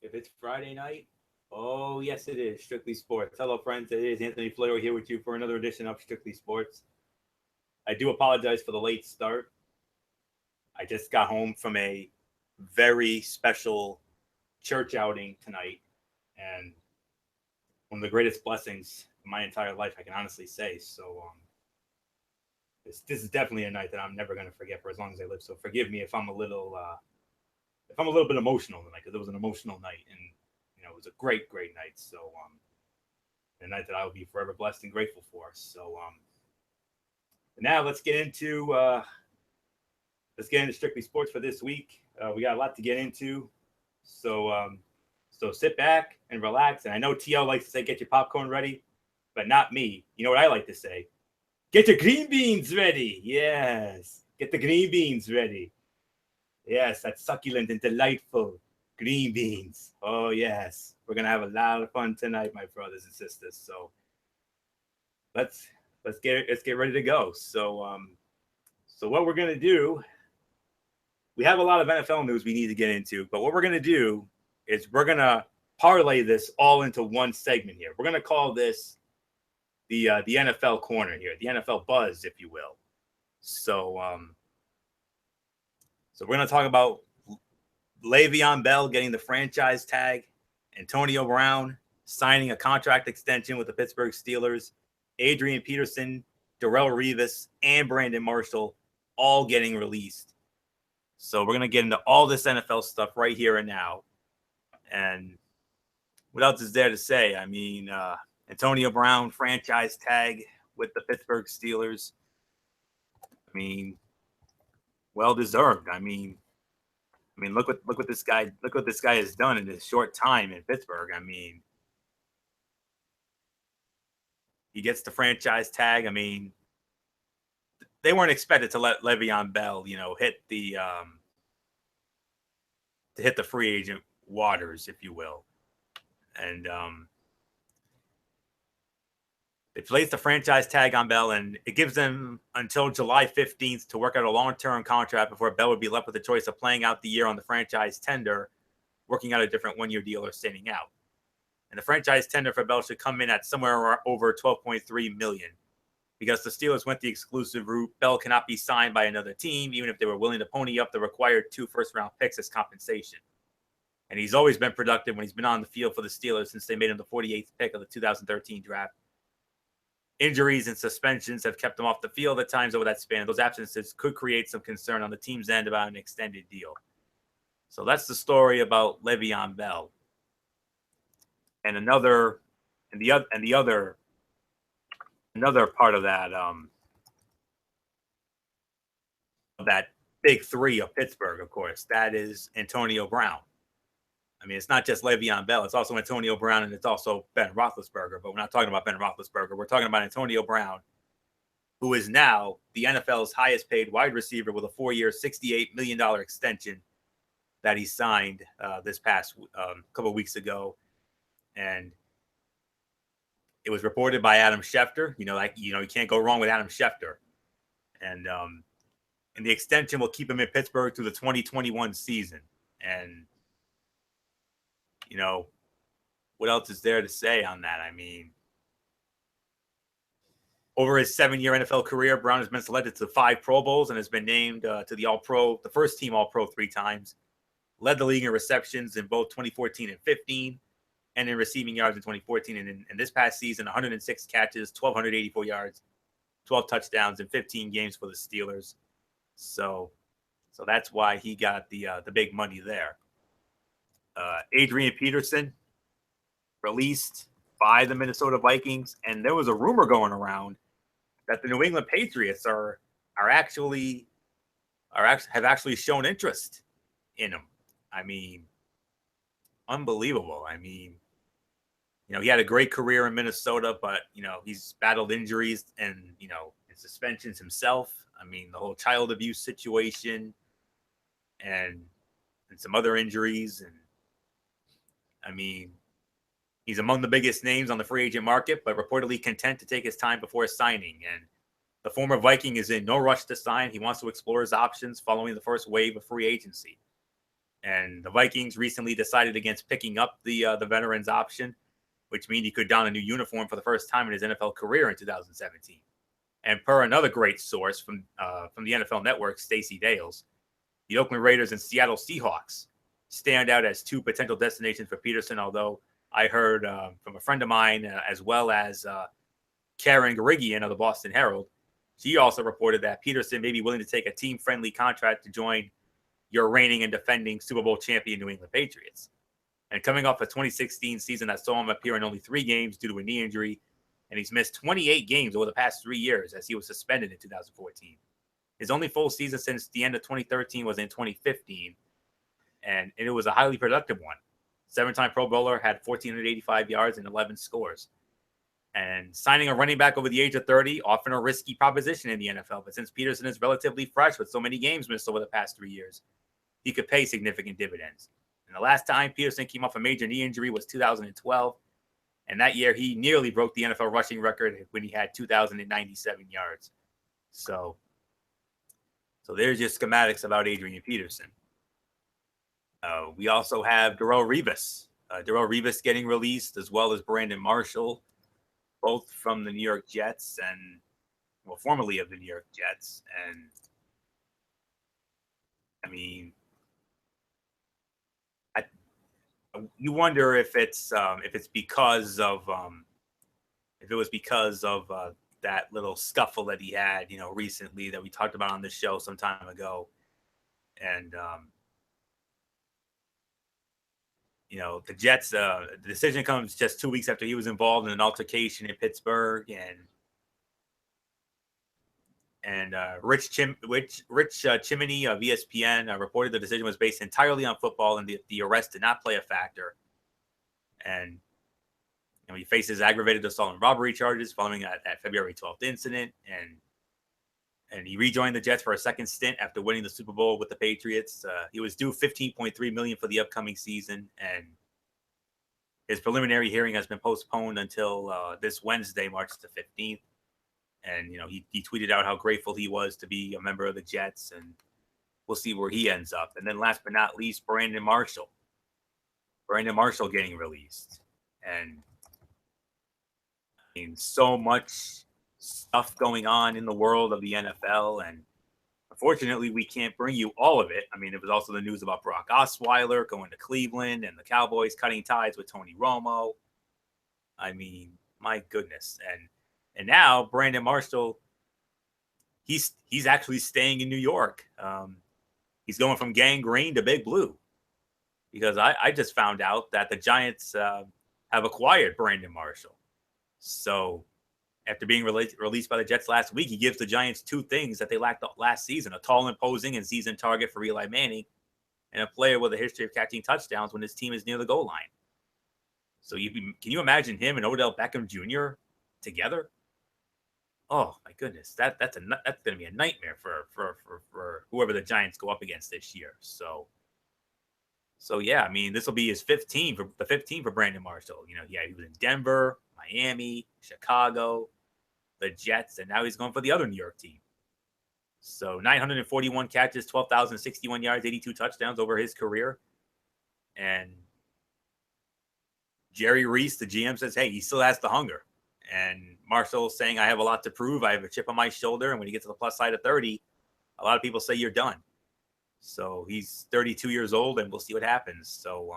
If it's Friday night, oh yes it is. Strictly Sports. Hello friends, it is Anthony Flair here with you for another edition of Strictly Sports. I do apologize for the late start. I just got home from a very special church outing tonight, and one of the greatest blessings of my entire life, I can honestly say. This is definitely a night that I'm never going to forget for as long as I live. So forgive me if I'm a little bit emotional tonight, because it was an emotional night, and it was a great night. A night that I will be forever blessed and grateful for. Now let's get into strictly sports for this week. We got a lot to get into, so sit back and relax. And I know TL likes to say, "Get your popcorn ready," but not me. You know what I like to say? Get your green beans ready. Yes, get the green beans ready. Yes, that's succulent and delightful green beans. Oh yes, we're gonna have a lot of fun tonight, my brothers and sisters. So let's let's get ready to go. So what we're gonna do? We have a lot of NFL news we need to get into, but what we're gonna do is we're gonna parlay this all into one segment here. We're gonna call this the NFL corner here, the NFL buzz, if you will. So so we're gonna talk about Le'Veon Bell getting the franchise tag, Antonio Brown signing a contract extension with the Pittsburgh Steelers, Adrian Peterson, Darrell Revis, and Brandon Marshall all getting released. So we're going to get into all this NFL stuff right here and now. And what else is there to say? I mean, Antonio Brown franchise tag with the Pittsburgh Steelers. I mean, well deserved. Look what this guy has done in his short time in Pittsburgh. I mean, he gets the franchise tag. I mean, they weren't expected to let Le'Veon Bell, hit the free agent waters, if you will, and they placed the franchise tag on Bell, and it gives them until July 15th to work out a long-term contract before Bell would be left with the choice of playing out the year on the franchise tender, working out a different one-year deal, or sitting out. And the franchise tender for Bell should come in at somewhere over $12.3 million. Because the Steelers went the exclusive route, Bell cannot be signed by another team, even if they were willing to pony up the required 2 first-round picks as compensation. And he's always been productive when he's been on the field for the Steelers since they made him the 48th pick of the 2013 draft. Injuries and suspensions have kept him off the field at times over that span. Those absences could create some concern on the team's end about an extended deal. So that's the story about Le'Veon Bell. And another part of that big three of Pittsburgh, of course, that is Antonio Brown. I mean, it's not just Le'Veon Bell. It's also Antonio Brown, and it's also Ben Roethlisberger. But we're not talking about Ben Roethlisberger. We're talking about Antonio Brown, who is now the NFL's highest-paid wide receiver with a 4-year, $68 million extension that he signed this past couple of weeks ago. And it was reported by Adam Schefter. You can't go wrong with Adam Schefter. And the extension will keep him in Pittsburgh through the 2021 season. And what else is there to say on that? I mean, over his 7-year NFL career, Brown has been selected to 5 Pro Bowls and has been named to the first team All-Pro 3 times. Led the league in receptions in both 2014 and 15, and in receiving yards in 2014. And in this past season, 106 catches, 1,284 yards, 12 touchdowns in 15 games for the Steelers. So that's why he got the big money there. Adrian Peterson released by the Minnesota Vikings, and there was a rumor going around that the New England Patriots have actually shown interest in him. I mean, unbelievable. I mean, he had a great career in Minnesota, but he's battled injuries and and suspensions himself. I mean, the whole child abuse situation and some other injuries. And I mean, he's among the biggest names on the free agent market, but reportedly content to take his time before signing. And the former Viking is in no rush to sign. He wants to explore his options following the first wave of free agency. And the Vikings recently decided against picking up the veterans option, which means he could don a new uniform for the first time in his NFL career in 2017. And per another great source from the NFL Network, Stacey Dales, the Oakland Raiders and Seattle Seahawks stand out as two potential destinations for Peterson, although I heard from a friend of mine, as well as Karen Garigian of the Boston Herald, she also reported that Peterson may be willing to take a team-friendly contract to join your reigning and defending Super Bowl champion New England Patriots. And coming off a 2016 season that saw him appear in only 3 games due to a knee injury, and he's missed 28 games over the past 3 years as he was suspended in 2014. His only full season since the end of 2013 was in 2015, and it was a highly productive one. 7-time Pro Bowler, had 1,485 yards and 11 scores. And signing a running back over the age of 30, often a risky proposition in the NFL, but since Peterson is relatively fresh with so many games missed over the past 3 years, he could pay significant dividends. And the last time Peterson came off a major knee injury was 2012, and that year he nearly broke the NFL rushing record when he had 2,097 yards. So there's your schematics about Adrian Peterson. We also have Darrelle Revis. Darrelle Revis getting released, as well as Brandon Marshall, both from the New York Jets and, well, formerly of the New York Jets. And I mean, you wonder if it's because of if it was because of that little scuffle that he had, recently that we talked about on this show some time ago, and the Jets. The decision comes just 2 weeks after he was involved in an altercation in Pittsburgh, and Rich Chimney of ESPN reported the decision was based entirely on football, and the arrest did not play a factor. And he faces aggravated assault and robbery charges following that February 12th incident, and he rejoined the Jets for a second stint after winning the Super Bowl with the Patriots. He was due $15.3 million for the upcoming season, and his preliminary hearing has been postponed until this Wednesday, March the 15th. And he tweeted out how grateful he was to be a member of the Jets, and we'll see where he ends up. And then last but not least, Brandon Marshall getting released. And I mean, so much stuff going on in the world of the NFL, and unfortunately we can't bring you all of it. I mean, there was also the news about Brock Osweiler going to Cleveland and the Cowboys cutting ties with Tony Romo. I mean, my goodness. And now Brandon Marshall, he's actually staying in New York. He's going from Gang Green to Big Blue, because I just found out that the Giants have acquired Brandon Marshall. So after being released by the Jets last week, he gives the Giants 2 things that they lacked last season: a tall, imposing, and seasoned target for Eli Manning, and a player with a history of catching touchdowns when his team is near the goal line. So can you imagine him and Odell Beckham Jr. together? Oh my goodness, that's going to be a nightmare for whoever the Giants go up against this year. So yeah, I mean, this will be his 15 for Brandon Marshall. He was in Denver, Miami, Chicago, the Jets, and now he's going for the other New York team. So 941 catches, 12,061 yards, 82 touchdowns over his career. And Jerry Reese, the GM, says, hey, he still has the hunger. And Marshall's saying, I have a lot to prove. I have a chip on my shoulder. And when he gets to the plus side of 30, a lot of people say you're done. So he's 32 years old, and we'll see what happens. So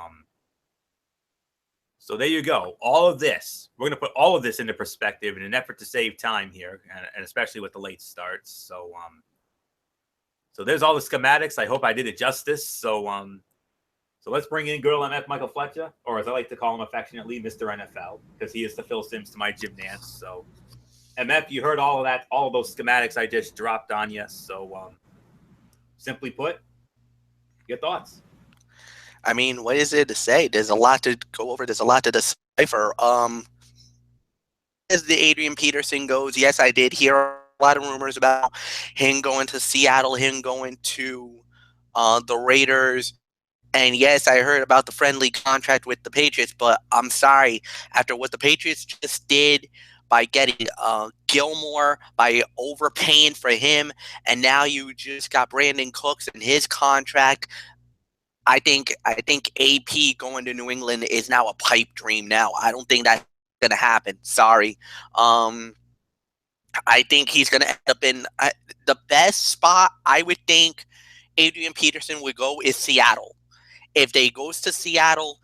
there you go. All of this, we're going to put all of this into perspective in an effort to save time here, and especially with the late starts. So there's all the schematics. I hope I did it justice. So let's bring in Girl MF Michael Fletcher, or as I like to call him affectionately, Mr. NFL, because he is the Phil Simms to my Jim Nance. So MF, you heard all of that, all of those schematics I just dropped on you. So simply put, your thoughts. I mean, what is there to say? There's a lot to go over. There's a lot to decipher. As the Adrian Peterson goes, yes, I did hear a lot of rumors about him going to Seattle, him going to the Raiders. And yes, I heard about the friendly contract with the Patriots, but I'm sorry. After what the Patriots just did by getting Gilmore, by overpaying for him, and now you just got Brandon Cooks and his contract, I think AP going to New England is now a pipe dream now. I don't think that's gonna happen. Sorry. I think he's gonna end up in the best spot. I would think Adrian Peterson would go is Seattle. If they goes to Seattle,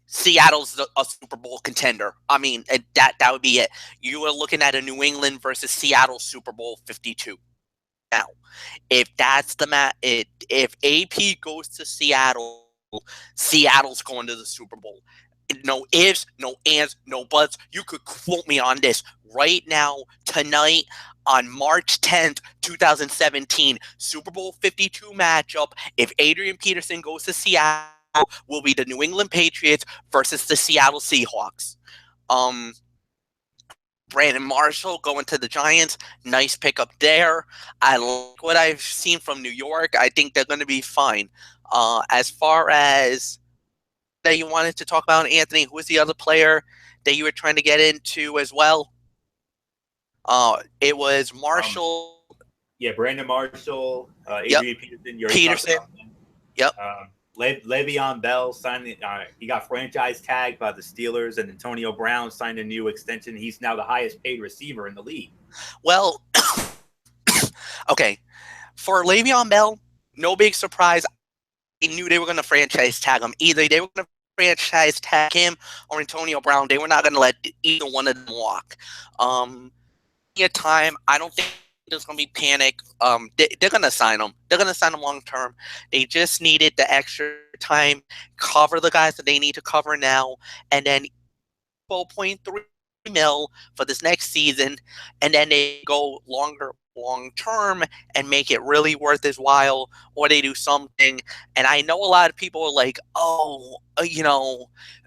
Seattle's a Super Bowl contender. I mean, that would be it. You are looking at a New England versus Seattle Super Bowl 52. Now, if that's the if AP goes to Seattle, Seattle's going to the Super Bowl. No ifs, no ands, no buts. You could quote me on this right now, tonight, on March 10th, 2017, Super Bowl 52 matchup. If Adrian Peterson goes to Seattle, will be the New England Patriots versus the Seattle Seahawks. Brandon Marshall going to the Giants. Nice pickup there. I like what I've seen from New York. I think they're going to be fine. As far as that you wanted to talk about, Anthony, who was the other player that you were trying to get into as well? It was Marshall. Yeah, Brandon Marshall, Adrian Peterson. Peterson. Yep. Le'Veon Bell signed. He got franchise tagged by the Steelers, and Antonio Brown signed a new extension. He's now the highest paid receiver in the league. Well, okay. For Le'Veon Bell, no big surprise. I knew they were going to franchise tag him. Either they were going to franchise tag him or Antonio Brown. They were not going to let either one of them walk. Time, I don't think there's going to be panic. They're going to sign him. They're going to sign him long term. They just needed the extra time, cover the guys that they need to cover now, and then 12.3 mil for this next season, and then they go long term and make it really worth his while, or they do something. And I know a lot of people are like,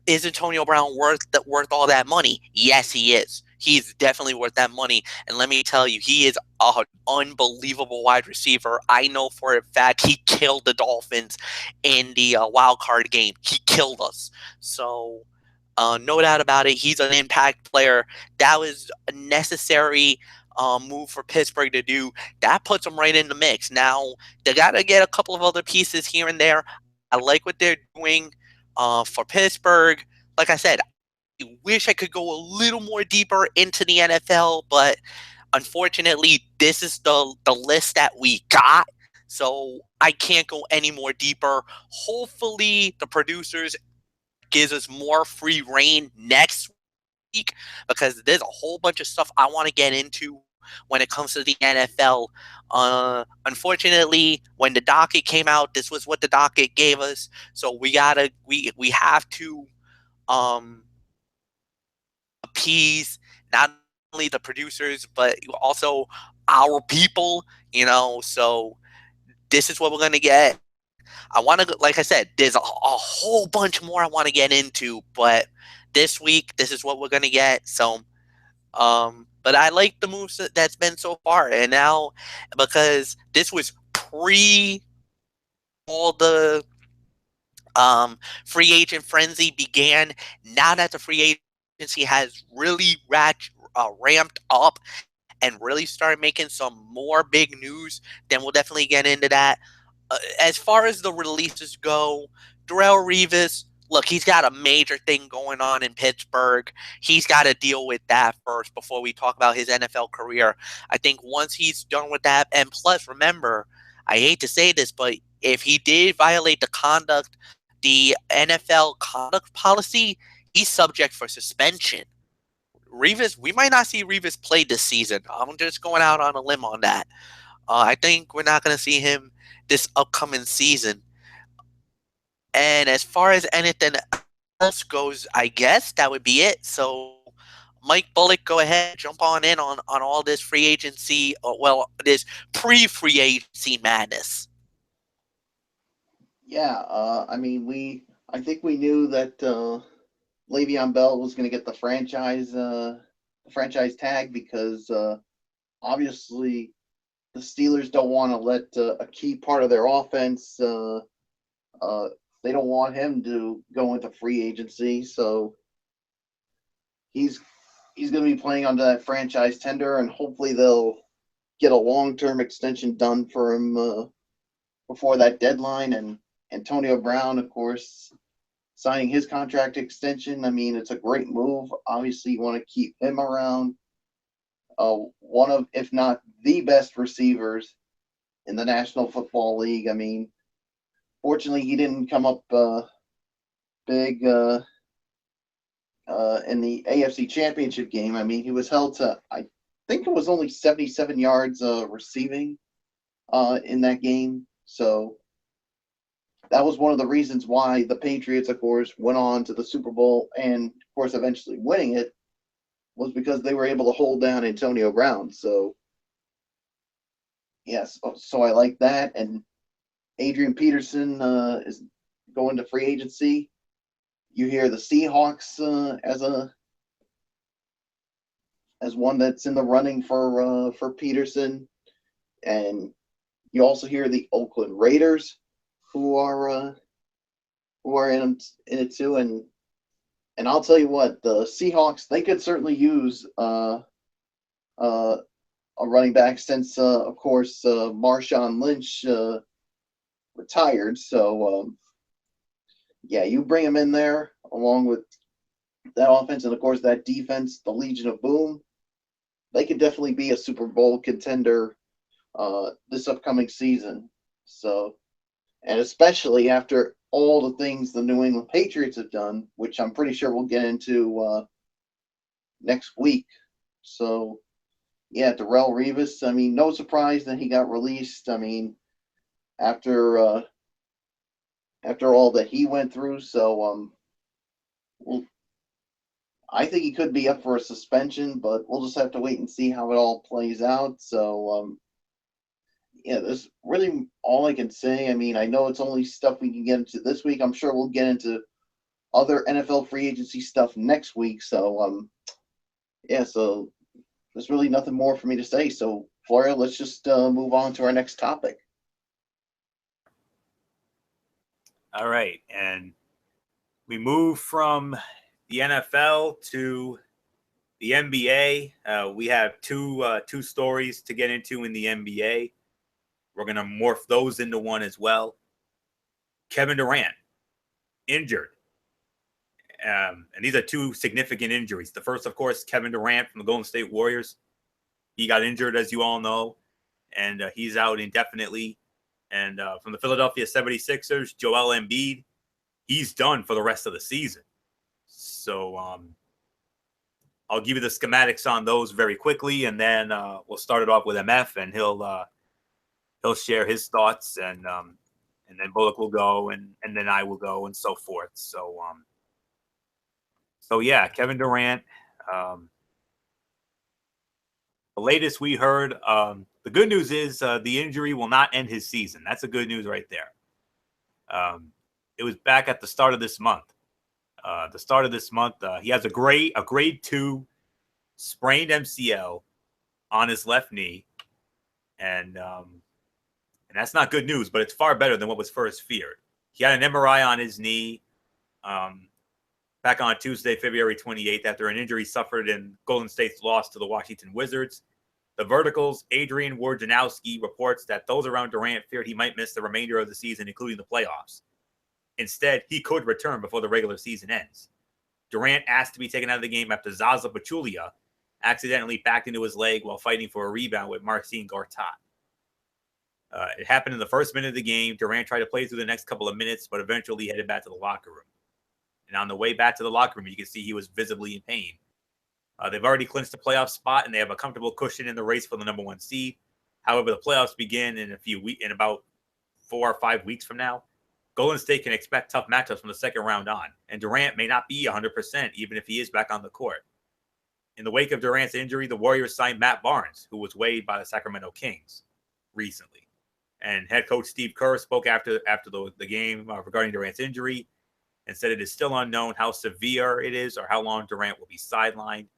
is Antonio Brown worth all that money? Yes, he is. He's definitely worth that money. And let me tell you, he is an unbelievable wide receiver. I know for a fact he killed the Dolphins in the wild card game. He killed us. So no doubt about it. He's an impact player. That was a necessary move for Pittsburgh to do. That puts them right in the mix. Now, they got to get a couple of other pieces here and there. I like what they're doing for Pittsburgh. Like I said, I wish I could go a little more deeper into the NFL, but unfortunately, this is the list that we got. So I can't go any more deeper. Hopefully, the producers gives us more free reign next week, because there's a whole bunch of stuff I want to get into when it comes to the NFL. Unfortunately, when the docket came out, this was what the docket gave us. So we have to appease not only the producers but also our people. So this is what we're gonna get. I want to, like I said, there's a whole bunch more I want to get into, but this week, this is what we're going to get. So, but I like the moves that's been so far. And now, because this was pre all the free agent frenzy began, now that the free agency has really ramped up and really started making some more big news, then we'll definitely get into that. As far as the releases go, Darrelle Revis, look, he's got a major thing going on in Pittsburgh. He's got to deal with that first before we talk about his NFL career. I think once he's done with that, and plus, remember, I hate to say this, but if he did violate the NFL conduct policy, he's subject for suspension. Revis, we might not see Revis play this season. I'm just going out on a limb on that. I think we're not going to see him this upcoming season. And as far as anything else goes, I guess that would be it. So, Mike Bullock, go ahead, jump on in on all this free agency, this pre-free agency madness. Yeah, I think we knew that Le'Veon Bell was going to get the franchise tag, because obviously the Steelers don't want to let a key part of their offense. They don't want him to go into free agency, so he's going to be playing under that franchise tender, and hopefully they'll get a long-term extension done for him before that deadline, and Antonio Brown, of course, signing his contract extension. I mean, it's a great move. Obviously, you want to keep him around. One of, if not the best receivers in the National Football League. I mean, fortunately, he didn't come up big in the AFC Championship game. I mean, he was held to, I think it was only 77 yards receiving in that game. So that was one of the reasons why the Patriots, of course, went on to the Super Bowl and, of course, eventually winning it, was because they were able to hold down Antonio Brown. So, yes, so I like that. And Adrian Peterson is going to free agency. You hear the Seahawks as one that's in the running for Peterson, and you also hear the Oakland Raiders, who are in it too. And I'll tell you what, the Seahawks, they could certainly use a running back since of course Marshawn Lynch retired. So yeah, you bring him in there along with that offense and of course that defense, the Legion of Boom. They could definitely be a Super Bowl contender this upcoming season. So, and especially after all the things the New England Patriots have done, which I'm pretty sure we'll get into next week. So, yeah, Darrelle Revis, I mean, no surprise that he got released. I mean, after all that he went through. So, well, I think he could be up for a suspension, but we'll just have to wait and see how it all plays out. So, yeah, that's really all I can say. I mean, I know it's only stuff we can get into this week. I'm sure we'll get into other NFL free agency stuff next week. So, yeah, so there's really nothing more for me to say. So, Florio, let's just move on to our next topic. All right, and we move from the NFL to the NBA. We have two stories to get into in the NBA. We're going to morph those into one as well. Kevin Durant, injured. And these are two significant injuries. The first, of course, Kevin Durant from the Golden State Warriors. He got injured, as you all know, and he's out indefinitely. And from the Philadelphia 76ers, Joel Embiid, he's done for the rest of the season. So I'll give you the schematics on those very quickly, and then we'll start it off with MF, and he'll share his thoughts, and then Bullock will go, and then I will go, and so forth. So yeah, Kevin Durant. The latest we heard, the good news is the injury will not end his season. That's the good news right there. It was back at the start of this month. He has a grade 2 sprained MCL on his left knee, and that's not good news, but it's far better than what was first feared. He had an MRI on his knee back on Tuesday, February 28th, after an injury suffered in Golden State's loss to the Washington Wizards. The Vertical's Adrian Wojnarowski reports that those around Durant feared he might miss the remainder of the season, including the playoffs. Instead, he could return before the regular season ends. Durant asked to be taken out of the game after Zaza Pachulia accidentally backed into his leg while fighting for a rebound with Marcin Gortat. It happened in the first minute of the game. Durant tried to play through the next couple of minutes, but eventually headed back to the locker room. And on the way back to the locker room, you can see he was visibly in pain. They've already clinched the playoff spot, and they have a comfortable cushion in the race for the number 1 seed. However, the playoffs begin in about 4 or 5 weeks from now. Golden State can expect tough matchups from the second round on, and Durant may not be 100% even if he is back on the court. In the wake of Durant's injury, the Warriors signed Matt Barnes, who was waived by the Sacramento Kings recently. And head coach Steve Kerr spoke after the game regarding Durant's injury and said it is still unknown how severe it is or how long Durant will be sidelined.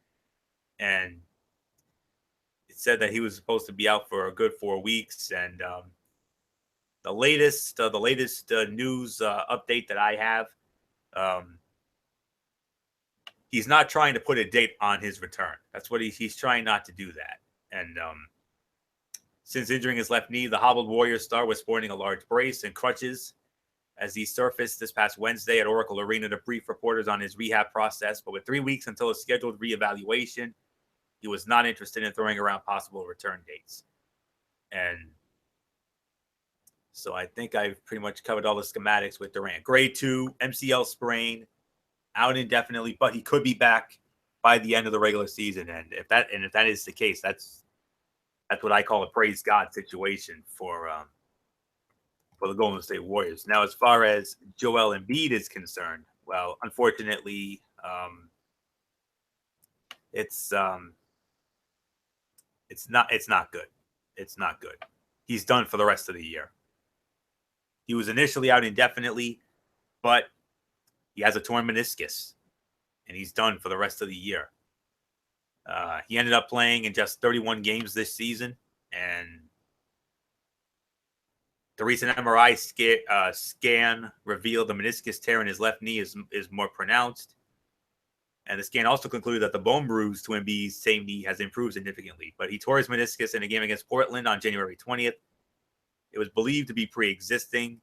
And it said that he was supposed to be out for a good 4 weeks. And the latest news update that I have, he's not trying to put a date on his return. That's what he's trying not to do that. And since injuring his left knee, the hobbled Warriors star was sporting a large brace and crutches as he surfaced this past Wednesday at Oracle Arena to brief reporters on his rehab process. But with 3 weeks until his scheduled reevaluation, he was not interested in throwing around possible return dates. And so I think I've pretty much covered all the schematics with Durant. Grade 2, MCL sprain, out indefinitely, but he could be back by the end of the regular season. And if that is the case, that's what I call a praise God situation for the Golden State Warriors. Now, as far as Joel Embiid is concerned, well, unfortunately, it's not good. It's not good. He's done for the rest of the year. He was initially out indefinitely, but he has a torn meniscus, and he's done for the rest of the year. He ended up playing in just 31 games this season, and the recent MRI scan revealed the meniscus tear in his left knee is more pronounced. And the scan also concluded that the bone bruise to Embiid's same knee has improved significantly. But he tore his meniscus in a game against Portland on January 20th. It was believed to be pre-existing.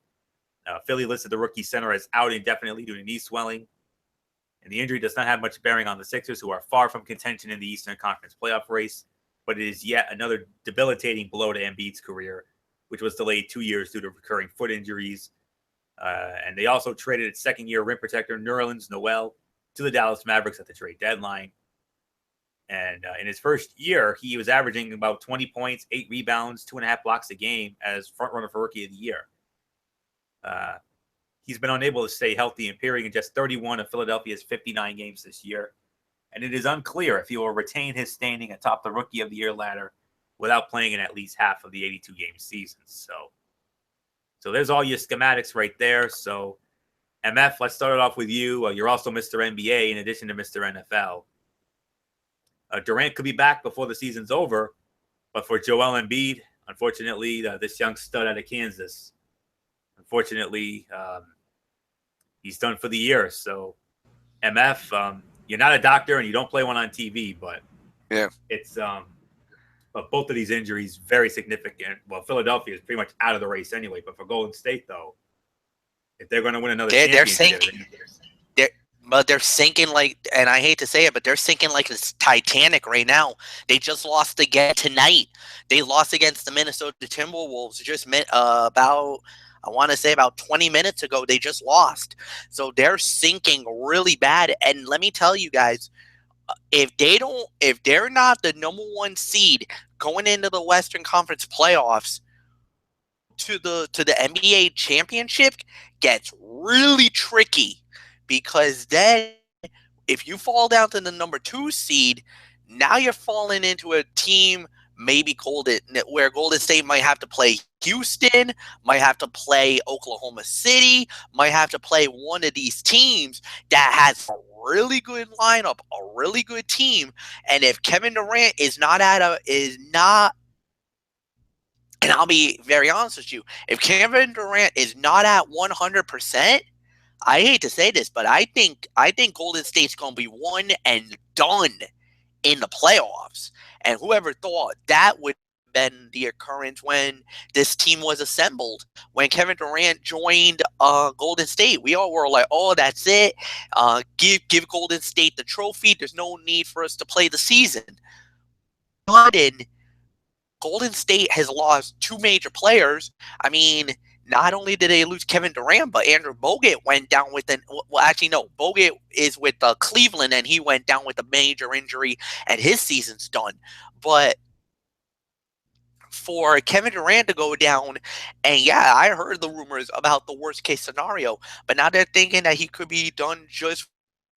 Philly listed the rookie center as out indefinitely due to knee swelling. And the injury does not have much bearing on the Sixers, who are far from contention in the Eastern Conference playoff race. But it is yet another debilitating blow to Embiid's career, which was delayed 2 years due to recurring foot injuries. And they also traded its second-year rim protector, Nerlens Noel, to the Dallas Mavericks at the trade deadline. And in his first year, he was averaging about 20 points, 8 rebounds, 2.5 blocks a game as frontrunner for Rookie of the Year. He's been unable to stay healthy, appearing in just 31 of Philadelphia's 59 games this year. And it is unclear if he will retain his standing atop the Rookie of the Year ladder without playing in at least half of the 82-game season. So there's all your schematics right there. So, MF, let's start it off with you. You're also Mr. NBA in addition to Mr. NFL. Durant could be back before the season's over, but for Joel Embiid, unfortunately, this young stud out of Kansas, unfortunately, he's done for the year. So, MF, you're not a doctor and you don't play one on TV, but yeah, it's but both of these injuries very significant. Well, Philadelphia is pretty much out of the race anyway, but for Golden State, though, if they're going to win another championship, they're sinking like, and I hate to say it, but they're sinking like this Titanic right now. They just lost again tonight. They lost against the Minnesota Timberwolves just about 20 minutes ago. They just lost. So they're sinking really bad. And let me tell you guys, if they're not the number 1 seed going into the Western Conference playoffs, to the NBA championship gets really tricky, because then if you fall down to the number 2 seed, now you're falling into a team maybe where Golden State might have to play Houston, might have to play Oklahoma City, might have to play one of these teams that has a really good lineup, a really good team. And if Kevin Durant and I'll be very honest with you, if Kevin Durant is not at 100%, I hate to say this, but I think Golden State's going to be one and done in the playoffs. And whoever thought that would have been the occurrence when this team was assembled, when Kevin Durant joined Golden State, we all were like, oh, that's it. Give Golden State the trophy. There's no need for us to play the season. But Golden State has lost 2 major players. I mean, not only did they lose Kevin Durant, but Andrew Bogut went down with Bogut is with Cleveland, and he went down with a major injury, and his season's done. But for Kevin Durant to go down, and yeah, I heard the rumors about the worst case scenario, but now they're thinking that he could be done just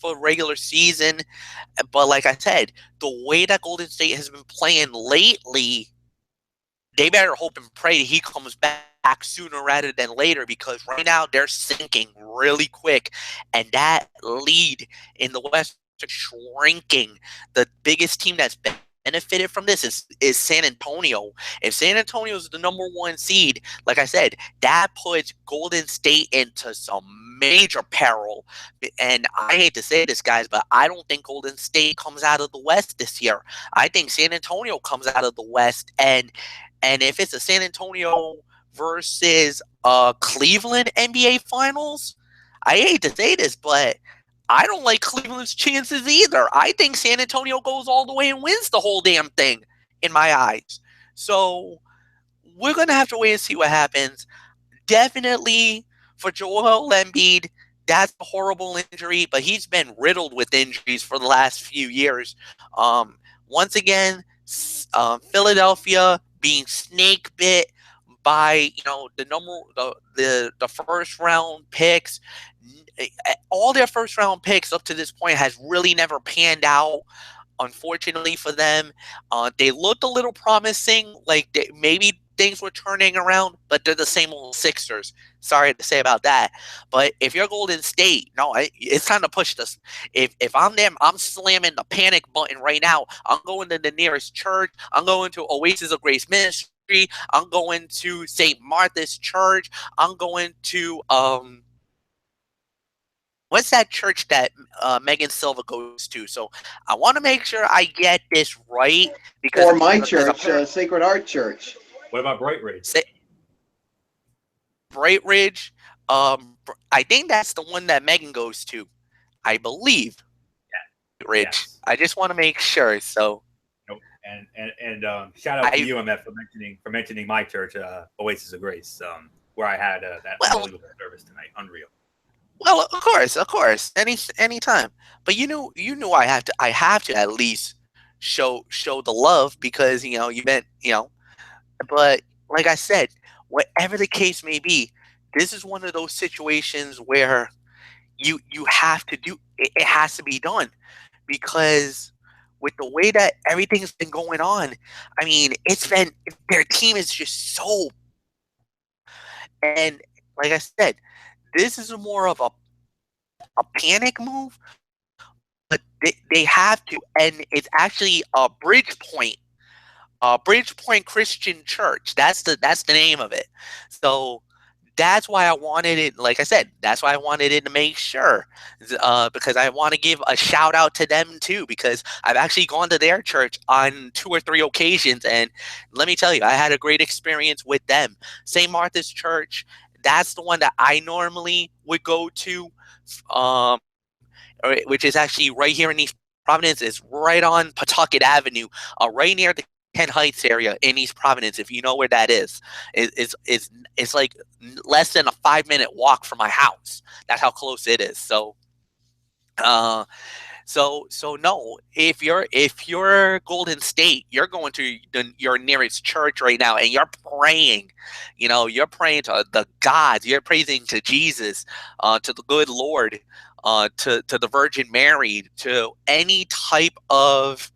for regular season. But like I said, the way that Golden State has been playing lately, they better hope and pray that he comes back sooner rather than later, because right now they're sinking really quick, and that lead in the West is shrinking. The biggest team that's benefited from this is San Antonio. If San Antonio is the number 1 seed, like I said, that puts Golden State into some major peril. And I hate to say this, guys, but I don't think Golden State comes out of the West this year. I think San Antonio comes out of the West, and if it's a San Antonio versus Cleveland NBA Finals, I hate to say this, but I don't like Cleveland's chances either. I think San Antonio goes all the way and wins the whole damn thing in my eyes. So we're going to have to wait and see what happens. Definitely for Joel Embiid, that's a horrible injury, but he's been riddled with injuries for the last few years. Once again, Philadelphia being snake bit by the first round picks. All their first round picks up to this point has really never panned out. Unfortunately for them, they looked a little promising, like maybe things were turning around, but they're the same old Sixers. Sorry to say about that, but if you're Golden State, no, it's time to push this. If I'm them, I'm slamming the panic button right now. I'm going to the nearest church. I'm going to Oasis of Grace Ministry. I'm going to St. Martha's Church. I'm going to what's that church that Megan Silva goes to? So I want to make sure I get this right because Or my because church, Sacred Heart Church. What about Bright Ridge? Bright Ridge. I think that's the one that Megan goes to. I believe. Yeah. Ridge. Yes. I just want to make sure. So. Nope. And shout out to you, Emmett, for mentioning my church, Oasis of Grace, where I had that unbelievable service tonight. Unreal. Well, of course, anytime. But you knew I have to at least show the love because you meant But like I said, whatever the case may be, this is one of those situations where you have to do it. It has to be done because with the way that everything's been going on, I mean, their team is just so. And like I said, this is more of a panic move, but they have to, and it's actually a Bridgepoint Christian Church. That's the name of it. So that's why I wanted it. Like I said, that's why I wanted it to make sure, because I want to give a shout out to them too. Because I've actually gone to their church on 2 or 3 occasions, and let me tell you, I had a great experience with them. St. Martha's Church. That's the one that I normally would go to, which is actually right here in East Providence. It's right on Pawtucket Avenue, right near the Kent Heights area in East Providence, if you know where that is. It's like less than a 5-minute walk from my house. That's how close it is. So no, if you're Golden State, you're going to your nearest church right now and you're praying. You're praying to the gods, you're praising to Jesus, to the good Lord, to the Virgin Mary, to any type of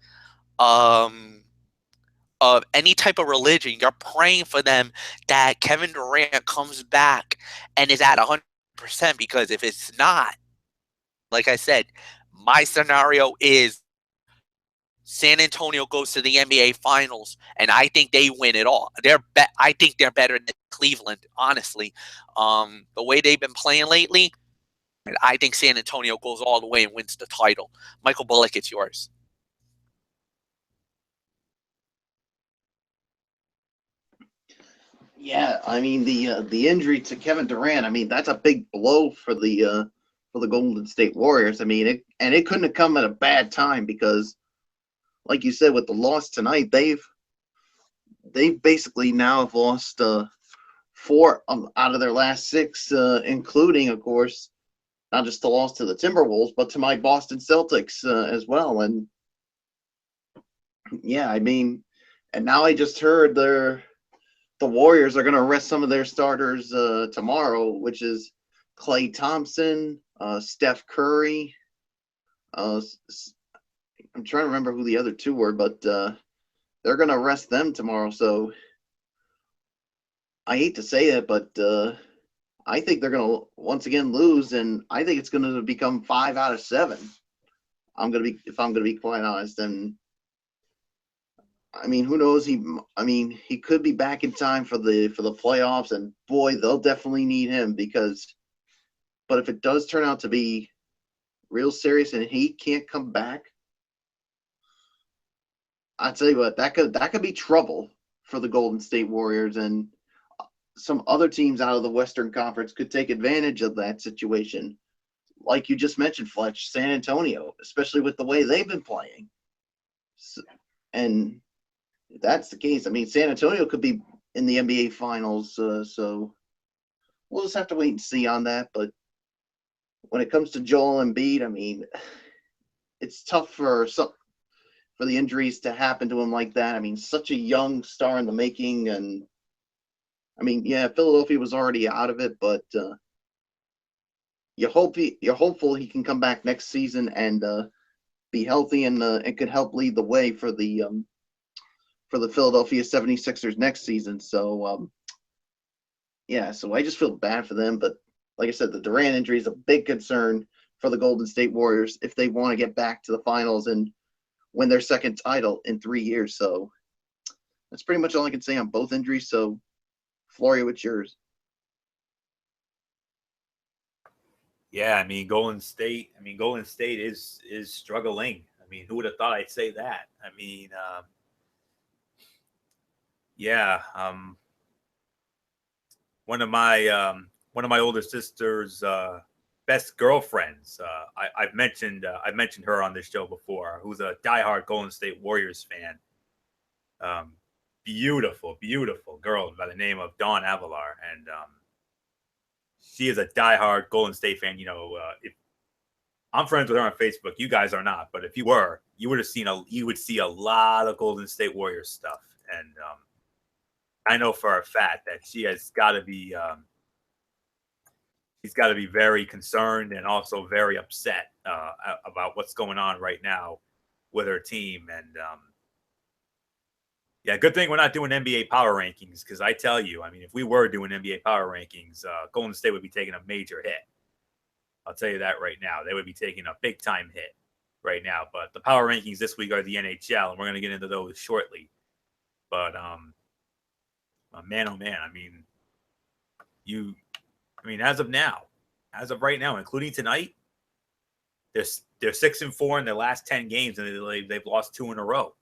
any type of religion. You're praying for them that Kevin Durant comes back and is at 100%, because if it's not, like I said, my scenario is San Antonio goes to the NBA Finals, and I think they win it all. I think they're better than Cleveland, honestly. The way they've been playing lately, I think San Antonio goes all the way and wins the title. Michael Bullock, it's yours. Yeah, I mean the injury to Kevin Durant. I mean that's a big blow for the Golden State Warriors. I mean it couldn't have come at a bad time because, like you said, with the loss tonight, they've basically now have lost 4 out of their last 6, including, of course, not just the loss to the Timberwolves, but to my Boston Celtics as well. And yeah, I mean, and now I just heard the Warriors are going to rest some of their starters tomorrow, which is Klay Thompson, Steph Curry. I'm trying to remember who the other 2 were, but they're going to rest them tomorrow. So I hate to say it, but I think they're going to once again lose, and I think it's going to become 5 out of 7. If I'm going to be quite honest. And I mean, who knows? He could be back in time for the playoffs, and boy, they'll definitely need him but if it does turn out to be real serious and he can't come back, I tell you what, that could be trouble for the Golden State Warriors. And some other teams out of the Western Conference could take advantage of that situation. Like you just mentioned, Fletch, San Antonio, especially with the way they've been playing. So, and if that's the case, I mean, San Antonio could be in the NBA Finals, so we'll just have to wait and see on that. But when it comes to Joel Embiid, I mean, it's tough for the injuries to happen to him like that. I mean, such a young star in the making, and I mean, yeah, Philadelphia was already out of it, but you're hopeful he can come back next season and be healthy and could help lead the way for the Philadelphia 76ers next season. So yeah, so I just feel bad for them, but like I said, the Durant injury is a big concern for the Golden State Warriors if they want to get back to the finals and win their second title in 3 years. So that's pretty much all I can say on both injuries. So Floria, what's yours? Yeah, I mean Golden State is struggling. I mean, who would have thought I'd say that? I mean, yeah, one of my older sister's best girlfriends. I've mentioned her on this show before. Who's a diehard Golden State Warriors fan. Beautiful girl by the name of Dawn Avalar, and she is a diehard Golden State fan. You know, if I'm friends with her on Facebook, you guys are not, but if you were, you would see a lot of Golden State Warriors stuff, and I know for a fact that she has got to be. She's got to be very concerned and also very upset about what's going on right now with her team. And yeah, good thing we're not doing NBA power rankings, because I tell you, I mean, if we were doing NBA power rankings, Golden State would be taking a major hit. I'll tell you that right now. They would be taking a big time hit right now. But the power rankings this week are the NHL, and we're going to get into those shortly. But man, oh man, I mean, as of right now, including tonight, they're 6-4 in their last 10 games, and they've lost 2 in a row.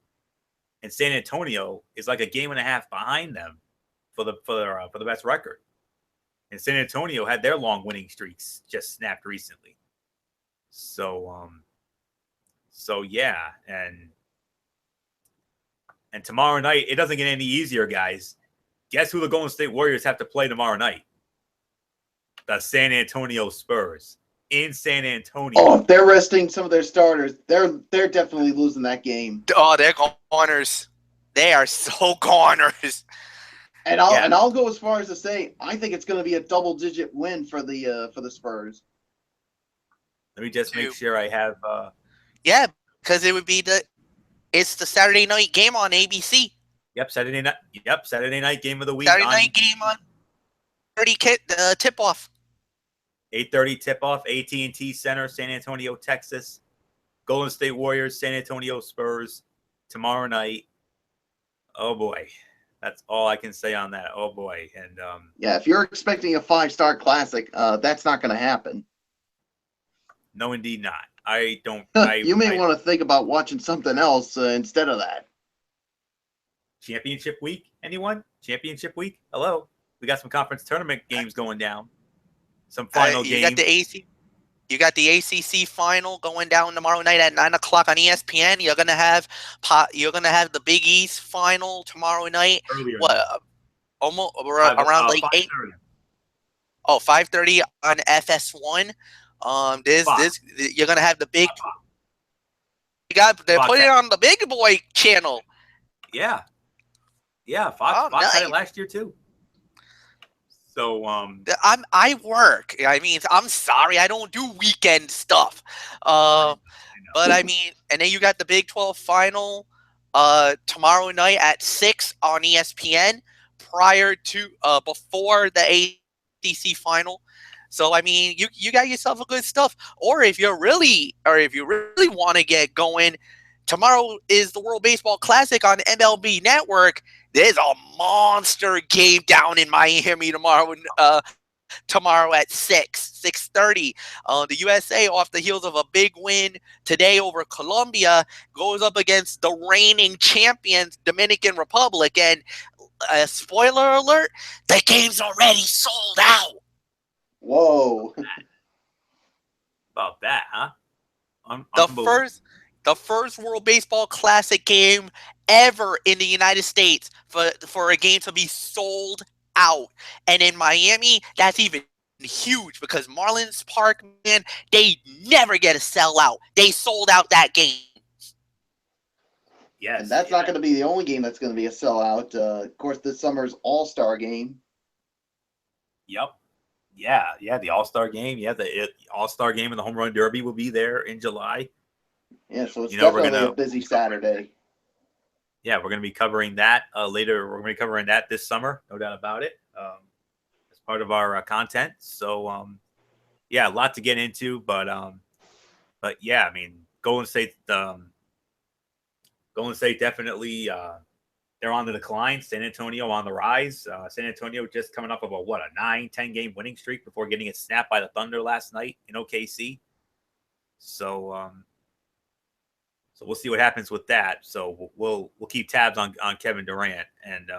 And San Antonio is like a game and a half behind them for the best record. And San Antonio had their long winning streaks just snapped recently. So yeah, and tomorrow night it doesn't get any easier, guys. Guess who the Golden State Warriors have to play tomorrow night? The San Antonio Spurs in San Antonio. Oh, if they're resting some of their starters, they're definitely losing that game. Oh, they're goners. They are so goners. And I'll go as far as to say I think it's going to be a double-digit win for the Spurs. Let me just make sure I have. Yeah, because it would be it's the Saturday night game on ABC. Yep, Saturday night game of the week. Saturday night game on 30 tip-off. 8:30 tip-off, AT&T Center, San Antonio, Texas. Golden State Warriors, San Antonio Spurs, tomorrow night. Oh, boy. That's all I can say on that. Oh, boy. And yeah, if you're expecting a 5-star classic, that's not going to happen. No, indeed not. I don't. You may want to think about watching something else instead of that. Championship week? Anyone? Championship week? Hello. We got some conference tournament games going down. Some final games. You got the ACC final going down tomorrow night at 9:00 on ESPN. You're gonna have the Big East final tomorrow night. Earlier. What? Almost around like 8. 5:30 on FS1. You're gonna have the big. They're putting it on the Big Boy channel. Yeah. Fox had it last year too. So I work. I mean, I'm sorry, I don't do weekend stuff. But I mean, and then you got the Big 12 final tomorrow night at 6 on ESPN before the ACC final. So I mean, you got yourself a good stuff. Or if you really want to get going, tomorrow is the World Baseball Classic on MLB Network. There's a monster game down in Miami tomorrow at 6:30. The USA, off the heels of a big win today over Colombia, goes up against the reigning champions, Dominican Republic. And spoiler alert, the game's already sold out. Whoa. About that, huh? The first World Baseball Classic game ever in the United States for a game to be sold out. And in Miami, that's even huge because Marlins Park, man, they never get a sellout. They sold out that game. Yes. And that's not going to be the only game that's going to be a sellout. Of course, this summer's All-Star game. Yep. Yeah, the All-Star game. Yeah, the All-Star game and the Home Run Derby will be there in July. Yeah, so it's You know, definitely a busy Saturday. Yeah, we're going to be covering that later. We're going to be covering that this summer, no doubt about it, as part of our content. So, yeah, a lot to get into, but yeah, I mean, Golden State definitely they're on the decline. San Antonio on the rise. San Antonio just coming up of a 9-10 game winning streak before getting it snapped by the Thunder last night in OKC. So we'll see what happens with that. So we'll keep tabs on Kevin Durant and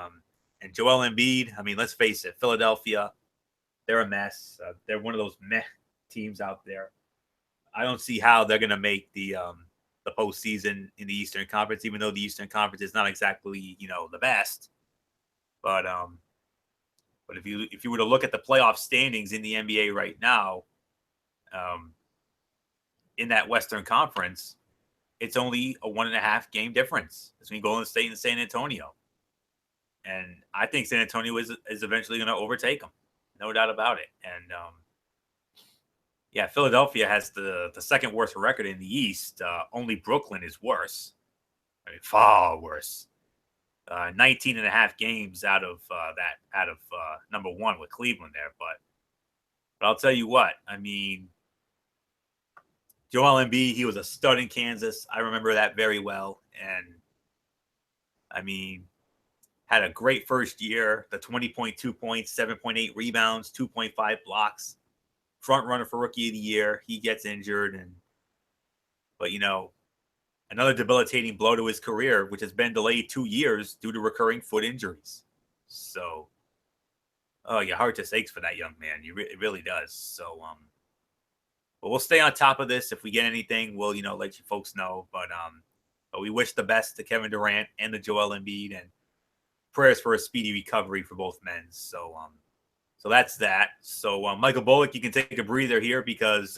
Joel Embiid. I mean, let's face it, Philadelphia, they're a mess. They're one of those meh teams out there. I don't see how they're going to make the postseason in the Eastern Conference, even though the Eastern Conference is not exactly the best. But if you were to look at the playoff standings in the NBA right now, in that Western Conference, it's only a 1.5 game difference between Golden State and San Antonio. And I think San Antonio is eventually going to overtake them. No doubt about it. And yeah, Philadelphia has the second worst record in the East. Only Brooklyn is worse. I mean, far worse. 19.5 games out of number one with Cleveland there. But I'll tell you what, I mean, Joel Embiid, he was a stud in Kansas. I remember that very well. And, I mean, had a great first year. The 20.2 points, 7.8 rebounds, 2.5 blocks. Front runner for Rookie of the Year. He gets injured. But, another debilitating blow to his career, which has been delayed 2 years due to recurring foot injuries. So, your heart just aches for that young man. It really does. So, but we'll stay on top of this. If we get anything, we'll, let you folks know. But we wish the best to Kevin Durant and the Joel Embiid, and prayers for a speedy recovery for both men. So that's that. So Michael Bullock, you can take a breather here because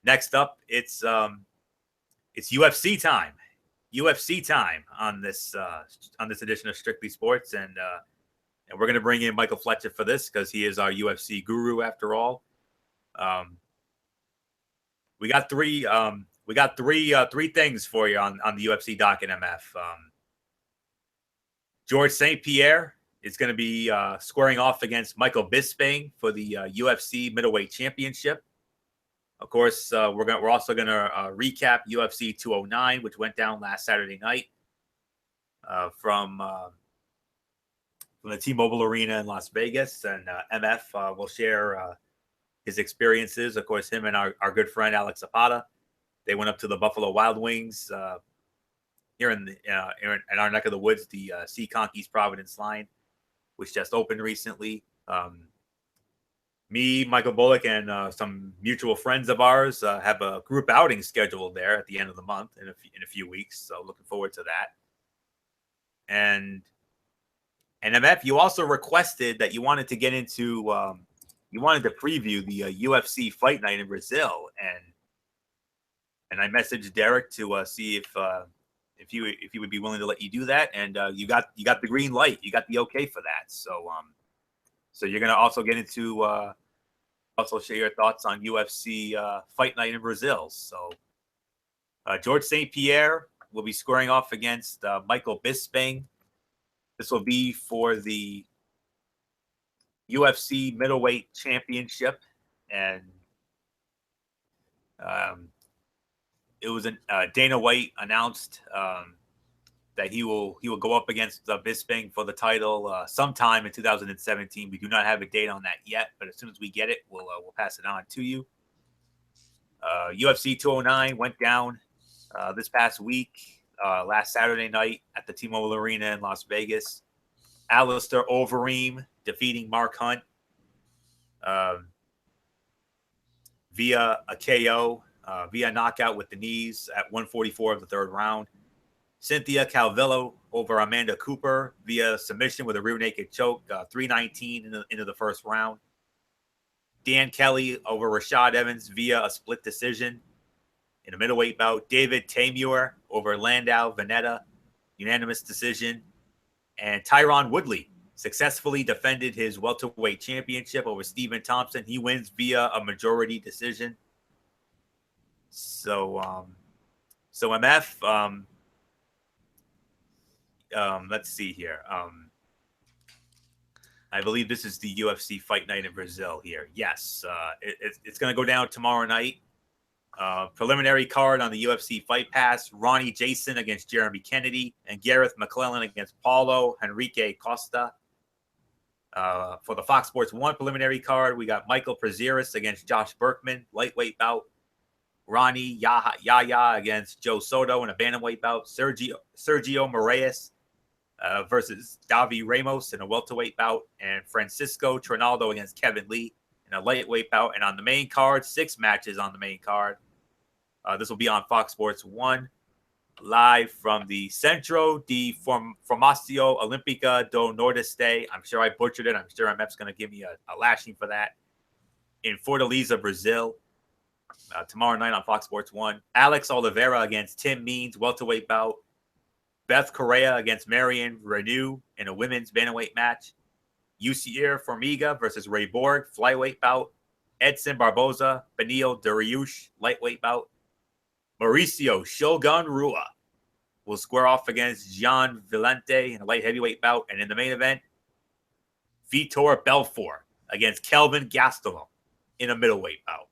next up it's UFC time. UFC time on this edition of Strictly Sports, and we're gonna bring in Michael Fletcher for this because he is our UFC guru after all. We got three things for you on the UFC doc and MF. George St. Pierre is going to be squaring off against Michael Bisping for the UFC middleweight championship. Of course, we're also going to recap UFC 209, which went down last Saturday night from the T-Mobile Arena in Las Vegas, and MF will share his experiences. Of course, him and our good friend Alex Zapata, they went up to the Buffalo Wild Wings here in our neck of the woods, the Sea Conkeys Providence line, which just opened recently. Me, Michael Bullock, and some mutual friends of ours have a group outing scheduled there at the end of the month in a few weeks. So looking forward to that. And MF, you also requested that you wanted to get into you wanted to preview the UFC Fight Night in Brazil, and I messaged Derek to see if he would be willing to let you do that, and you got the green light, you got the okay for that. So you're gonna also get into also share your thoughts on UFC Fight Night in Brazil. So George St. Pierre will be squaring off against Michael Bisping. This will be for the UFC middleweight championship, and it was Dana White announced that he will go up against Bisping for the title sometime in 2017. We do not have a date on that yet, but as soon as we get it, we'll pass it on to you. UFC 209 went down this past week. last Saturday night at the T-Mobile Arena in Las Vegas. Alistair Overeem defeating Mark Hunt via a KO, via knockout with the knees at 144 of the third round. Cynthia Calvillo over Amanda Cooper via submission with a rear naked choke, 319 into the first round. Dan Kelly over Rashad Evans via a split decision in a middleweight bout. David Tamur over Landau Veneta, unanimous decision. And Tyron Woodley successfully defended his welterweight championship over Stephen Thompson. He wins via a majority decision. So MF, let's see here. I believe this is the UFC Fight Night in Brazil here. Yes, it's going to go down tomorrow night. Preliminary card on the UFC Fight Pass: Ronnie Jason against Jeremy Kennedy and Gareth McClellan against Paulo Henrique Costa. For the Fox Sports 1 preliminary card, we got Michael Prazeres against Josh Berkman, lightweight bout. Ronnie Yahya against Joe Soto in a bantamweight bout. Sergio Moraes versus Davi Ramos in a welterweight bout. And Francisco Trinaldo against Kevin Lee in a lightweight bout. And on the main card, 6 matches on the main card. This will be on Fox Sports 1, live from the Centro di Formação Olímpica do Nordeste. I'm sure I butchered it. I'm sure MF's going to give me a lashing for that. In Fortaleza, Brazil. Tomorrow night on Fox Sports 1. Alex Oliveira against Tim Means, welterweight bout. Beth Correa against Marion Renew in a women's bantamweight match. Yusier Formiga versus Ray Borg, flyweight bout. Edson Barboza, Benil Dariush, lightweight bout. Mauricio Shogun Rua will square off against Gian Villante in a light heavyweight bout. And in the main event, Vitor Belfort against Kelvin Gastelum in a middleweight bout.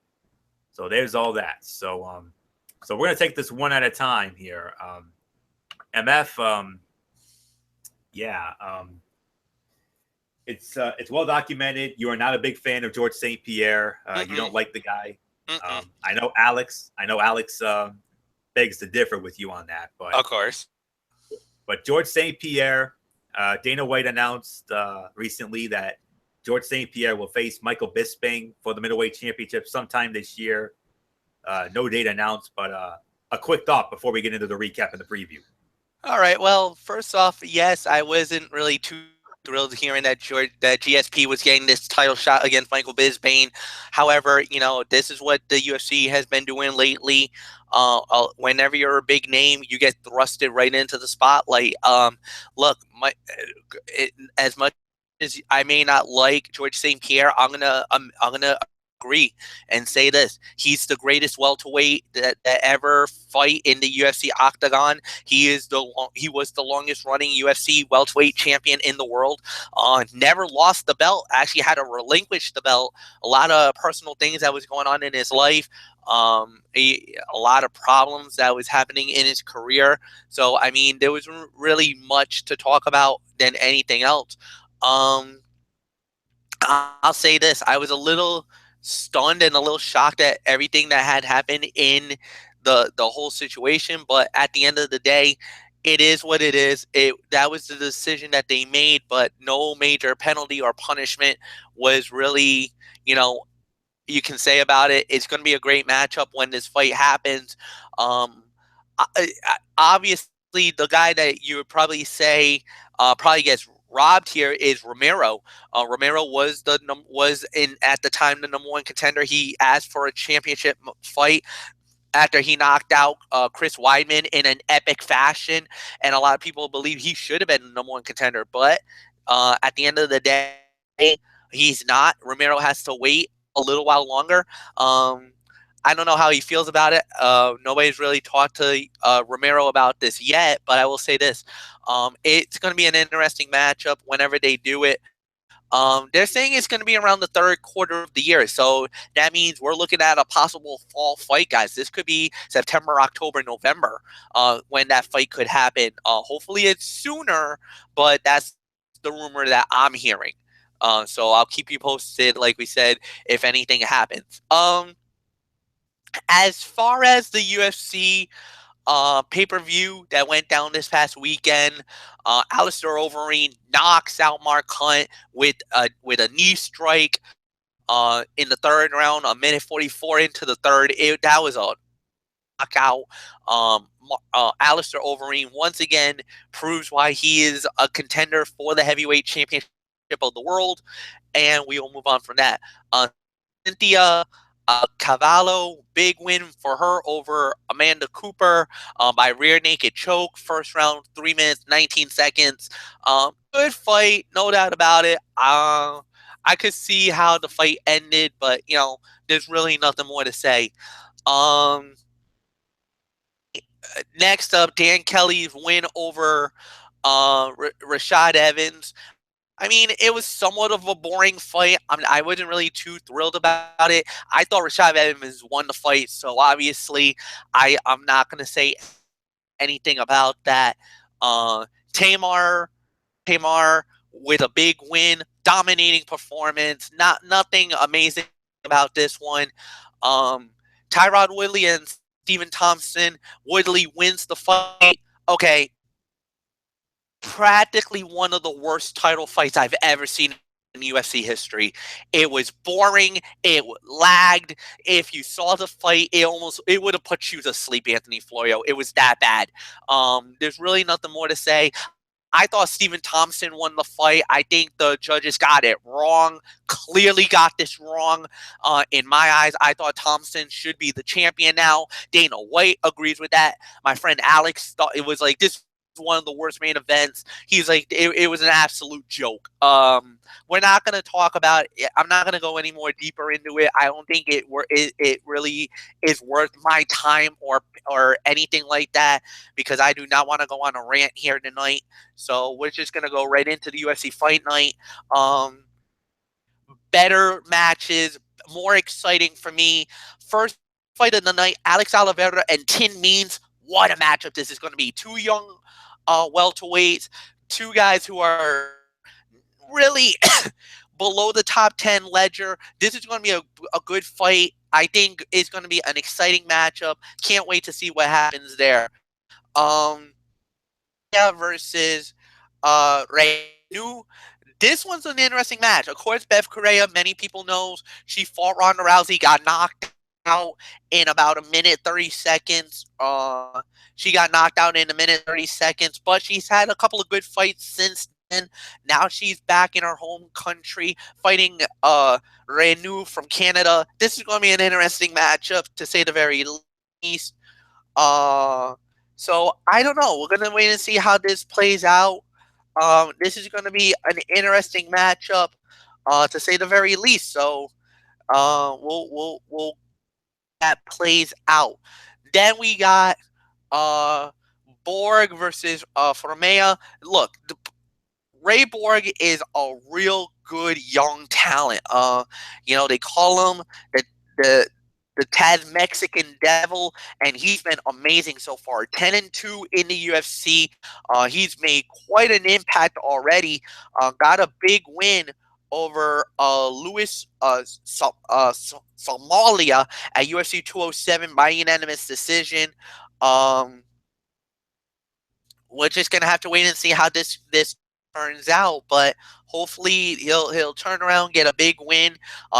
So there's all that. So we're going to take this one at a time here. MF, it's well documented. You are not a big fan of George St. Pierre. You don't like the guy. I know Alex begs to differ with you on that, but of course. But George St. Pierre, Dana White announced recently that George St. Pierre will face Michael Bisping for the middleweight championship sometime this year. No date announced, but a quick thought before we get into the recap and the preview. All right. Well, first off, yes, I wasn't really too thrilled hearing that GSP was getting this title shot against Michael Bisping. However, this is what the UFC has been doing lately. Whenever you're a big name, you get thrusted right into the spotlight. Look, as much as I may not like George St. Pierre, I'm gonna agree and say this: he's the greatest welterweight that ever fight in the UFC octagon. He was the longest running UFC welterweight champion in the world. Never lost the belt. Actually had to relinquish the belt. A lot of personal things that was going on in his life. A lot of problems that was happening in his career. So I mean, there was really much to talk about than anything else. I'll say this: I was a little stunned and a little shocked at everything that had happened in the whole situation, but at the end of the day, it is what it is. That was the decision that they made, but no major penalty or punishment was really, you can say about it. It's going to be a great matchup when this fight happens. Obviously, the guy that you would probably say probably gets robbed here is Romero. Romero was at the time the #1 contender. He asked for a championship fight after he knocked out Chris Weidman in an epic fashion, and a lot of people believe he should have been the #1 contender. But at the end of the day, he's not. Romero has to wait a little while longer. I don't know how he feels about it. Nobody's really talked to Romero about this yet, but I will say this. It's going to be an interesting matchup whenever they do it. They're saying it's going to be around the third quarter of the year. So that means we're looking at a possible fall fight, guys. This could be September, October, November when that fight could happen. Hopefully it's sooner, but that's the rumor that I'm hearing. So I'll keep you posted, like we said, if anything happens. As far as the UFC pay-per-view that went down this past weekend. Alistair Overeem knocks out Mark Hunt with a knee strike in the third round, a minute 44 into the third. That was a knockout. Alistair Overeem once again proves why he is a contender for the heavyweight championship of the world, and we will move on from that. Cynthia Cavallo, big win for her over Amanda Cooper by rear naked choke. First round, 3 minutes, 19 seconds. Good fight, no doubt about it. I could see how the fight ended, but, there's really nothing more to say. Next up, Dan Kelly's win over Rashad Evans. I mean, it was somewhat of a boring fight. I wasn't really too thrilled about it. I thought Rashad Evans won the fight, so obviously I'm not going to say anything about that. Tamar with a big win, dominating performance. Nothing amazing about this one. Tyrod Woodley and Stephen Thompson. Woodley wins the fight. Okay. Practically one of the worst title fights I've ever seen in UFC history. It was boring. It lagged. If you saw the fight, it would have put you to sleep, Anthony Florio. It was that bad. There's really nothing more to say. I thought Stephen Thompson won the fight. I think the judges got it wrong. Clearly got this wrong. In my eyes, I thought Thompson should be the champion now. Dana White agrees with that. My friend Alex thought it was like this one of the worst main events. He's like, it was an absolute joke. We're not going to talk about it. I'm not going to go any more deeper into it. I don't think it really is worth my time or anything like that, because I do not want to go on a rant here tonight. So we're just going to go right into the UFC Fight Night. Better matches, more exciting for me. First fight of the night, Alex Oliveira and Tin Means. What a matchup this is going to be. Two young welterweights, two guys who are really below the top 10 ledger. This is going to be a good fight. I think it's going to be an exciting matchup. Can't wait to see what happens there. Versus Renew. This one's an interesting match. Of course, Bev Correa, many people know, she fought Ronda Rousey, got knocked out in about a minute 30 seconds. She got knocked out in a minute 30 seconds, but she's had a couple of good fights since then. Now she's back in her home country fighting Renew from Canada. This is going to be an interesting matchup, to say the very least. So I don't know. We're going to wait and see how this plays out. This is going to be an interesting matchup, to say the very least. So we'll that plays out. Then we got Borg versus Formea. Look, Ray Borg is a real good young talent. They call him the Taz Mexican Devil, and he's been amazing so far. 10-2 in the UFC. He's made quite an impact already. Got a big win over Luis Somalia at UFC 207 by unanimous decision. We're just gonna have to wait and see how this turns out, but hopefully he'll turn around, get a big win.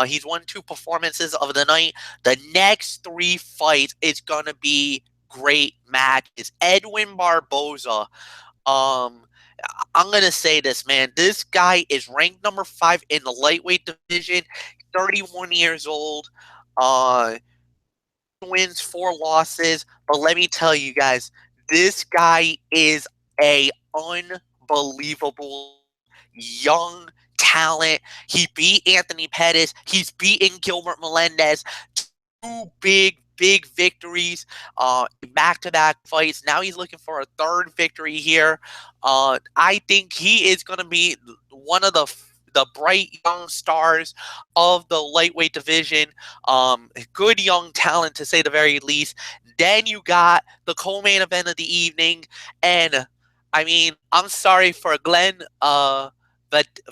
He's won 2 performances of the night. The next 3 fights is gonna be great matches. Edwin Barboza. I'm gonna say this, man. This guy is ranked number 5 in the lightweight division. 31 years old. Wins, 4 losses. But let me tell you guys, this guy is a unbelievable young talent. He beat Anthony Pettis. He's beaten Gilbert Melendez. 2 big victories, back-to-back fights. Now he's looking for a 3rd victory here. I think he is going to be one of the bright young stars of the lightweight division. Good young talent, to say the very least. Then you got the co-main event of the evening, and I mean, I'm sorry for Glenn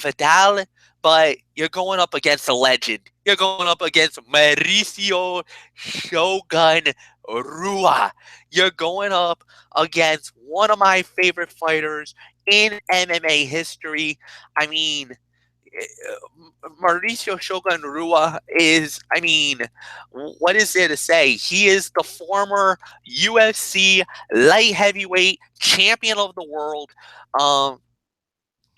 Vidal, but you're going up against a legend. You're going up against Mauricio Shogun Rua. You're going up against one of my favorite fighters in MMA history. I mean, Mauricio Shogun Rua is, I mean, what is there to say? He is the former UFC light heavyweight champion of the world. Um,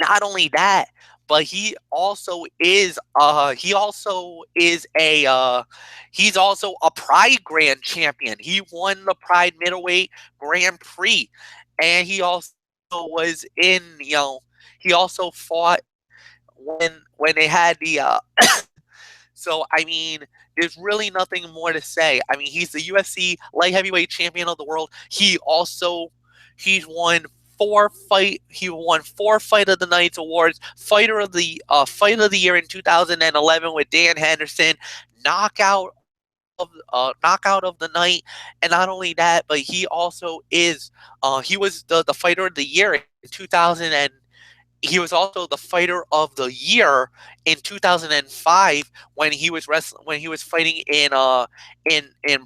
Not only that, but he's also a Pride Grand champion. He won the Pride Middleweight Grand Prix, and he also was in, he also fought when they had the so I mean, there's really nothing more to say. I mean, he's the UFC light heavyweight champion of the world. He's won he won 4 Fight of the Night awards, Fight of the Year in 2011 with Dan Henderson, knockout of the night. And not only that, but he also is he was the Fighter of the Year in 2000, and he was also the Fighter of the Year in 2005 when he was fighting in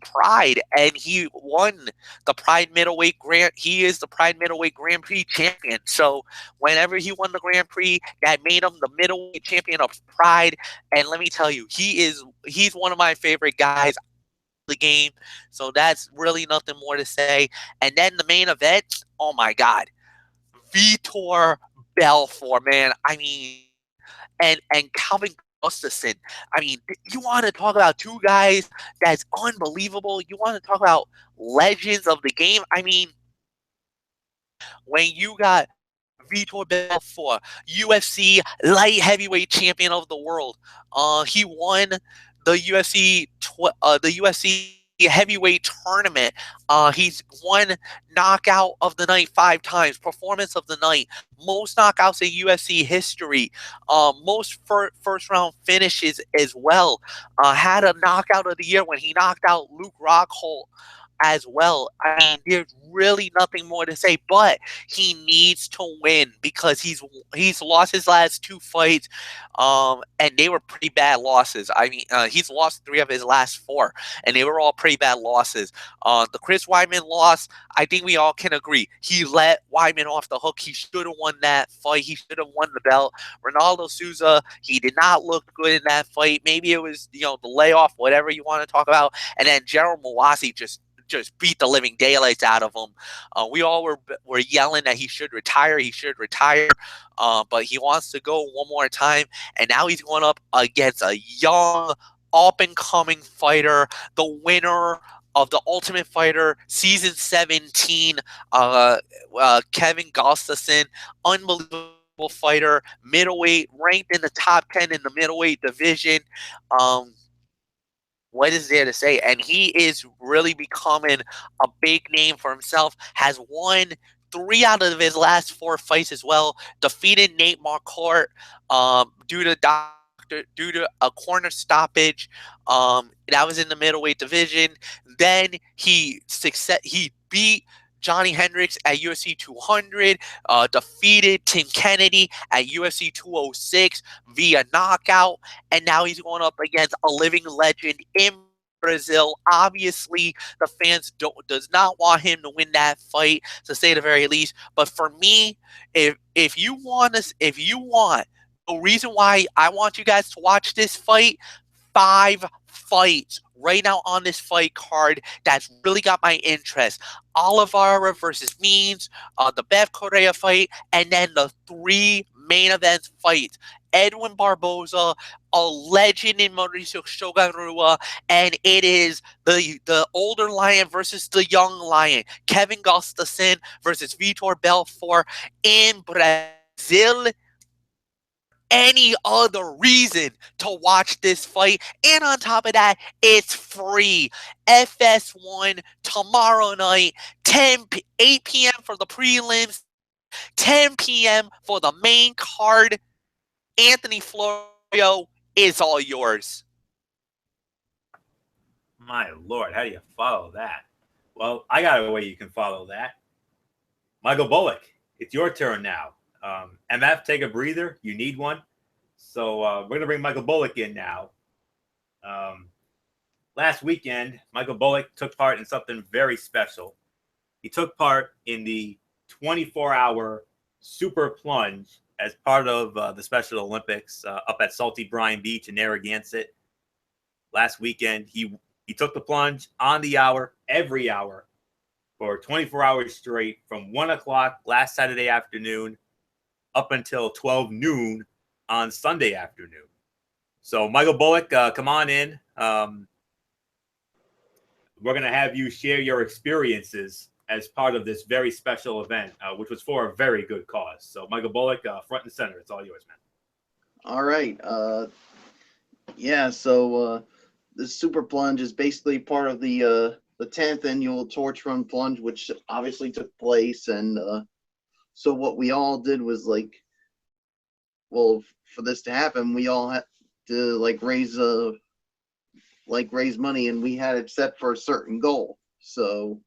Pride, and he won the Pride Middleweight Grand. He is the Pride Middleweight Grand Prix champion. So whenever he won the Grand Prix, that made him the middleweight champion of Pride. And let me tell you, he's one of my favorite guys the game. So that's really nothing more to say. And then the main event, oh my God, Vitor Belfort, man. I mean, and Calvin Gustafson. I mean, you want to talk about two guys that's unbelievable. You want to talk about legends of the game. I mean, when you got Vitor Belfort, UFC light heavyweight champion of the world, he won the UFC heavyweight tournament. He's won knockout of the night 5 times, performance of the night, most knockouts in UFC history, most first round finishes as well. Had a knockout of the year when he knocked out Luke Rockhold as well. I mean, there's really nothing more to say, but he needs to win because he's lost his last 2 fights, and they were pretty bad losses. I mean, he's lost 3 of his last 4, and they were all pretty bad losses. The Chris Weidman loss, I think we all can agree. He let Weidman off the hook. He should have won that fight. He should have won the belt. Ronaldo Souza, he did not look good in that fight. Maybe it was, the layoff, whatever you want to talk about. And then Gerald Mawasi just beat the living daylights out of him. We all were yelling that he should retire. But he wants to go one more time. And now he's going up against a young, up-and-coming fighter, the winner of the Ultimate Fighter Season 17, Kevin Gustafson. Unbelievable fighter, middleweight, ranked in the top 10 in the middleweight division. What is there to say? And he is really becoming a big name for himself. Has won 3 out of his last 4 fights as well. Defeated Nate Marquardt due to a corner stoppage. That was in the middleweight division. Then he beat Johnny Hendricks at UFC 200, defeated Tim Kennedy at UFC 206 via knockout, and now he's going up against a living legend in Brazil. Obviously, the fans does not want him to win that fight, to say the very least. But for me, if you want, the reason why I want you guys to watch this fight, 5 fights right now on this fight card that's really got my interest. Oliveira versus Means, the Bev Correa fight, and then the 3 main event fights. Edwin Barboza, a legend in Mauricio Shogun Rua, and it is the older lion versus the young lion. Kevin Gustafson versus Vitor Belfort in Brazil. Any other reason to watch this fight, and on top of that, it's free. FS1 tomorrow night, 8 p.m. for the prelims, 10 p.m. for the main card. Anthony Florio is all yours. My Lord, how do you follow that? Well, I got a way you can follow that. Michael Bullock, it's your turn now. MF, take a breather. You need one. So we're going to bring Michael Bullock in now. Last weekend, Michael Bullock took part in something very special. He took part in the 24-hour super plunge as part of the Special Olympics up at Salty Brine Beach in Narragansett. Last weekend, he took the plunge on the hour, every hour, for 24 hours straight from 1 o'clock last Saturday afternoon up until 12 noon on Sunday afternoon. So, Michael Bullock, come on in. We're going to have you share your experiences as part of this very special event, which was for a very good cause. So, Michael Bullock, front and center. It's all yours, man. All right. Yeah. So the super plunge is basically part of the 10th annual Torch Run Plunge, which obviously took place. And so what we all did was for this to happen, we all had to raise money, and we had it set for a certain goal. So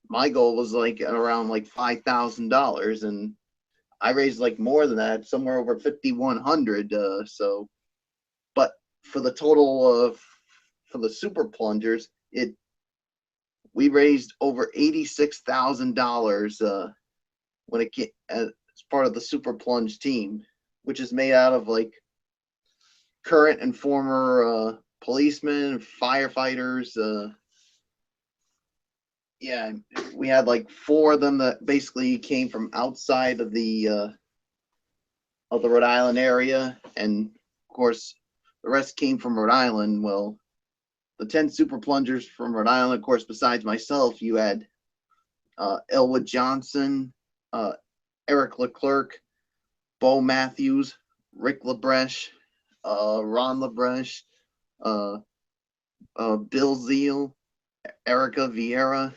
my goal was around $5,000, and I raised more than that, somewhere over 5,100. So, but for the total for the super plungers, we raised over $86,000 when it came as part of the super plunge team, which is made out of current and former policemen, firefighters. Yeah, we had 4 of them that basically came from outside of the Rhode Island area, and of course the rest came from Rhode Island. Well, the 10 super plungers from Rhode Island, of course, besides myself, you had Elwood Johnson, Eric Leclerc, Bo Matthews, Rick Labreche, Ron Labreche, Bill Zeal, Erica Vieira.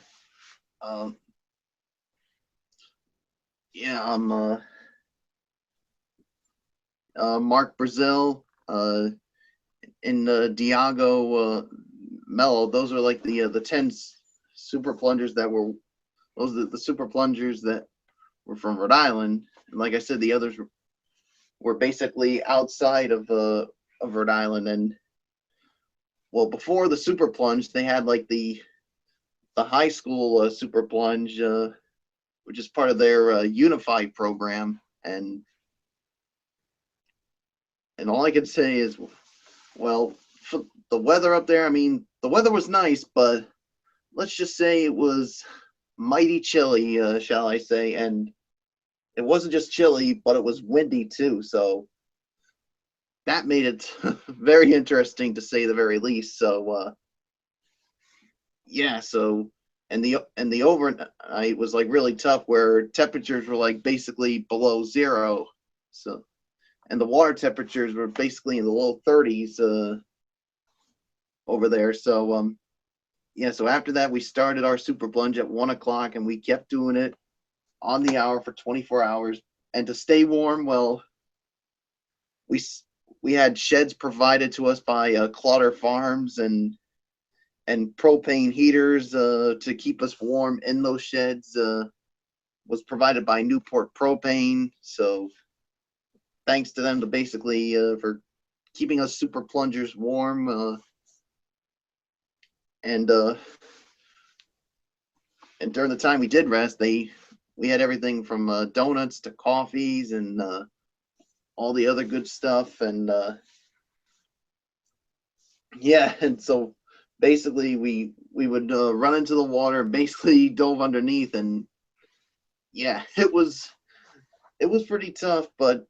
Mark Brazil, and Diago Mello. Those are the 10 super plungers that were the super plungers that were from Rhode Island. And like I said, the others were basically outside of Rhode Island. And well, before the super plunge, they had the high school super plunge, which is part of their unified program. And all I can say is, well, for the weather up there, I mean, the weather was nice, but let's just say it was mighty chilly, shall I say. And it wasn't just chilly, but it was windy too. So that made it very interesting, to say the very least. So yeah, so and the overnight was really tough, where temperatures were basically below zero. So, and the water temperatures were basically in the low 30s over there. So yeah, so after that we started our super plunge at 1 o'clock, and we kept doing it on the hour for 24 hours. And to stay warm, well, we had sheds provided to us by Clotter Farms, and propane heaters to keep us warm in those sheds was provided by Newport Propane. So thanks to them to basically for keeping us super plungers warm. And during the time we did rest, we had everything from donuts to coffees and all the other good stuff. And yeah, and so basically we would run into the water, basically dove underneath, and yeah, it was pretty tough, but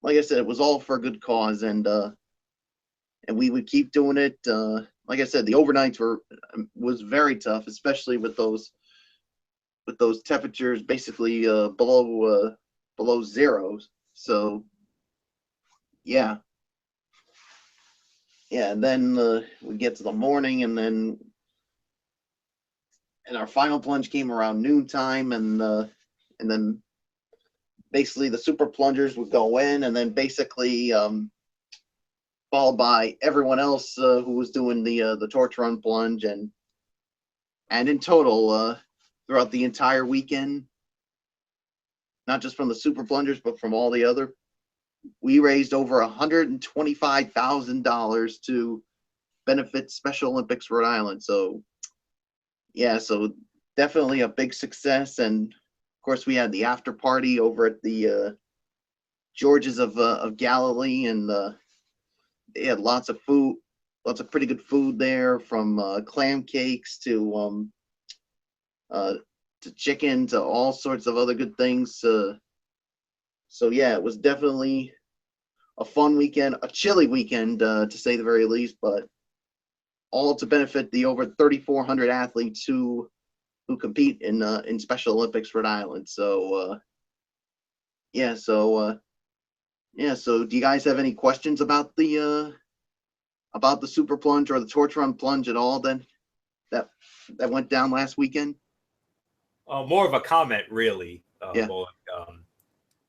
like I said, it was all for a good cause. And we would keep doing it. Like I said, the overnights was very tough, especially with those temperatures basically below zero. So yeah, and then we get to the morning, and our final plunge came around noontime, and then basically the super plungers would go in, and then basically followed by everyone else who was doing the Torch Run plunge. And in total, throughout the entire weekend, not just from the super plungers, but from all the other, we raised over $125,000 to benefits Special Olympics Rhode Island. So yeah, so definitely a big success. And of course, we had the after party over at the Georges of Galilee, and they had lots of food, lots of pretty good food there, from clam cakes to chicken to all sorts of other good things. So yeah, it was definitely a fun weekend, a chilly weekend to say the very least, but all to benefit the over 3,400 athletes who compete in Special Olympics Rhode Island. So yeah, so yeah, so do you guys have any questions about the super plunge or the torch run plunge at all then that went down last weekend? More of a comment, really. Yeah. Bullock.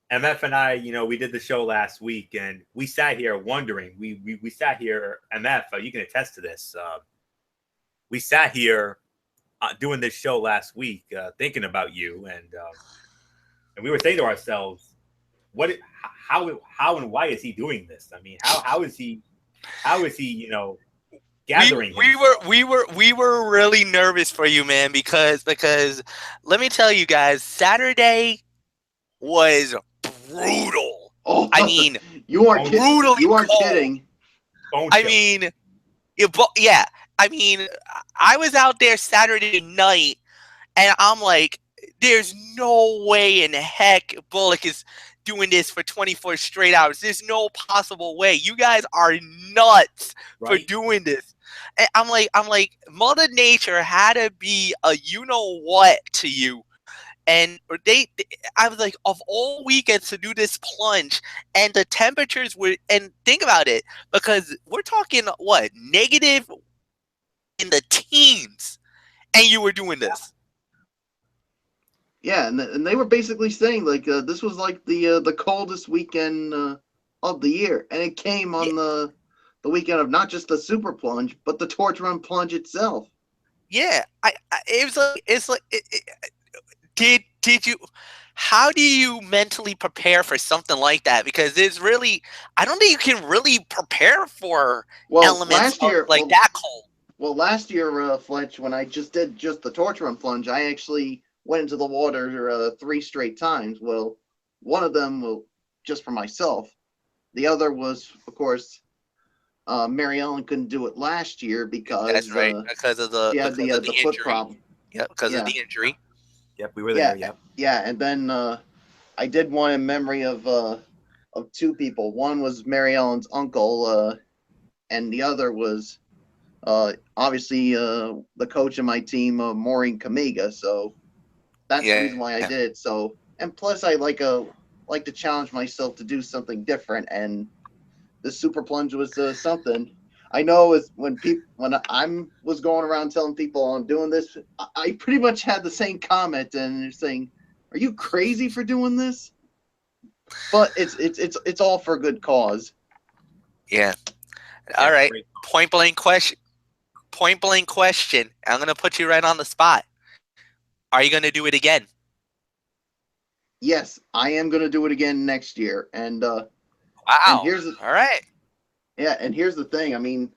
MF and I, we did the show last week, and we sat here wondering. We sat here, MF, you can attest to this. We sat here doing this show last week, thinking about you, and we were saying to ourselves, how and why is he doing this? I mean, how is he gathering? We were really nervous for you, man, because let me tell you guys, Saturday was brutal. Oh, I mean, you aren't kidding. brutally You aren't cold. kidding. I mean, yeah. I mean, I was out there Saturday night, and I'm like, there's no way in heck Bullock is doing this for 24 straight hours. There's no possible way. You guys are nuts for doing this. And I'm like, Mother Nature had to be a you-know-what to you. And I was like, of all weekends to do this plunge, and the temperatures were, and think about it, because we're talking, what, negative in the teens, and you were doing this. Yeah, and they were basically saying like this was like the coldest weekend of the year, and it came on the weekend of not just the super plunge, but the torch run plunge itself. Yeah, it's like did you? How do you mentally prepare for something like that? Because it's really, I don't think you can really prepare for elements that cold. Well, last year, Fletch, when I did the torch run plunge, I actually went into the water 3 straight times. Well, one of them was just for myself. The other was, of course, Mary Ellen couldn't do it last year because that's right, because of the, she had the foot problem. Yeah, because of the injury. Yep, we were there. Yep. Yeah, and then I did one in memory of 2 people. One was Mary Ellen's uncle, and the other was obviously the coach of my team, Maureen Kamiga. So that's the reason why I did it. So, and plus I like to challenge myself to do something different, and the super plunge was something. I know is when I was going around telling people I'm doing this, I pretty much had the same comment, and they're saying, "Are you crazy for doing this?" But it's all for a good cause. Yeah. All right. Point blank question. I'm gonna put you right on the spot. Are you gonna do it again? Yes, I am gonna do it again next year. And wow. And all right. Yeah, and here's the thing. I mean,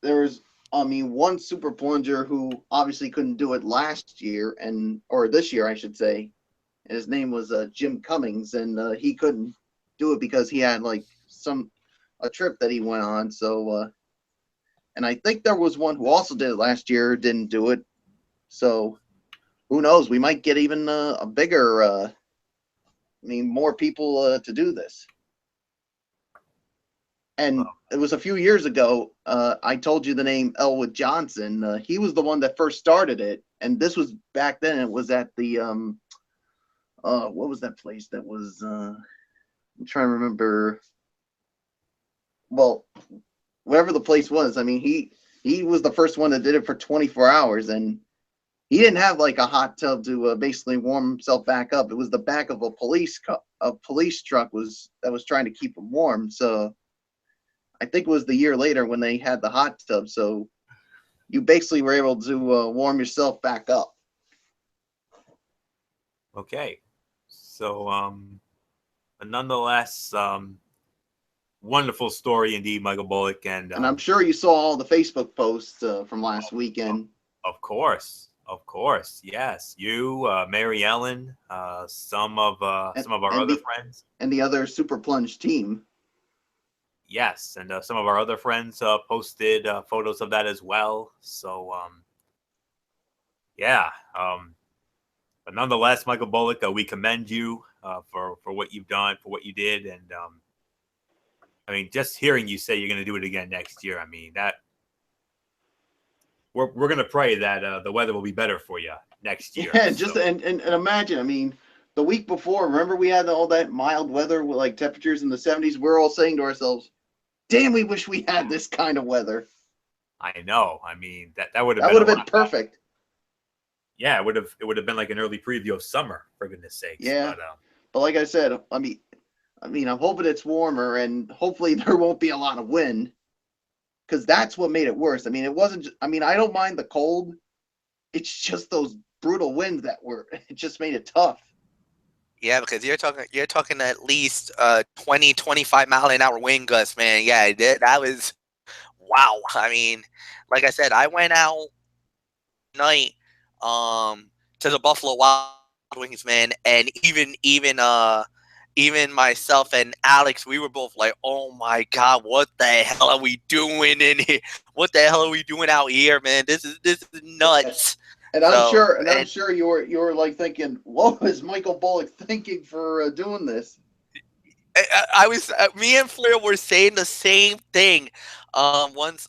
there's one super plunger who obviously couldn't do it last year, or this year I should say, and his name was Jim Cummings, and he couldn't do it because he had like a trip that he went on. So and I think there was one who also did it last year, didn't do it. So who knows? We might get even a bigger more people to do this. And it was a few years ago. I told you the name Elwood Johnson. He was the one that first started it, and this was back then. It was at the what was that place? That was I'm trying to remember. Well, whatever the place was. I mean, he was the first one that did it for 24 hours, and he didn't have like a hot tub to basically warm himself back up. It was the back of a police truck that was trying to keep him warm. So I think it was the year later when they had the hot tub. So you basically were able to warm yourself back up. Okay. So, but nonetheless, Wonderful story indeed, Michael Bullock, and I'm sure you saw all the Facebook posts from last weekend. Of course, yes. You, Mary Ellen, some of our other friends, and the other Super Plunge team. Yes, and some of our other friends posted photos of that as well. So, yeah. But nonetheless, Michael Bullock, we commend you for what you've done, for what you did, and I mean, just hearing you say you're going to do it again next year, I mean that we're going to pray that the weather will be better for you next year. Yeah, just and imagine, I mean, the week before, remember we had all that mild weather with like temperatures in the 70s. We're all saying to ourselves, "Damn, we wish we had this kind of weather." I know. I mean, that would have been perfect. Yeah, it would have been like an early preview of summer, for goodness sakes. Yeah, but like I said, I mean, I'm hoping it's warmer and hopefully there won't be a lot of wind, because that's what made it worse. I mean, it wasn't. I mean, I don't mind the cold. It's just those brutal winds it just made it tough. Yeah, because you're talking at least 20, 25 mile an hour wind gusts, man. Yeah, that was wow. I mean, like I said, I went out night to the Buffalo Wild Wings, man, and even myself and Alex, we were both like, "Oh my God, what the hell are we doing in here? What the hell are we doing out here, man? This is nuts." And I'm sure you were like thinking, "What was Michael Bullock thinking for doing this?" I was, me and Fleur were saying the same thing. Once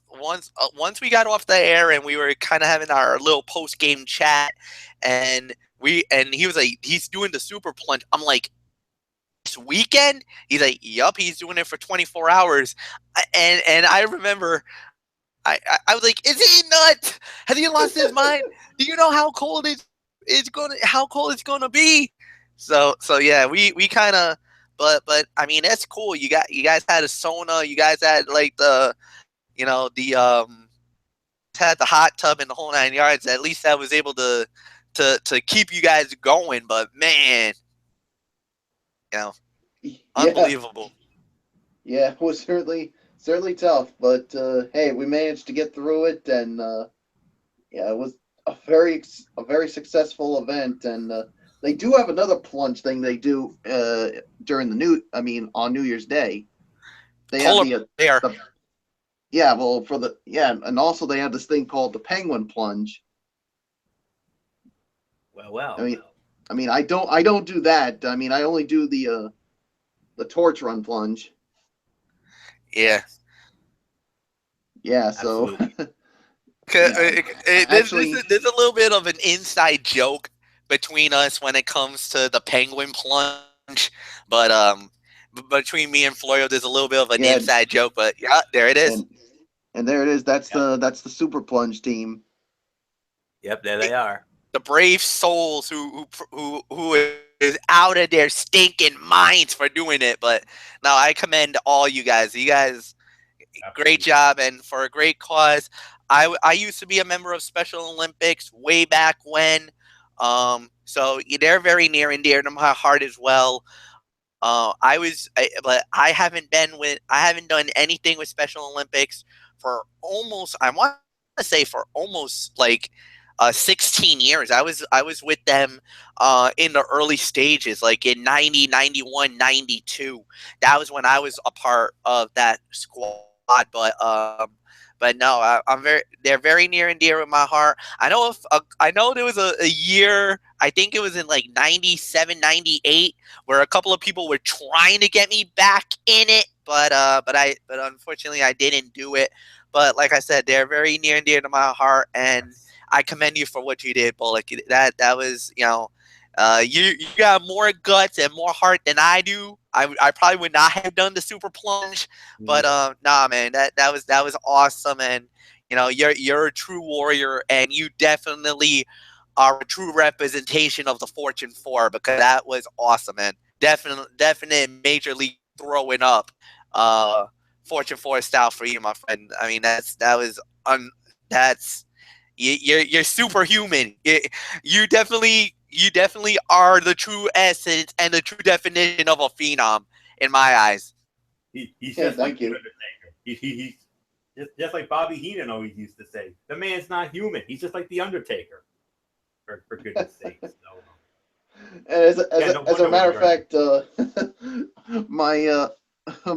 we got off the air and we were kind of having our little post game chat, and he was like, he's doing the super plunge. I'm like, this weekend? He's like, yup, he's doing it for 24 hours. And I remember, I was like, is he nuts? Has he lost his mind? Do you know how cold it's gonna be? So yeah, we kind of. But I mean, that's cool. You guys had a sauna. You guys had like had the hot tub and the whole 9 yards. At least that was able to keep you guys going. But man, unbelievable. Yeah, it was certainly tough. But hey, we managed to get through it, and yeah, it was a very successful event. And they do have another plunge thing they do during on New Year's Day. They have and also they have this thing called the Penguin Plunge. Well. I mean, I don't do that. I mean, I only do the torch run plunge. Yeah. Yeah. So. There's a little bit of an inside joke between us when it comes to the Penguin Plunge, but between me and Florio, there's a little bit of an inside joke. But yeah, there it is. And there it is. That's the Super Plunge team. Yep, there they are. The brave souls who is out of their stinking minds for doing it. But no, I commend all you guys. You guys, great job, and for a great cause. I used to be a member of Special Olympics way back when. So they're very near and dear to my heart as well. But I haven't done anything with Special Olympics for almost, I want to say for almost like 16 years. I was with them in the early stages, like in 90, 91, 92. That was when I was a part of that squad. But no, they're very near and dear in my heart. I know there was a year, I think it was in like 97, 98, where a couple of people were trying to get me back in it, but unfortunately I didn't do it. But like I said, they're very near and dear to my heart, and I commend you for what you did, Bullock. That was, you got more guts and more heart than I do. I probably would not have done the super plunge, but nah, man, that was awesome, and you're a true warrior, and you definitely are a true representation of the Fortune 4, because that was awesome, man. Definite major league throwing up, Fortune 4 style for you, my friend. I mean, you're superhuman. You definitely are the true essence and the true definition of a phenom in my eyes. He's Yeah, just like thank the you. Undertaker. He's just like Bobby Heenan always used to say. The man's not human. He's just like the Undertaker. For goodness sakes. So, And as a, as yeah, a, no as a wonder when matter of you're fact,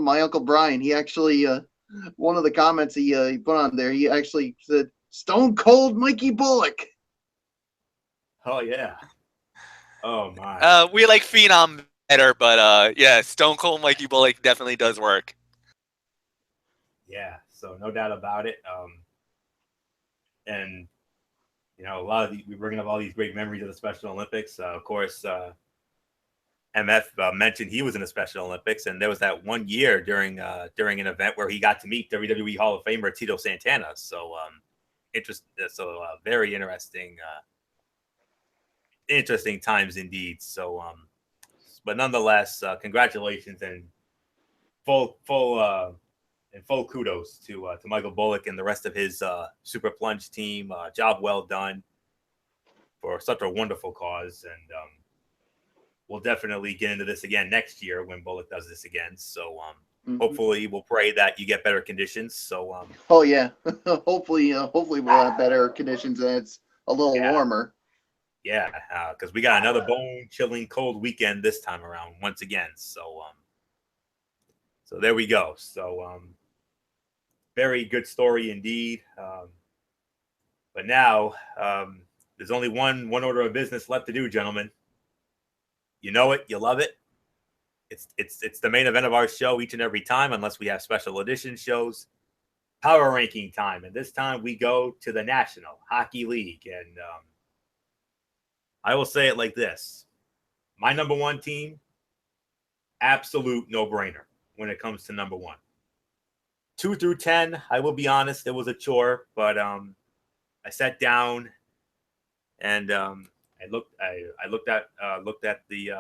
my uncle Brian, he actually one of the comments he put on there, he actually said Stone Cold Mikey Bullock. oh yeah. Oh my. We like Phenom better, but yeah, Stone Cold Mikey Bullock definitely does work. Yeah. So no doubt about it. And a lot of we're bringing up all these great memories of the Special Olympics. Of course, MF mentioned he was in the Special Olympics, and there was that one year during an event where he got to meet WWE Hall of Famer Tito Santana. So very interesting times indeed. So but nonetheless, congratulations and full kudos to Michael Bullock and the rest of his Super Plunge team. Job well done for such a wonderful cause, and we'll definitely get into this again next year when Bullock does this again. So hopefully we'll pray that you get better conditions. So Oh yeah, hopefully we'll have better conditions and it's a little warmer. Yeah, because we got another bone-chilling cold weekend this time around once again. So there we go. So very good story indeed. But now there's only one order of business left to do, gentlemen. You know it, you love it. It's the main event of our show each and every time, unless we have special edition shows. Power ranking time, and this time we go to the National Hockey League, and I will say it like this: my number one team, absolute no-brainer when it comes to number one. 2 through 10, I will be honest, it was a chore, but I sat down and I looked at the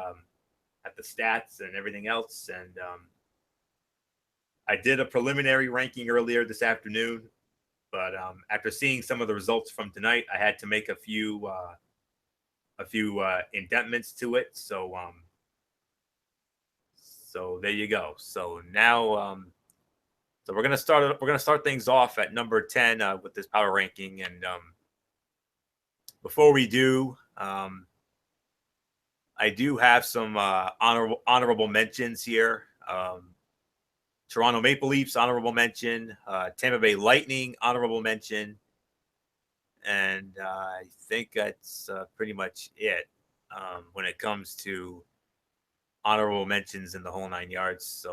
stats and everything else, and I did a preliminary ranking earlier this afternoon, but after seeing some of the results from tonight, I had to make a few indentments to it. So there you go. So now so we're gonna start things off at number 10 with this power ranking, and before we do, I do have some honorable mentions here. Toronto Maple Leafs, honorable mention. Tampa Bay Lightning, honorable mention. And I think that's pretty much it when it comes to honorable mentions in the whole 9 yards.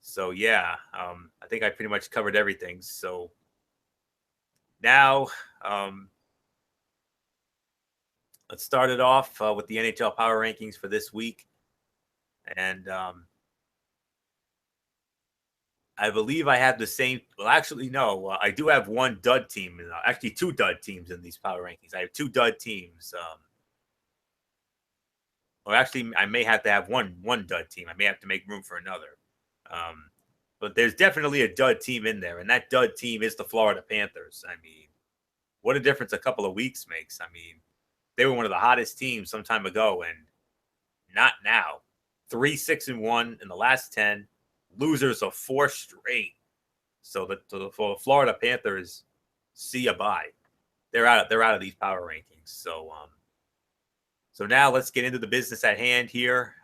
So yeah, I think I pretty much covered everything. So now let's start it off with the NHL Power Rankings for this week. And I believe I have the same. Well, actually, no. I do have one dud team. Actually, two dud teams in these power rankings. I have two dud teams. Or actually, I may have to have one dud team. I may have to make room for another. But there's definitely a dud team in there, and that dud team is the Florida Panthers. I mean, what a difference a couple of weeks makes. I mean, they were one of the hottest teams some time ago, and not now. 3-6-1 in the last 10. Losers of 4 straight. So for the Florida Panthers, see ya bye. They're out of these power rankings. So now let's get into the business at hand here.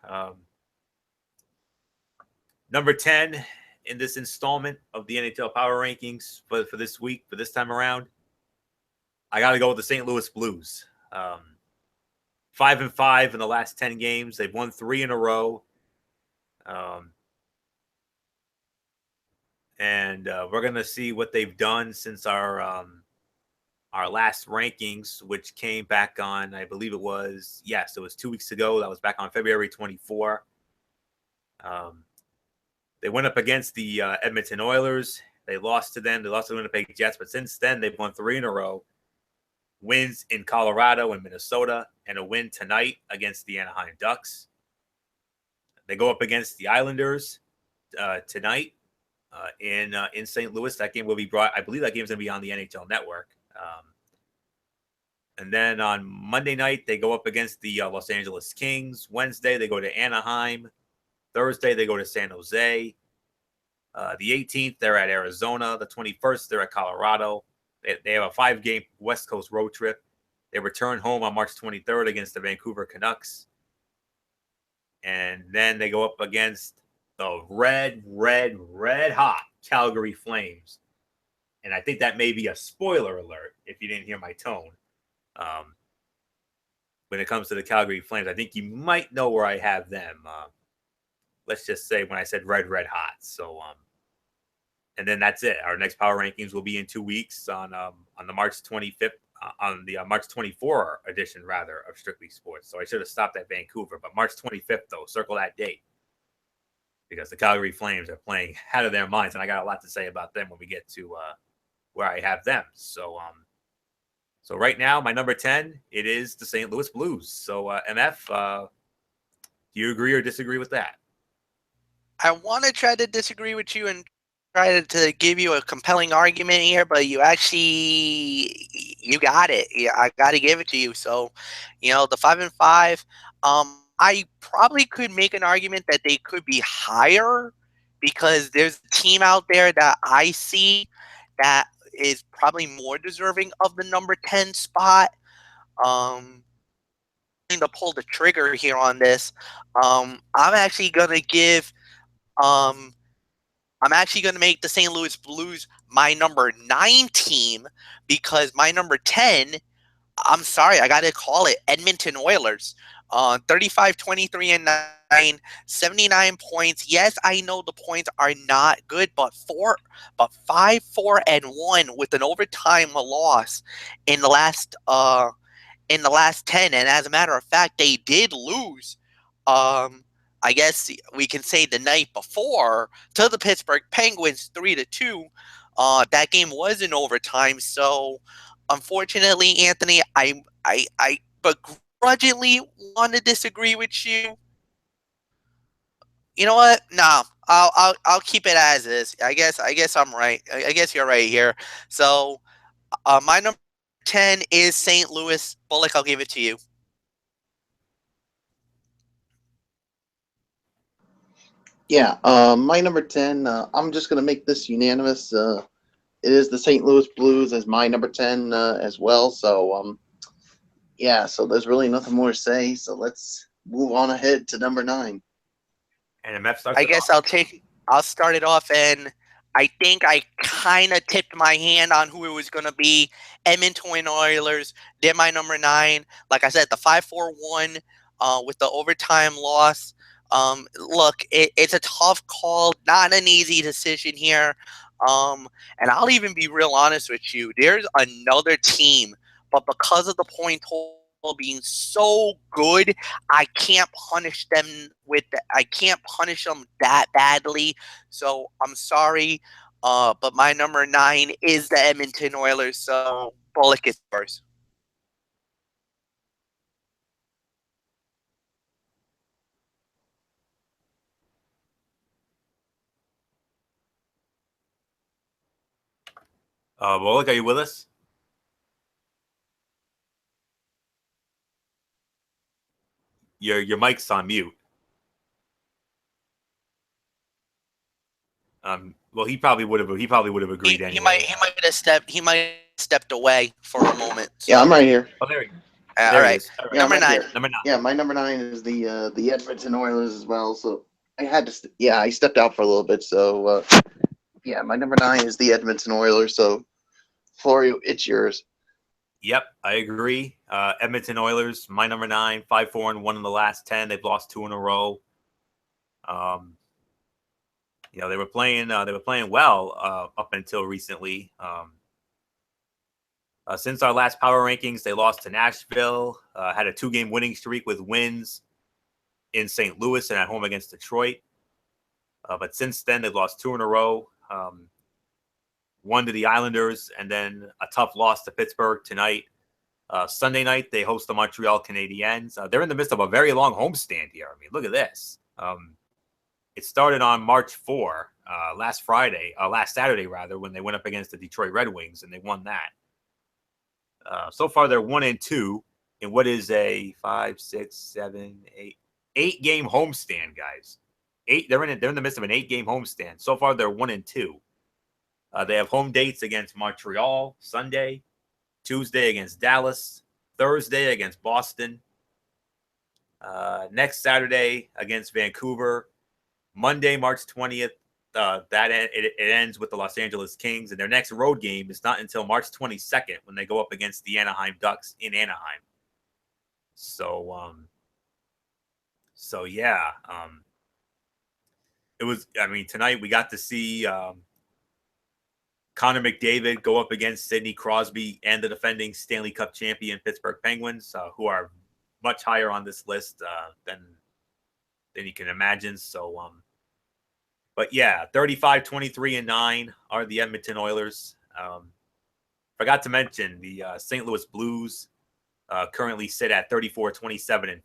Number 10 in this installment of the NHL Power Rankings for this week, for this time around, I got to go with the St. Louis Blues. 5-5 in the last 10 games. They've won 3 in a row. And we're going to see what they've done since our last rankings, which came back on, I believe it was 2 weeks ago. That was back on February 24. They went up against the Edmonton Oilers. They lost to them. They lost to the Winnipeg Jets. But since then, they've won 3 in a row. Wins in Colorado and Minnesota, and a win tonight against the Anaheim Ducks. They go up against the Islanders tonight in St. Louis. That game will be brought. I believe that game's going to be on the NHL Network. And then on Monday night, they go up against the Los Angeles Kings. Wednesday, they go to Anaheim. Thursday, they go to San Jose. The 18th, they're at Arizona. The 21st, they're at Colorado. They have a 5-game West Coast road trip. They return home on March 23rd against the Vancouver Canucks. And then they go up against the red hot Calgary Flames. And I think that may be a spoiler alert if you didn't hear my tone. When it comes to the Calgary Flames, I think you might know where I have them. Let's just say when I said red hot. So, and then that's it. Our next power rankings will be in 2 weeks on the March 25th, on the March 24 edition, rather, of Strictly Sports. So I should have stopped at Vancouver, but March 25th, though, circle that date, because the Calgary Flames are playing out of their minds, and I got a lot to say about them when we get to where I have them. So, so right now, my number 10, it is the St. Louis Blues. So, MF, do you agree or disagree with that? I want to try to disagree with you and try to give you a compelling argument here, but you got it. Yeah, I got to give it to you. So, the 5-5, I probably could make an argument that they could be higher because there's a team out there that I see that is probably more deserving of the number 10 spot. I'm going to pull the trigger here on this. I'm actually going to give I'm actually going to make the St. Louis Blues my number 9 team because my number 10, I'm sorry, I got to call it Edmonton Oilers. 35, 23, and 9, 79 points. Yes, I know the points are not good, but 5, 4, and 1 with an overtime loss in the last 10. And as a matter of fact, they did lose. I guess we can say the night before to the Pittsburgh Penguins 3-2. That game was in overtime. So unfortunately, Anthony, I begrudgingly want to disagree with you. You know what? No, I'll keep it as is. I guess I'm right. I guess you're right here. So my number 10 is St. Louis. Bullock, I'll give it to you. Yeah, my number 10, I'm just going to make this unanimous. It is the St. Louis Blues as my number 10 as well. So, yeah, so there's really nothing more to say. So let's move on ahead to number 9. And MF starts. I guess I'll start it off, and I think I kind of tipped my hand on who it was going to be. Edmonton Oilers, they're my number 9. Like I said, the 5-4-1 with the overtime loss. Look, it's a tough call, not an easy decision here. And I'll even be real honest with you. There's another team, but because of the point total being so good, I can't punish them that badly. So I'm sorry, but my number 9 is the Edmonton Oilers. So Bullock is first. Bullock, are you with us? Your mic's on mute. Well, he probably would have agreed anyway. He might have stepped away for a moment. So. Yeah, I'm right here. Oh, there he all right. Yeah, number 9. Number 9. Yeah, my number 9 is the Edmonton Oilers as well. So I had to. I stepped out for a little bit. So yeah, my number 9 is the Edmonton Oilers. So Florio, it's yours. Yep, I agree. Edmonton Oilers, my number 9, 5-4-1 in the last 10. They've lost 2 in a row. They were playing well up until recently. Since our last power rankings, they lost to Nashville, had a 2-game winning streak with wins in St. Louis and at home against Detroit. But since then, they've lost 2 in a row. 1 to the Islanders, and then a tough loss to Pittsburgh tonight. Sunday night, they host the Montreal Canadiens. They're in the midst of a very long homestand here. I mean, look at this. It started on March 4, last Saturday, when they went up against the Detroit Red Wings, and they won that. So far, they're 1-2 in what is a 5, 6, 7, 8 game homestand, guys. They're in the midst of an 8-game homestand. So far, they're 1-2. They have home dates against Montreal Sunday, Tuesday against Dallas, Thursday against Boston, next Saturday against Vancouver, Monday, March 20th. It ends with the Los Angeles Kings, and their next road game is not until March 22nd when they go up against the Anaheim Ducks in Anaheim. So yeah, it was. I mean, tonight we got to see Connor McDavid go up against Sidney Crosby and the defending Stanley Cup champion Pittsburgh Penguins, who are much higher on this list than you can imagine. So, but yeah, 35-23-9 are the Edmonton Oilers. Forgot to mention the St. Louis Blues currently sit at 34-27-5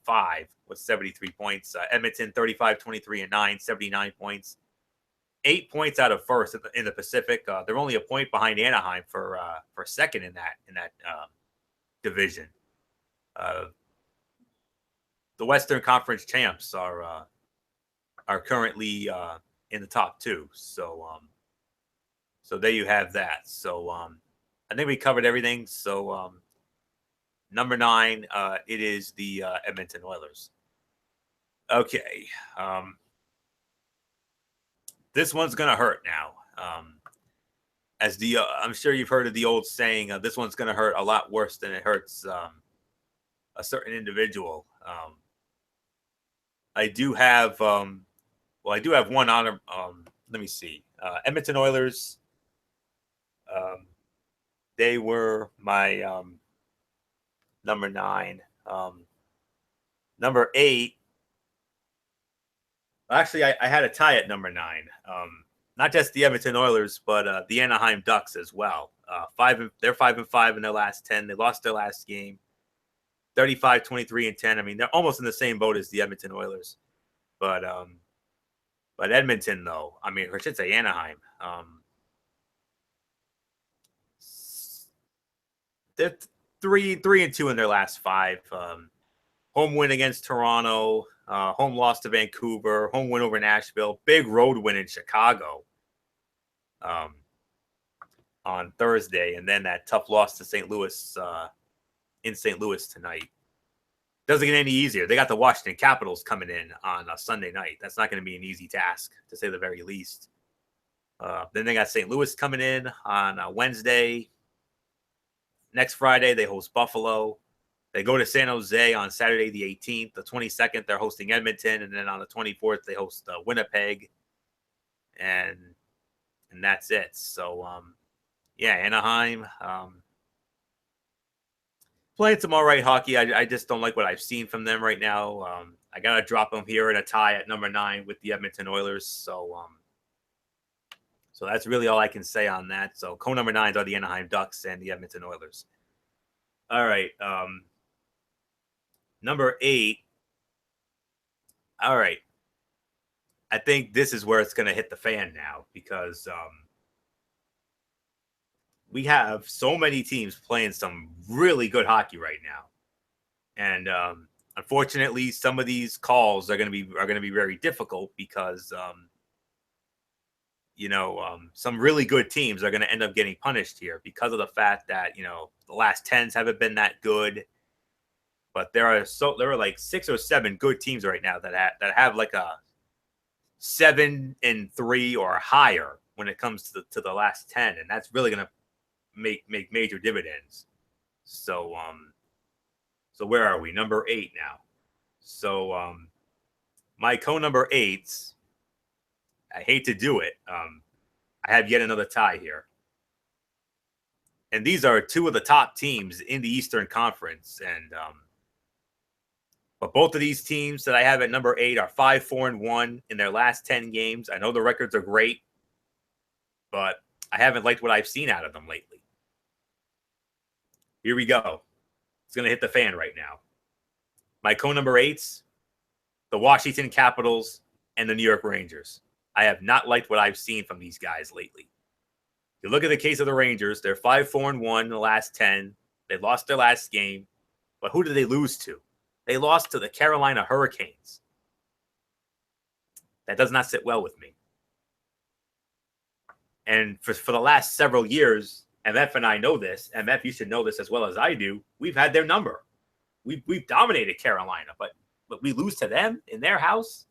with 73 points. Edmonton 35-23-9, 79 points. 8 points out of first in the Pacific. They're only a point behind Anaheim for second in that division. The Western Conference champs are currently in the top two. So there you have that. So I think we covered everything. So number 9, it is the Edmonton Oilers. Okay. This one's gonna hurt now. As the I'm sure you've heard of the old saying, this one's gonna hurt a lot worse than it hurts a certain individual. I do have one honor. Let me see. Edmonton Oilers. They were my number 9. Number 8. Actually, I had a tie at number 9. Not just the Edmonton Oilers, but the Anaheim Ducks as well. They're 5-5 in their last 10. They lost their last game, 35-23-10. I mean, they're almost in the same boat as the Edmonton Oilers, but Edmonton, though. I mean, or I should say Anaheim. They're 3-2 in their last 5. Home win against Toronto. Home loss to Vancouver, home win over Nashville, big road win in Chicago on Thursday, and then that tough loss to St. Louis in St. Louis tonight. Doesn't get any easier. They got the Washington Capitals coming in on a Sunday night. That's not going to be an easy task, to say the very least. Then they got St. Louis coming in on Wednesday. Next Friday, they host Buffalo. They go to San Jose on Saturday the 18th. The 22nd, they're hosting Edmonton. And then on the 24th, they host Winnipeg. And that's it. So, yeah, Anaheim. Playing some all right hockey. I just don't like what I've seen from them right now. I got to drop them here in a tie at number 9 with the Edmonton Oilers. So that's really all I can say on that. So co-number 9s are the Anaheim Ducks and the Edmonton Oilers. All right. Number 8. All right. I think this is where it's going to hit the fan now, because we have so many teams playing some really good hockey right now. And unfortunately, some of these calls are going to be very difficult, because some really good teams are going to end up getting punished here because of the fact that, the last 10s haven't been that good. But there are like 6 or 7 good teams right now that have like a 7-3 or higher when it comes to the last 10, and that's really gonna make major dividends. So where are we? Number 8 now. So my number 8s. I hate to do it. I have yet another tie here. And these are 2 of the top teams in the Eastern Conference, and but both of these teams that I have at number 8 are 5-4-1 in their last 10 games. I know the records are great, but I haven't liked what I've seen out of them lately. Here we go. It's going to hit the fan right now. My number 8s, the Washington Capitals and the New York Rangers. I have not liked what I've seen from these guys lately. You look at the case of the Rangers, they're 5-4-1 in the last 10. They lost their last game, but who did they lose to? They lost to the Carolina Hurricanes. That does not sit well with me. And for the last several years, MF and I know this. MF, you should know this as well as I do. We've had their number. We've dominated Carolina, but we lose to them in their house.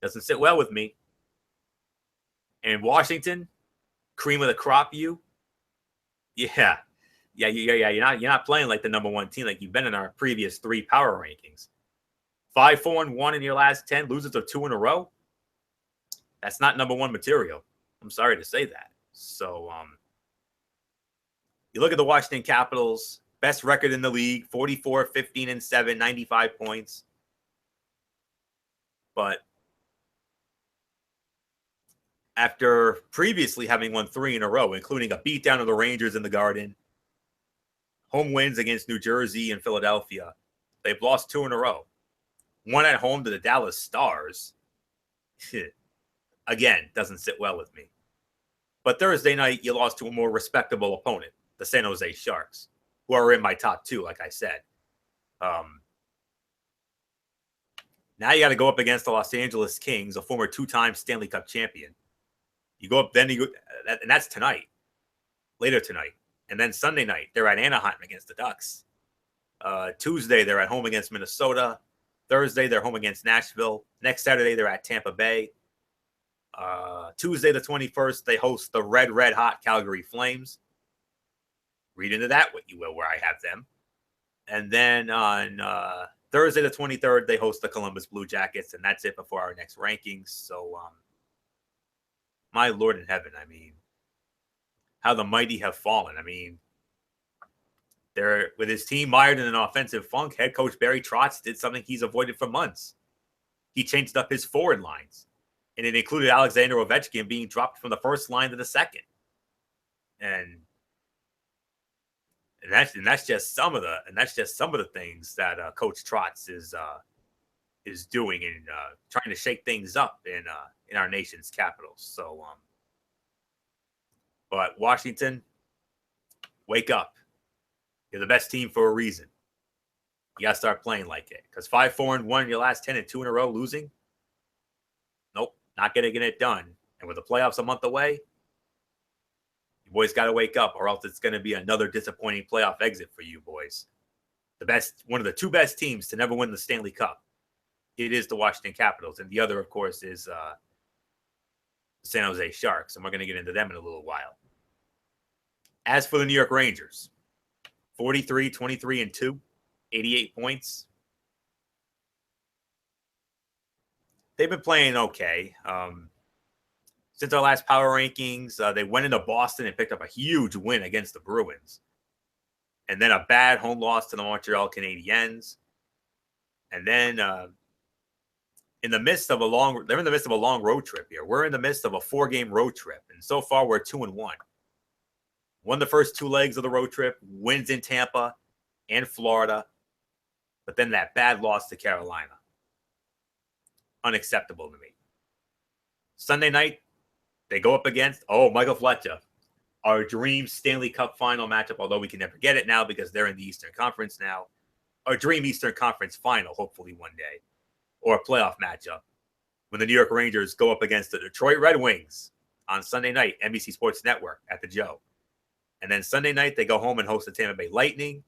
Doesn't sit well with me. And Washington, cream of the crop, you. Yeah. You're not playing like the number one team like you've been in our previous 3 power rankings. 5-4-1 in your last 10, losers of 2 in a row. That's not number one material. I'm sorry to say that. So, you look at the Washington Capitals, best record in the league, 44, 15-7, 95 points. But after previously having won 3 in a row, including a beatdown of the Rangers in the Garden, home wins against New Jersey and Philadelphia, they've lost 2 in a row. One at home to the Dallas Stars. Again, doesn't sit well with me. But Thursday night, you lost to a more respectable opponent, the San Jose Sharks, who are in my top 2, like I said. Now you got to go up against the Los Angeles Kings, a former 2-time Stanley Cup champion. You go up, and that's tonight, later tonight. And then Sunday night, they're at Anaheim against the Ducks. Tuesday, they're at home against Minnesota. Thursday, they're home against Nashville. Next Saturday, they're at Tampa Bay. Tuesday, the 21st, they host the red hot Calgary Flames. Read into that what you will, where I have them. And then on Thursday, the 23rd, they host the Columbus Blue Jackets, and that's it before our next rankings. So, my Lord in heaven, I mean, how the mighty have fallen. I mean, they're with his team mired in an offensive funk. Head coach Barry Trotz did something he's avoided for months. He changed up his forward lines, and it included Alexander Ovechkin being dropped from the first line to the second. And that's just some of the things that Coach Trotz is doing and trying to shake things up in our nation's capital. So, but Washington, wake up! You're the best team for a reason. You got to start playing like it. Because 5-4-1 in your last 10 and 2 in a row losing? Nope, not going to get it done. And with the playoffs a month away, you boys got to wake up, or else it's going to be another disappointing playoff exit for you boys. One of the 2 best teams to never win the Stanley Cup. It is the Washington Capitals. And the other, of course, is the San Jose Sharks. And we're going to get into them in a little while. As for the New York Rangers, 43, 23-2, 88 points. They've been playing okay. Since our last power rankings, they went into Boston and picked up a huge win against the Bruins. And then a bad home loss to the Montreal Canadiens. And then they're in the midst of a long road trip here. We're in the midst of a 4-game road trip. And so far, we're 2-1. Won the first 2 legs of the road trip, wins in Tampa and Florida, but then that bad loss to Carolina. Unacceptable to me. Sunday night, they go up against, Michael Fletcher, our dream Stanley Cup final matchup, although we can never get it now because they're in the Eastern Conference now. Our dream Eastern Conference final, hopefully one day, or a playoff matchup when the New York Rangers go up against the Detroit Red Wings on Sunday night, NBC Sports Network at the Joe. And then Sunday night, they go home and host the Tampa Bay Lightning.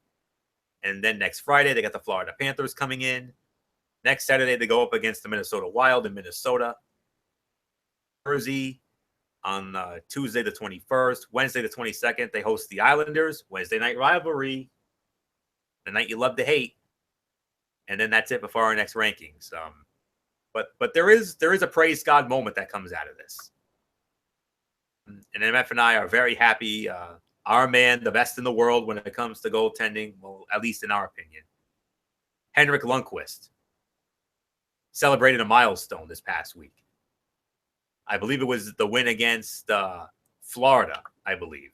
And then next Friday, they got the Florida Panthers coming in. Next Saturday, they go up against the Minnesota Wild in Minnesota. Jersey on Tuesday the 21st. Wednesday the 22nd, they host the Islanders. Wednesday night rivalry. The night you love to hate. And then that's it before our next rankings. But there is a praise God moment that comes out of this. And MF and I are very happy. Our man, the best in the world when it comes to goaltending, well, at least in our opinion, Henrik Lundqvist, celebrated a milestone this past week. I believe it was the win against Florida, I believe.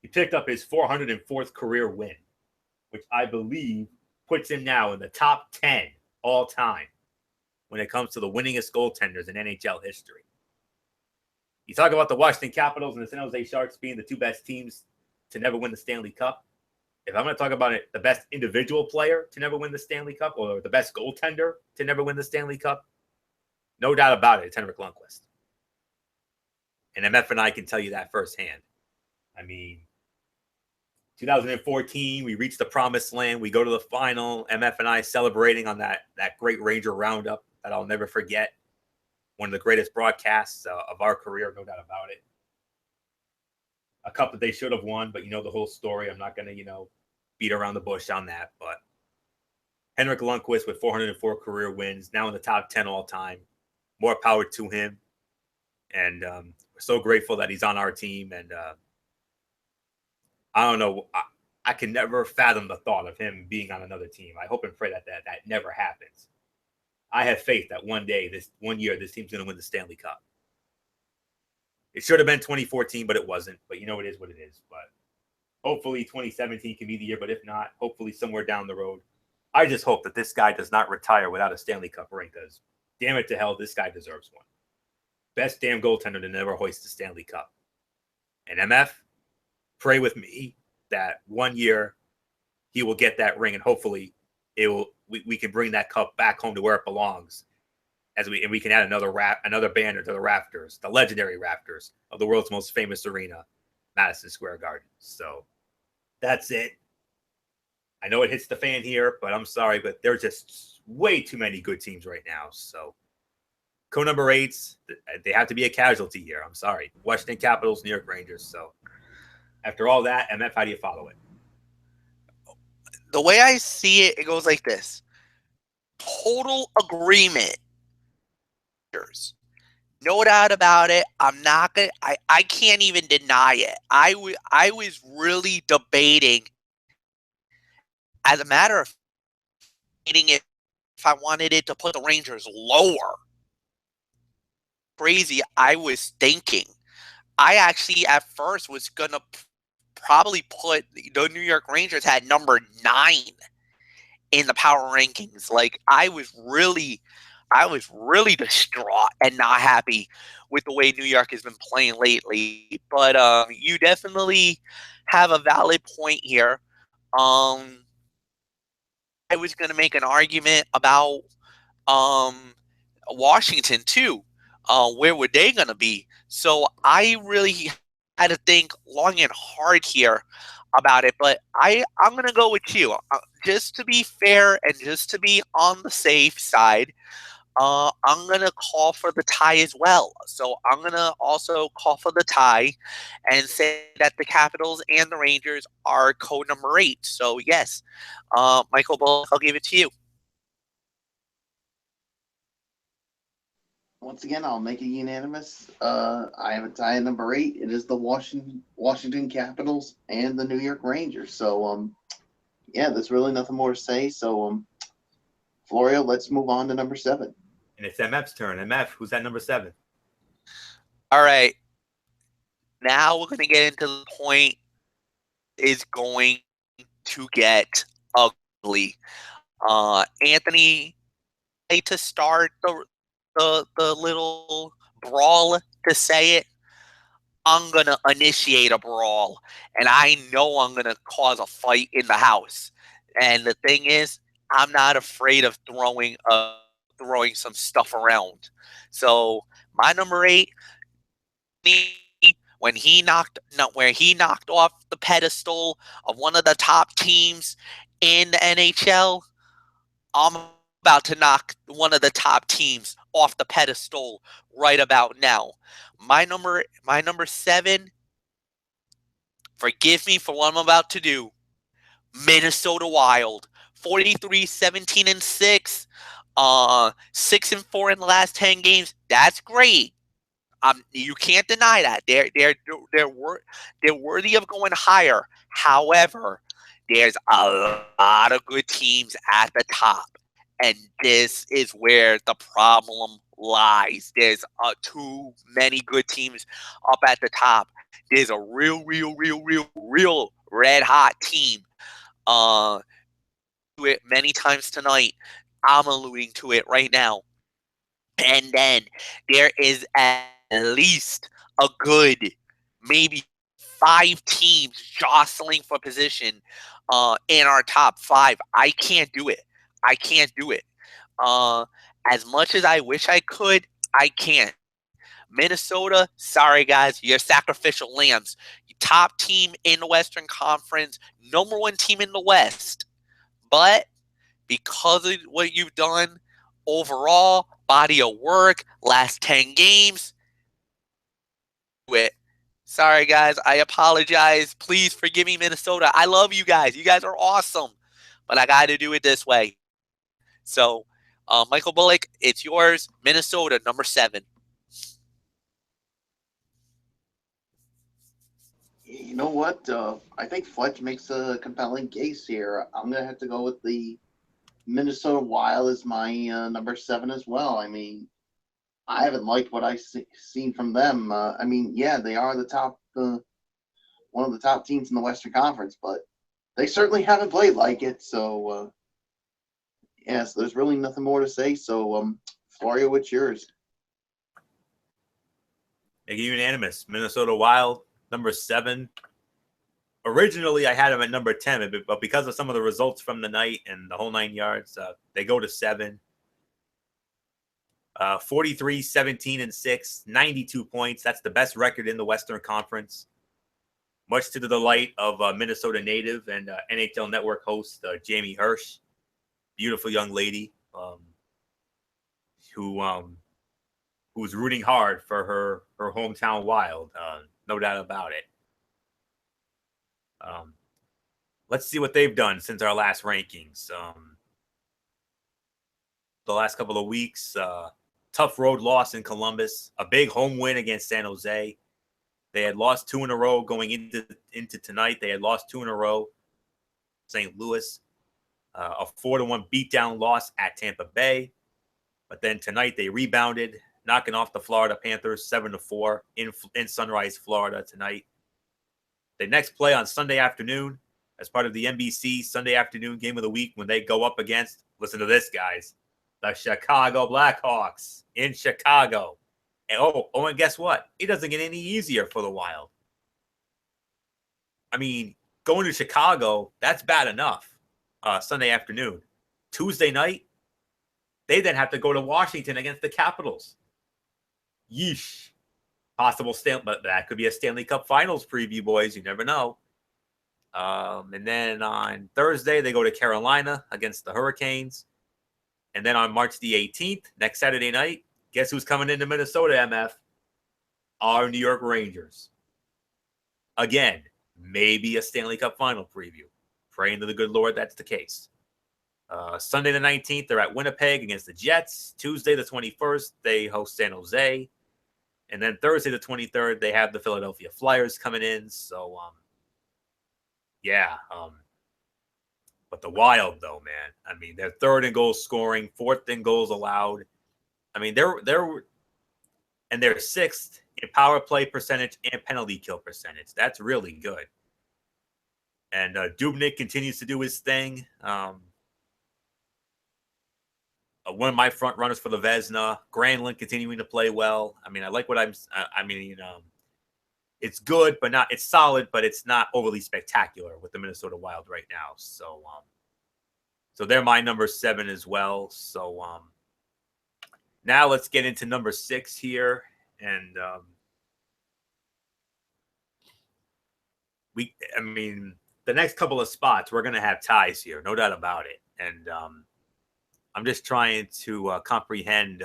He picked up his 404th career win, which I believe puts him now in the top 10 all time when it comes to the winningest goaltenders in NHL history. You talk about the Washington Capitals and the San Jose Sharks being the 2 best teams to never win the Stanley Cup. If I'm going to talk about it, the best individual player to never win the Stanley Cup or the best goaltender to never win the Stanley Cup, No doubt about it. It's Henrik Lundqvist. And MF and I can tell you that firsthand. I mean, 2014, we reached the promised land. We go to the final. MF and I celebrating on that great Ranger roundup that I'll never forget. One of the greatest broadcasts of our career, no doubt about it. A cup that they should have won, but you know the whole story. I'm not going to, beat around the bush on that. But Henrik Lundqvist with 404 career wins, now in the top 10 all time. More power to him. And we're so grateful that he's on our team. And I don't know. I can never fathom the thought of him being on another team. I hope and pray that never happens. I have faith that one day, this team's going to win the Stanley Cup. It should have been 2014, but it wasn't. But it is what it is. But hopefully 2017 can be the year. But if not, hopefully somewhere down the road. I just hope that this guy does not retire without a Stanley Cup ring, because damn it to hell, this guy deserves one. Best damn goaltender to never hoist the Stanley Cup. And MF, pray with me that one year he will get that ring, and hopefully we can bring that cup back home to where it belongs, and we can add another banner to the rafters, the legendary rafters of the world's most famous arena, Madison Square Garden. So that's it. I know it hits the fan here, but I'm sorry, but there's just way too many good teams right now. So number 8s, they have to be a casualty here. I'm sorry. Washington Capitals, New York Rangers. So after all that, MF, how do you follow it? The way I see it, it goes like this. Total agreement. No doubt about it. I'm not going to, I can't even deny it. I was really debating, as a matter of if I wanted it to put the Rangers lower. Crazy. I was thinking. I actually at first was going to probably put the New York Rangers at number 9 in the power rankings. Like I was really distraught and not happy with the way New York has been playing lately. But you definitely have a valid point here. I was going to make an argument about Washington too. Where were they going to be? So I really had to think long and hard here about it. But I'm going to go with you. Just to be fair and just to be on the safe side, I'm going to call for the tie as well. So I'm going to also call for the tie and say that the Capitals and the Rangers are code number 8. So, yes, Michael Bull, I'll give it to you. Once again, I'll make it unanimous. I have a tie at number 8. It is the Washington Capitals and the New York Rangers. So, yeah, there's really nothing more to say. So, Florio, let's move on to number 7. And it's MF's turn. MF, who's at number 7? All right. Now we're going to get into the point is going to get ugly. Anthony, to start the little brawl, to say it, I'm going to initiate a brawl. And I know I'm going to cause a fight in the house. And the thing is, I'm not afraid of throwing some stuff around. So my number 8, when he knocked off the pedestal of one of the top teams in the NHL, I'm about to knock one of the top teams off the pedestal right about now. My number 7, forgive me for what I'm about to do, Minnesota Wild, 43-17-6. 6-4 in the last 10 games. That's great. You can't deny that. They're worthy of going higher. However, there's a lot of good teams at the top, and this is where the problem lies. There's too many good teams up at the top. There's a real red hot team. It many times tonight. I'm alluding to it right now. And then there is at least a good maybe 5 teams jostling for position in our top 5. I can't do it. as much as I wish I could, I can't. Minnesota, sorry guys, you're sacrificial lambs. Top team in the Western Conference, number one team in the West. But because of what you've done overall, body of work, last 10 games, do it. Sorry guys, I apologize. Please forgive me, Minnesota. I love you guys. You guys are awesome. But I got to do it this way. So, Michael Bullock, it's yours. Minnesota, number 7. You know what? I think Fletch makes a compelling case here. I'm gonna have to go with the Minnesota Wild as my number 7 as well. I mean, I haven't liked what I've seen from them. I mean, yeah, they are the top, one of the top teams in the Western Conference, but they certainly haven't played like it. So, yes, there's really nothing more to say. So, Florio, what's yours? Make it unanimous. Minnesota Wild, number 7. Originally, I had them at number 10, but because of some of the results from the night and the whole 9 yards, they go to 7. 43, 17, and 6, 92 points. That's the best record in the Western Conference. Much to the delight of Minnesota native and NHL Network host Jamie Hirsch. Beautiful young lady who's rooting hard for her hometown Wild. No doubt about it. Let's see what they've done since our last rankings. The last couple of weeks, tough road loss in Columbus, a big home win against San Jose. They had lost 2 in a row going into tonight. They had lost 2 in a row. St. Louis, a 4-1 beatdown loss at Tampa Bay. But then tonight they rebounded, knocking off the Florida Panthers 7-4 in Sunrise, Florida tonight. They next play on Sunday afternoon as part of the NBC Sunday afternoon game of the week when they go up against, listen to this, guys, the Chicago Blackhawks in Chicago. And guess what? It doesn't get any easier for the Wild. I mean, going to Chicago, that's bad enough. Sunday afternoon. Tuesday night, they then have to go to Washington against the Capitals. Yeesh. Possible but that could be a Stanley Cup Finals preview, boys. You never know. And then on Thursday, they go to Carolina against the Hurricanes. And then on March the 18th, next Saturday night, guess who's coming into Minnesota, MF? Our New York Rangers. Again, maybe a Stanley Cup Final preview. Praying to the good Lord that's the case. Sunday the 19th, they're at Winnipeg against the Jets. Tuesday the 21st, they host San Jose. And then Thursday the 23rd, they have the Philadelphia Flyers coming in. So, but the Wild, though, man. I mean, they're 3rd in goals scoring, 4th in goals allowed. I mean, they're 6th in power play percentage and penalty kill percentage. That's really good. And Dubnyk continues to do his thing. One of my front runners for the Vezina. Granlund continuing to play well. I mean, I like what it's good, but not. It's solid, but it's not overly spectacular with the Minnesota Wild right now. So, so they're my number 7 as well. So, now let's get into number 6 here, and the next couple of spots, we're going to have ties here, no doubt about it. And I'm just trying to comprehend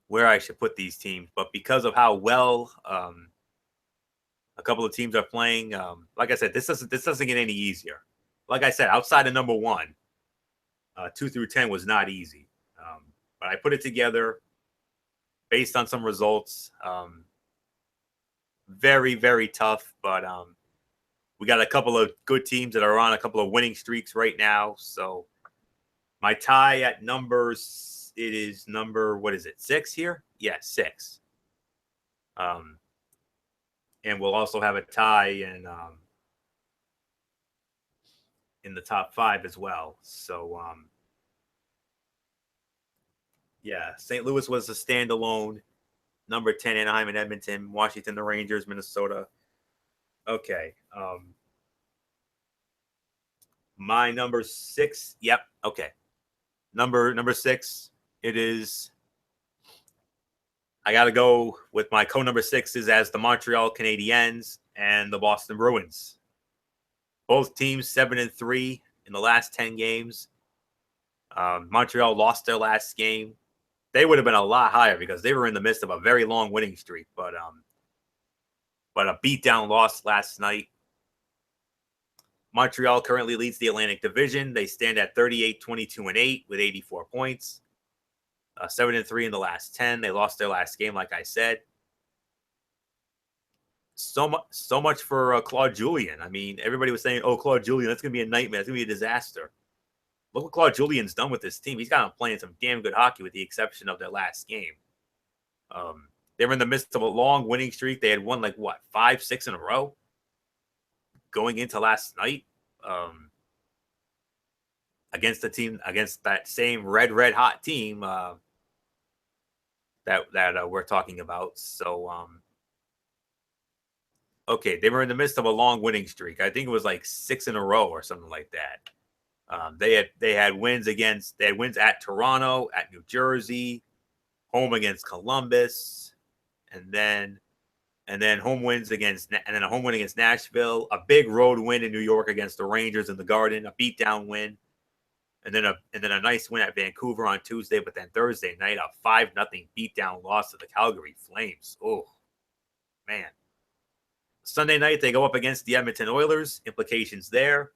where I should put these teams. But because of how well a couple of teams are playing, like I said, this doesn't get any easier. Like I said, outside of number 1, 2 through 10 was not easy. But I put it together based on some results. Very, very tough, but we got a couple of good teams that are on a couple of winning streaks right now. So my tie at numbers, it is number, 6 here? Yeah, 6. And we'll also have a tie in the top 5 as well. So yeah, St. Louis was a standalone. Number 10, Anaheim and Edmonton. Washington, the Rangers, Minnesota. Okay. My number 6. Yep. Okay. Number 6, it is. I got to go with my co-number 6s as the Montreal Canadiens and the Boston Bruins. Both teams 7-3 in the last 10 games. Montreal lost their last game. They would have been a lot higher because they were in the midst of a very long winning streak, but a beatdown loss last night. Montreal currently leads the Atlantic Division. They stand at 38-22-8 with 84 points. 7-3 in the last 10. They lost their last game, like I said. So much for Claude Julien. I mean, everybody was saying, "Oh, Claude Julien, that's gonna be a nightmare. It's gonna be a disaster." Look what Claude Julien's done with this team. He's got them playing some damn good hockey, with the exception of their last game. They were in the midst of a long winning streak. They had won 5, 6 in a row going into last night. Against that same red hot team that we're talking about. So okay, they were in the midst of a long winning streak. I think it was 6 in a row or something like that. They had wins at Toronto, at New Jersey, home against Columbus, and then a home win against Nashville, a big road win in New York against the Rangers in the Garden, a beatdown win. And then a nice win at Vancouver on Tuesday, but then Thursday night, a 5-0 beatdown loss to the Calgary Flames. Oh, man. Sunday night, they go up against the Edmonton Oilers. Implications there.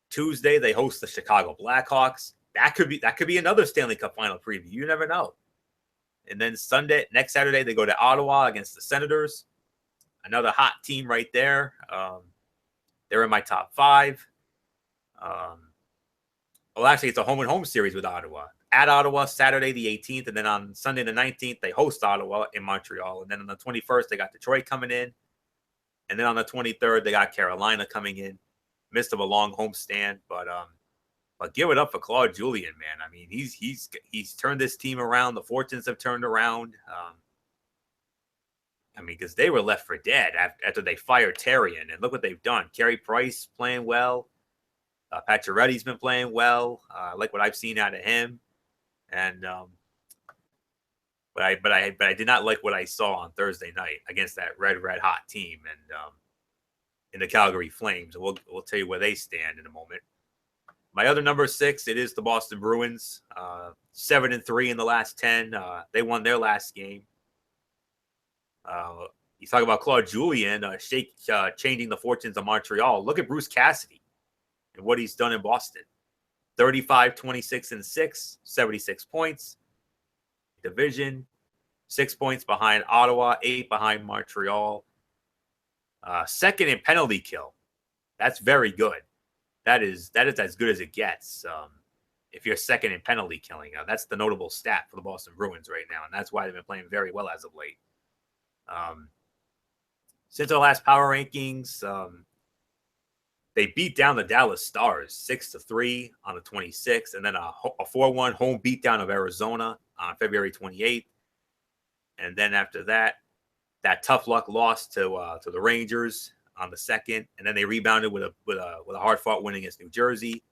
Tuesday, they host the Chicago Blackhawks. That could be another Stanley Cup final preview. You never know. And then next Saturday, they go to Ottawa against the Senators. Another hot team right there. They're in my top 5. Well, actually, it's a home-and-home series with Ottawa. At Ottawa, Saturday the 18th, and then on Sunday the 19th, they host Ottawa in Montreal. And then on the 21st, they got Detroit coming in. And then on the 23rd, they got Carolina coming in. Midst of a long homestand, but give it up for Claude Julien, man. I mean, he's turned this team around. The fortunes have turned around. Because they were left for dead after they fired Therrien, and look what they've done. Carey Price playing well. Pacioretty's been playing well. I like what I've seen out of him, and but I did not like what I saw on Thursday night against that red hot team, and in the Calgary Flames. We'll tell you where they stand in a moment. My other number 6, it is the Boston Bruins. 7-3 in the last 10. They won their last game. You talk about Claude Julien changing the fortunes of Montreal. Look at Bruce Cassidy and what he's done in Boston. 35, 26, and 6, 76 points. Division, 6 points behind Ottawa, 8 behind Montreal. Second in penalty kill. That's very good. That is as good as it gets. If you're second in penalty killing, that's the notable stat for the Boston Bruins right now, and that's why they've been playing very well as of late. Since our last power rankings, they beat down the Dallas Stars 6-3 on the 26th, and then a 4-1 home beatdown of Arizona on February 28th. And then after that tough luck loss to the Rangers on the 2nd, and then they rebounded with a hard fought win against New Jersey.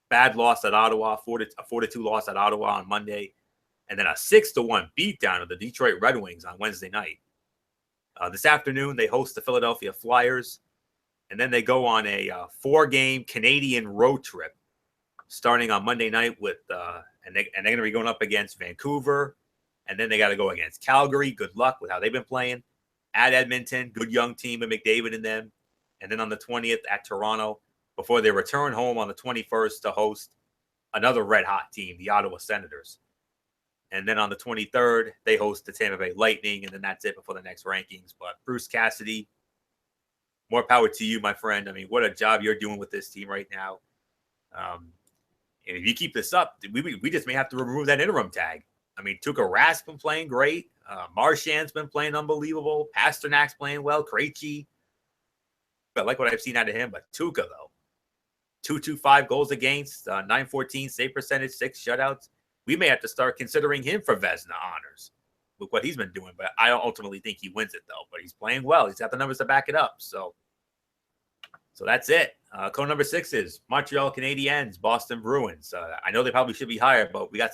Bad loss at Ottawa, a 4-2 loss at Ottawa on Monday, and then a 6-1 beatdown of the Detroit Red Wings on Wednesday night. This afternoon they host the Philadelphia Flyers, and then they go on a 4-game Canadian road trip starting on Monday night and they're going to be going up against Vancouver. And then they got to go against Calgary. Good luck with how they've been playing. At Edmonton, good young team with McDavid in them. And then on the 20th at Toronto, before they return home on the 21st to host another red-hot team, the Ottawa Senators. And then on the 23rd, they host the Tampa Bay Lightning, and then that's it before the next rankings. But Bruce Cassidy, more power to you, my friend. I mean, what a job you're doing with this team right now. And if you keep this up, we just may have to remove that interim tag. I mean, Tuukka Rask's been playing great. Marchand's been playing unbelievable. Pasternak's playing well. Krejci. I like what I've seen out of him. But Tuukka, though, 225 goals against, 914 save percentage, 6 shutouts. We may have to start considering him for Vezina honors with what he's been doing. But I don't ultimately think he wins it, though. But he's playing well. He's got the numbers to back it up. So So that's it. Code number 6 is Montreal Canadiens, Boston Bruins. I know they probably should be higher, but we got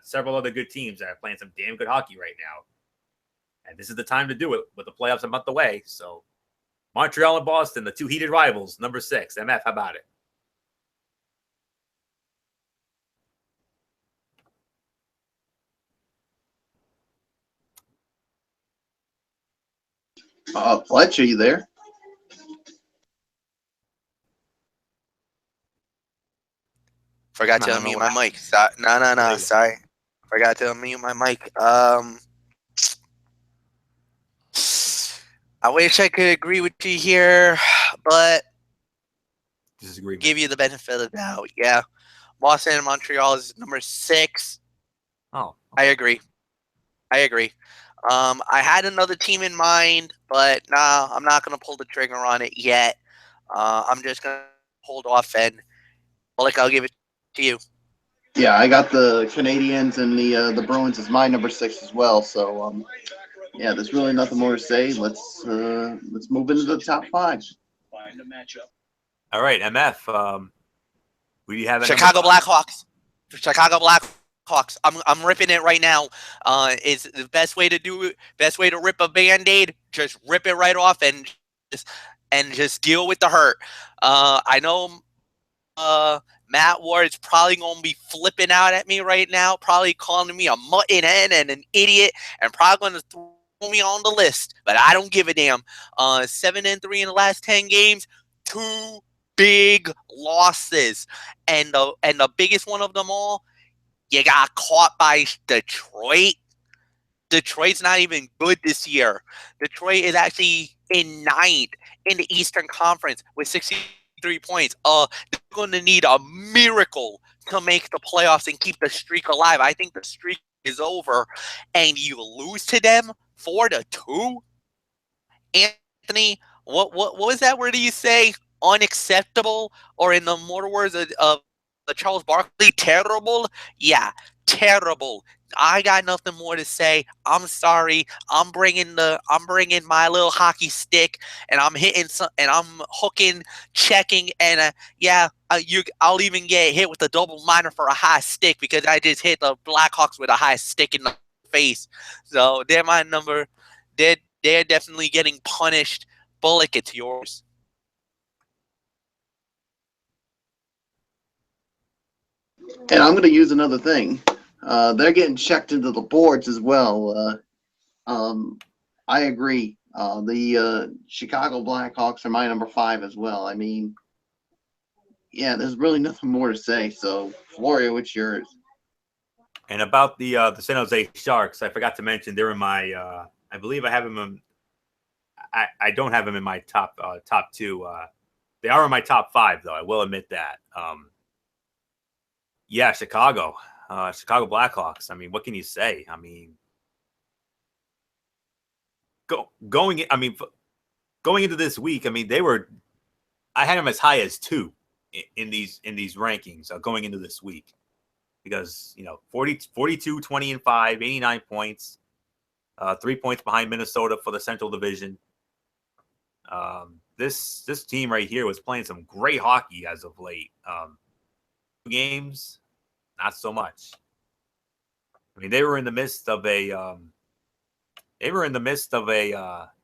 several other good teams that are playing some damn good hockey right now. And this is the time to do it with the playoffs a month away. So Montreal and Boston, the two heated rivals, number 6. MF, how about it? Fletcher, you there? Forgot to unmute my mic. No. Sorry. Forgot to unmute my mic. I wish I could agree with you here, but Disagree. Give you the benefit of the doubt. Yeah. Boston and Montreal is number 6. Oh. Okay. I agree. I had another team in mind, but nah, I'm not going to pull the trigger on it yet. I'm just going to hold off, and I'll give it to you. Yeah, I got the Canadiens and the Bruins as my number 6 as well. So yeah, there's really nothing more to say. Let's move into the top 5. Find a matchup. All right, MF. Who do you have? Chicago Blackhawks. I'm ripping it right now. Is the best way to do it. Best way to rip a Band-Aid. Just rip it right off and just deal with the hurt. I know. Matt Ward's probably going to be flipping out at me right now, probably calling me a mutton hen and an idiot, and probably going to throw me on the list. But I don't give a damn. 7-3 in the last 10 games, 2 big losses, and the biggest one of them all, you got caught by Detroit. Detroit's not even good this year. Detroit is actually in 9th in the Eastern Conference with 63 points. They're going to need a miracle to make the playoffs and keep the streak alive. I think the streak is over, and you lose to them 4-2. Anthony, what was that word you say? Unacceptable, or in the mortal words of Charles Barkley, terrible? Yeah, terrible. I got nothing more to say. I'm sorry. I'm bringing my little hockey stick, and I'm hitting and I'm hooking, checking, and I'll even get hit with a double minor for a high stick because I just hit the Blackhawks with a high stick in the face. So they're my number. They're definitely getting punished. Bullock, it's yours. And I'm going to use another thing. They're getting checked into the boards as well. I agree. The Chicago Blackhawks are my number 5 as well. I mean, yeah, there's really nothing more to say. So, Florio, it's yours. And about the San Jose Sharks, I forgot to mention they're in my. I believe I have them in. I don't have them in my top 2. They are in my top 5, though. I will admit that. Yeah, Chicago Blackhawks. I mean, what can you say? I mean, going into this week, I mean, I had them as high as 2 in these rankings going into this week because 42, 20 and 5, 89 points, 3 points behind Minnesota for the Central Division. This team right here was playing some great hockey as of late. Games, not so much. I mean, they were in the midst of a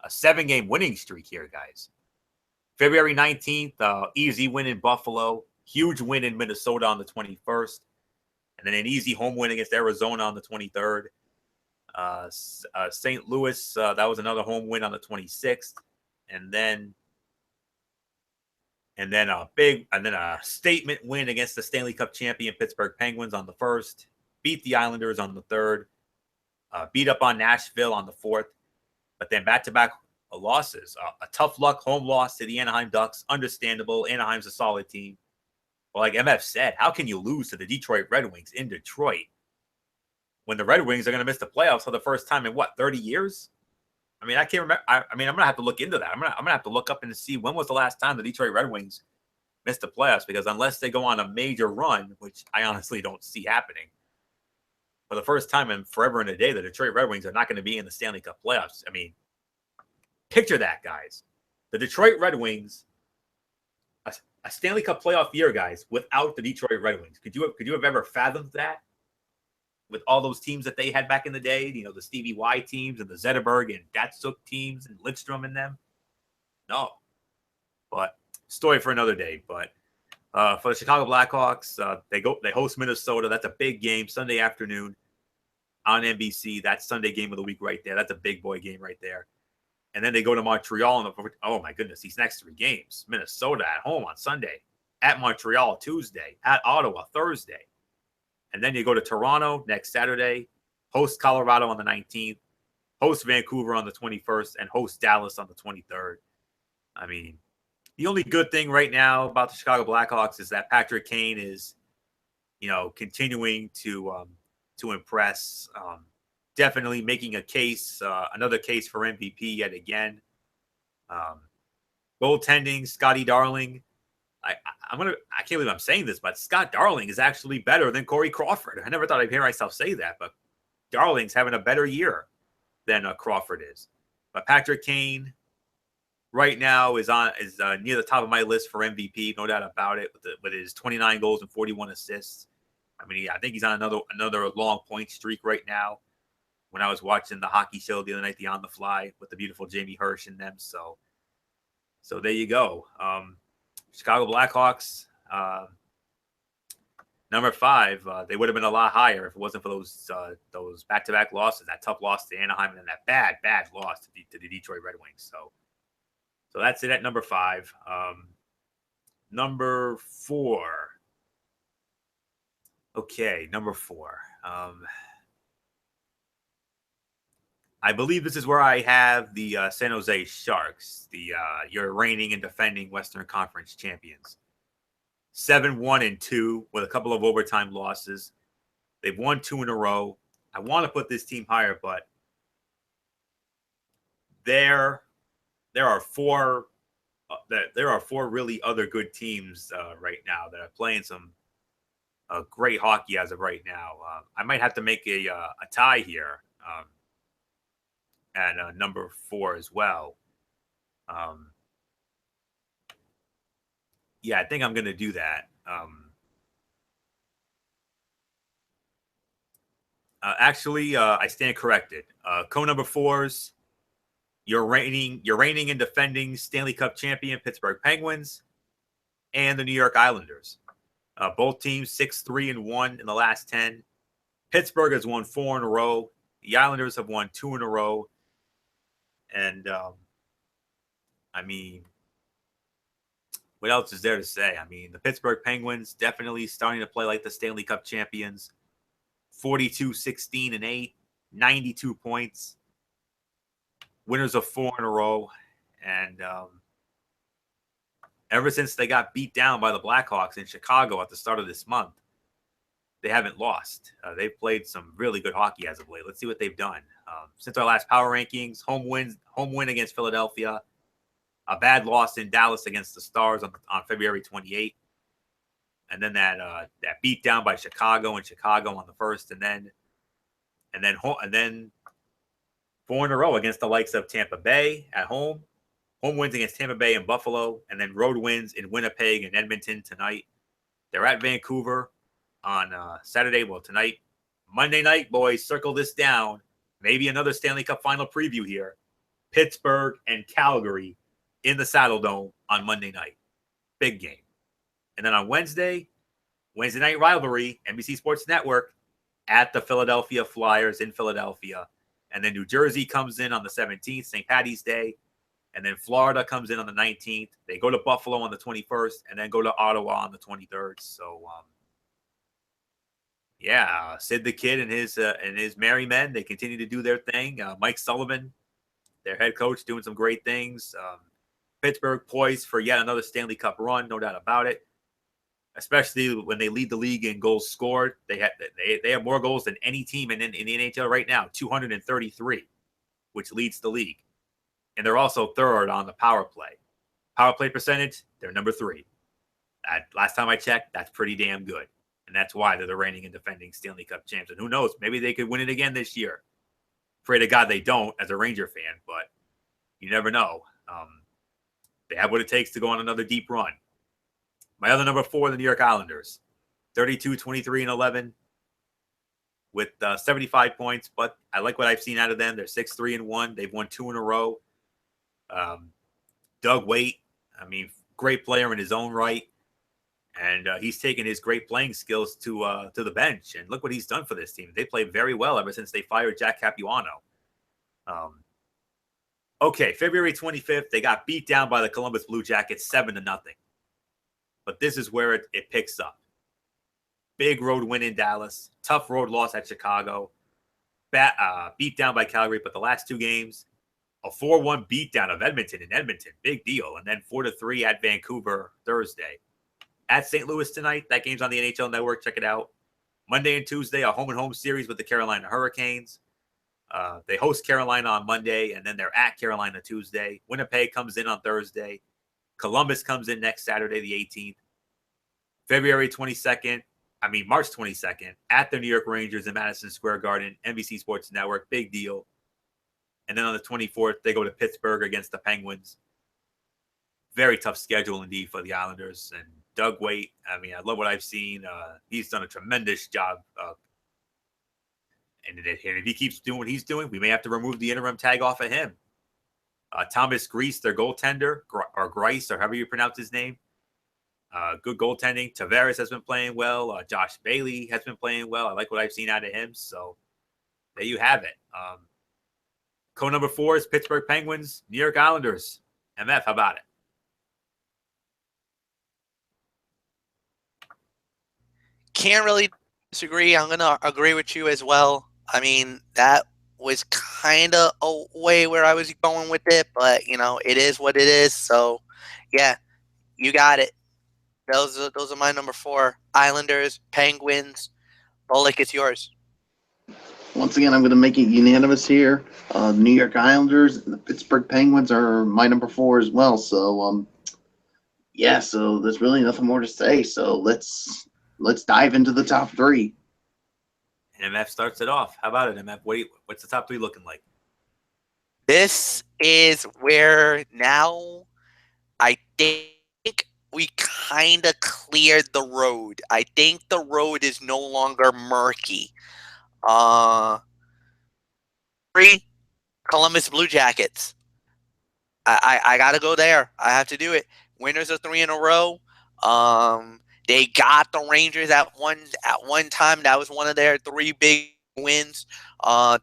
7-game winning streak here, guys. February 19th, easy win in Buffalo, huge win in Minnesota on the 21st, and then an easy home win against Arizona on the 23rd. St. Louis, that was another home win on the 26th, and then a statement win against the Stanley Cup champion Pittsburgh Penguins on the 1st, beat the Islanders on the 3rd, beat up on Nashville on the 4th, but then back-to-back losses. A tough luck home loss to the Anaheim Ducks, understandable. Anaheim's a solid team. But like MF said, how can you lose to the Detroit Red Wings in Detroit when the Red Wings are going to miss the playoffs for the first time in 30 years? I mean, I can't remember. I mean, I'm gonna have to look into that. I'm gonna have to look up and see when was the last time the Detroit Red Wings missed the playoffs, because unless they go on a major run, which I honestly don't see happening, for the first time in forever and a day, the Detroit Red Wings are not going to be in the Stanley Cup playoffs. I mean, picture that, guys. The Detroit Red Wings a Stanley Cup playoff year, guys, without the Detroit Red Wings. Could you have ever fathomed that? With all those teams that they had back in the day, the Stevie Y teams and the Zetterberg and Datsuk teams and Lidstrom and them? No. But story for another day. But for the Chicago Blackhawks, they host Minnesota. That's a big game, Sunday afternoon on NBC. That's Sunday game of the week right there. That's a big boy game right there. And then they go to Montreal. Oh, my goodness, these next 3 games. Minnesota at home on Sunday. At Montreal Tuesday. At Ottawa Thursday. And then you go to Toronto next Saturday. Host Colorado on the 19th. Host Vancouver on the 21st. And host Dallas on the 23rd. I mean, the only good thing right now about the Chicago Blackhawks is that Patrick Kane is, continuing to impress. Definitely making a case, another case for MVP yet again. Goaltending, Scotty Darling. I can't believe I'm saying this, but Scott Darling is actually better than Corey Crawford. I never thought I'd hear myself say that, but Darling's having a better year than Crawford is. But Patrick Kane right now is near the top of my list for MVP, no doubt about it. With his 29 goals and 41 assists. I mean, I think he's on another long point streak right now. When I was watching the hockey show the other night, the On the Fly with the beautiful Jamie Hirsch in them, so there you go. Chicago Blackhawks, number 5. They would have been a lot higher if it wasn't for those back-to-back losses. That tough loss to Anaheim and then that bad loss to the Detroit Red Wings. So that's it at number 5. Number 4. Okay, number 4. I believe this is where I have the San Jose Sharks, your reigning and defending Western Conference champions. 7-1-2 with a couple of overtime losses. They've won 2 in a row. I want to put this team higher, but there are 4 really other good teams right now that are playing some great hockey as of right now. I might have to make a tie here. At number 4 as well. Yeah, I think I'm going to do that. Actually, I stand corrected. Co-number 4s, your reigning and defending Stanley Cup champion Pittsburgh Penguins and the New York Islanders. Both teams 6-3-1 in the last 10. Pittsburgh has won 4 in a row. The Islanders have won 2 in a row. And, I mean, what else is there to say? I mean, the Pittsburgh Penguins definitely starting to play like the Stanley Cup champions. 42-16-8, 92 points. Winners of 4 in a row. And ever since they got beat down by the Blackhawks in Chicago at the start of this month, they haven't lost. They've played some really good hockey as of late. Let's see what they've done. Since our last power rankings, home win against Philadelphia, a bad loss in Dallas against the Stars on February 28th, and then that beat down by Chicago on the 1st, and then 4 in a row against the likes of Tampa Bay at home wins against Tampa Bay and Buffalo, and then road wins in Winnipeg and Edmonton tonight. They're at Vancouver on Saturday. Well, tonight, Monday night, boys, circle this down. Maybe another Stanley Cup final preview here. Pittsburgh and Calgary in the Saddle Dome on Monday night. Big game. And then on Wednesday night rivalry, NBC Sports Network at the Philadelphia Flyers in Philadelphia. And then New Jersey comes in on the 17th, St. Patty's Day. And then Florida comes in on the 19th. They go to Buffalo on the 21st and then go to Ottawa on the 23rd. So, yeah, Sid the Kid and his merry men, they continue to do their thing. Mike Sullivan, their head coach, doing some great things. Pittsburgh poised for yet another Stanley Cup run, no doubt about it. Especially when they lead the league in goals scored. They have more goals than any team in the NHL right now, 233, which leads the league. And they're also 3rd on the power play. Power play percentage, they're number 3. Last time I checked, that's pretty damn good. And that's why they're the reigning and defending Stanley Cup champs. And who knows, maybe they could win it again this year. Pray to God they don't as a Ranger fan, but you never know. They have what it takes to go on another deep run. My other number 4, the New York Islanders, 32, 23, and 11 with 75 points. But I like what I've seen out of them. They're 6-3 and 1. They've won 2 in a row. Doug Waite, I mean, great player in his own right. And he's taken his great playing skills to the bench. And look what he's done for this team. They played very well ever since they fired Jack Capuano. Okay, February 25th, they got beat down by the Columbus Blue Jackets 7-0. But this is where it picks up. Big road win in Dallas. Tough road loss at Chicago. Beat down by Calgary, but the last 2 games, a 4-1 beatdown of Edmonton in Edmonton. Big deal. And then 4-3 at Vancouver Thursday. At St. Louis tonight, that game's on the NHL Network. Check it out. Monday and Tuesday, a home-and-home series with the Carolina Hurricanes. They host Carolina on Monday, and then they're at Carolina Tuesday. Winnipeg comes in on Thursday. Columbus comes in next Saturday, the 18th. March 22nd, at the New York Rangers in Madison Square Garden, NBC Sports Network. Big deal. And then on the 24th, they go to Pittsburgh against the Penguins. Very tough schedule indeed for the Islanders. And Doug Waite, I mean, I love what I've seen. He's done a tremendous job. And if he keeps doing what he's doing, we may have to remove the interim tag off of him. Thomas Greiss, their goaltender, or Greiss, or however you pronounce his name. Good goaltending. Tavares has been playing well. Josh Bailey has been playing well. I like what I've seen out of him. So there you have it. Code number 4 is Pittsburgh Penguins, New York Islanders. MF, how about it? Can't really disagree. I'm going to agree with you as well. I mean, that was kind of a way where I was going with it, but, it is what it is. So, yeah, you got it. Those are my number 4. Islanders, Penguins. Bullock, it's yours. Once again, I'm going to make it unanimous here. The New York Islanders and the Pittsburgh Penguins are my number 4 as well. So, so there's really nothing more to say. So let's dive into the top 3. And MF starts it off. How about it, MF? What's the top 3 looking like? This is where now I think we kind of cleared the road. I think the road is no longer murky. 3, Columbus Blue Jackets. I got to go there. I have to do it. Winners of 3 in a row. They got the Rangers at one time. That was one of their 3 big wins.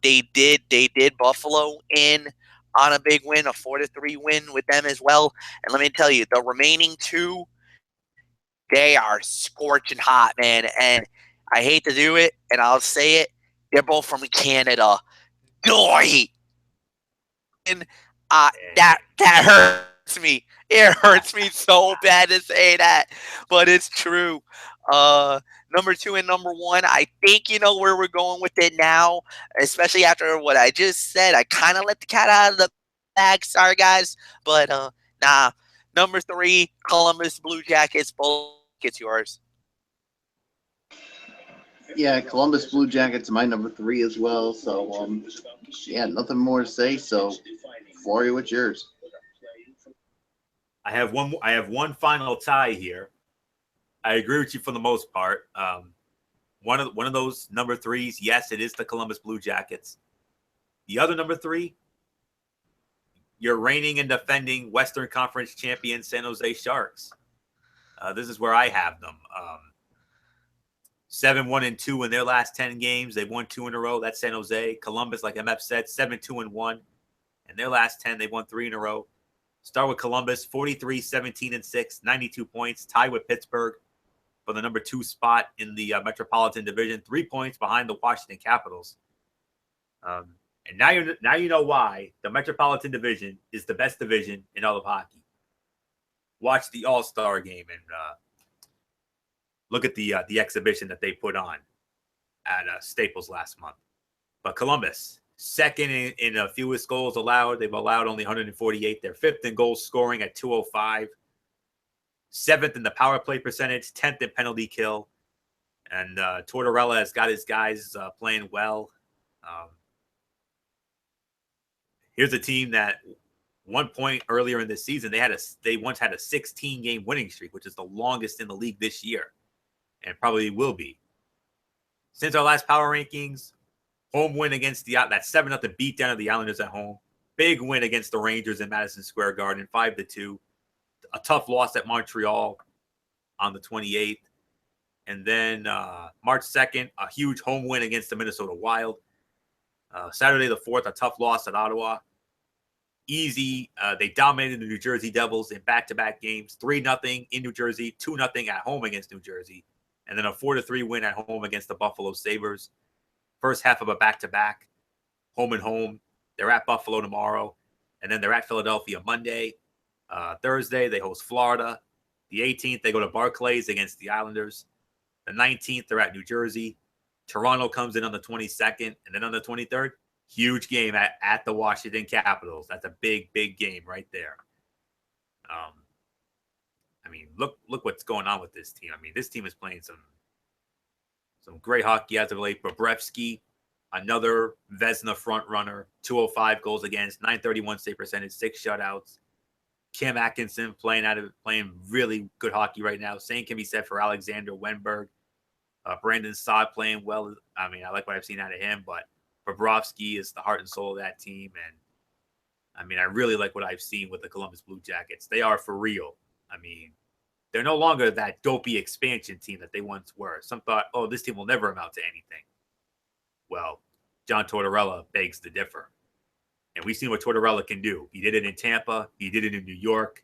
They did Buffalo in on a big win, a 4-3 win with them as well. And let me tell you, the remaining 2, they are scorching hot, man. And I hate to do it, and I'll say it, they're both from Canada. Doy! And that hurts me. It hurts me so bad to say that, but it's true. Number 2 and number 1, I think you know where we're going with it now, especially after what I just said. I kind of let the cat out of the bag. Sorry, guys. But, nah. Number 3, Columbus Blue Jackets. Bullock, it's yours. Yeah, Columbus Blue Jackets, my number 3 as well. So, nothing more to say. So, Flory, what's yours? I have one final tie here. I agree with you for the most part. One of those number 3s, yes, it is the Columbus Blue Jackets. The other number 3, your reigning and defending Western Conference champion San Jose Sharks. This is where I have them. 7-1-2 in their last 10 games. They've won 2 in a row. That's San Jose. Columbus, like MF said, 7-2-1. In their last 10, they've won 3 in a row. Start with Columbus, 43-17-6, 92 points, tied with Pittsburgh for the number 2 spot in the Metropolitan Division, 3 points behind the Washington Capitals. And now you know why the Metropolitan Division is the best division in all of hockey. Watch the All-Star game and look at the exhibition that they put on at Staples last month. But Columbus, second in fewest goals allowed. They've allowed only 148. They're 5th in goals scoring at 205. 7th in the power play percentage, 10th in penalty kill. And Tortorella has got his guys playing well. Here's a team that one point earlier in the season, they once had a 16-game winning streak, which is the longest in the league this year, and probably will be. Since our last power rankings, home win against that 7-0 beatdown of the Islanders at home. Big win against the Rangers in Madison Square Garden, 5-2. A tough loss at Montreal on the 28th. And then March 2nd, a huge home win against the Minnesota Wild. Saturday the 4th, a tough loss at Ottawa. Easy. They dominated the New Jersey Devils in back-to-back games. 3-0 in New Jersey, 2-0 at home against New Jersey. And then a 4-3 win at home against the Buffalo Sabres. First half of a back-to-back, home and home. They're at Buffalo tomorrow, and then they're at Philadelphia Monday. Thursday, they host Florida. The 18th, they go to Barclays against the Islanders. The 19th, they're at New Jersey. Toronto comes in on the 22nd, and then on the 23rd, huge game at the Washington Capitals. That's a big, big game right there. I mean, look what's going on with this team. I mean, this team is playing some great hockey as of late. Bobrovsky, another Vezina front runner, 205 goals against, 931 save percentage, 6 shutouts. Kim Atkinson playing really good hockey right now. Same can be said for Alexander Wenberg. Brandon Saad playing well. I mean, I like what I've seen out of him, but Bobrovsky is the heart and soul of that team. And I mean, I really like what I've seen with the Columbus Blue Jackets. They are for real. I mean, they're no longer that dopey expansion team that they once were. Some thought, oh, this team will never amount to anything. Well, John Tortorella begs to differ. And we've seen what Tortorella can do. He did it in Tampa. He did it in New York.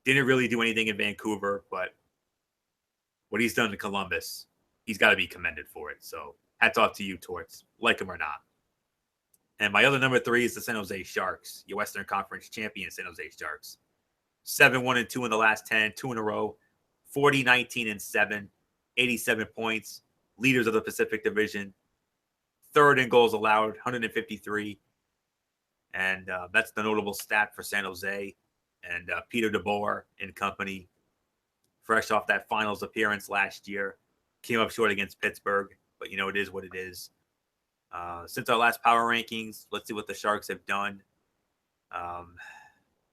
Didn't really do anything in Vancouver, but what he's done in Columbus, he's got to be commended for it. So hats off to you, Torts, like him or not. And my other number 3 is the San Jose Sharks, your Western Conference champion San Jose Sharks. 7-1-2 in the last 10, 2 in a row, 40-19-7, 87 points, leaders of the Pacific Division, third in goals allowed, 153. And that's the notable stat for San Jose. And Peter DeBoer and company, fresh off that finals appearance last year, came up short against Pittsburgh. But, it is what it is. Since our last power rankings, let's see what the Sharks have done.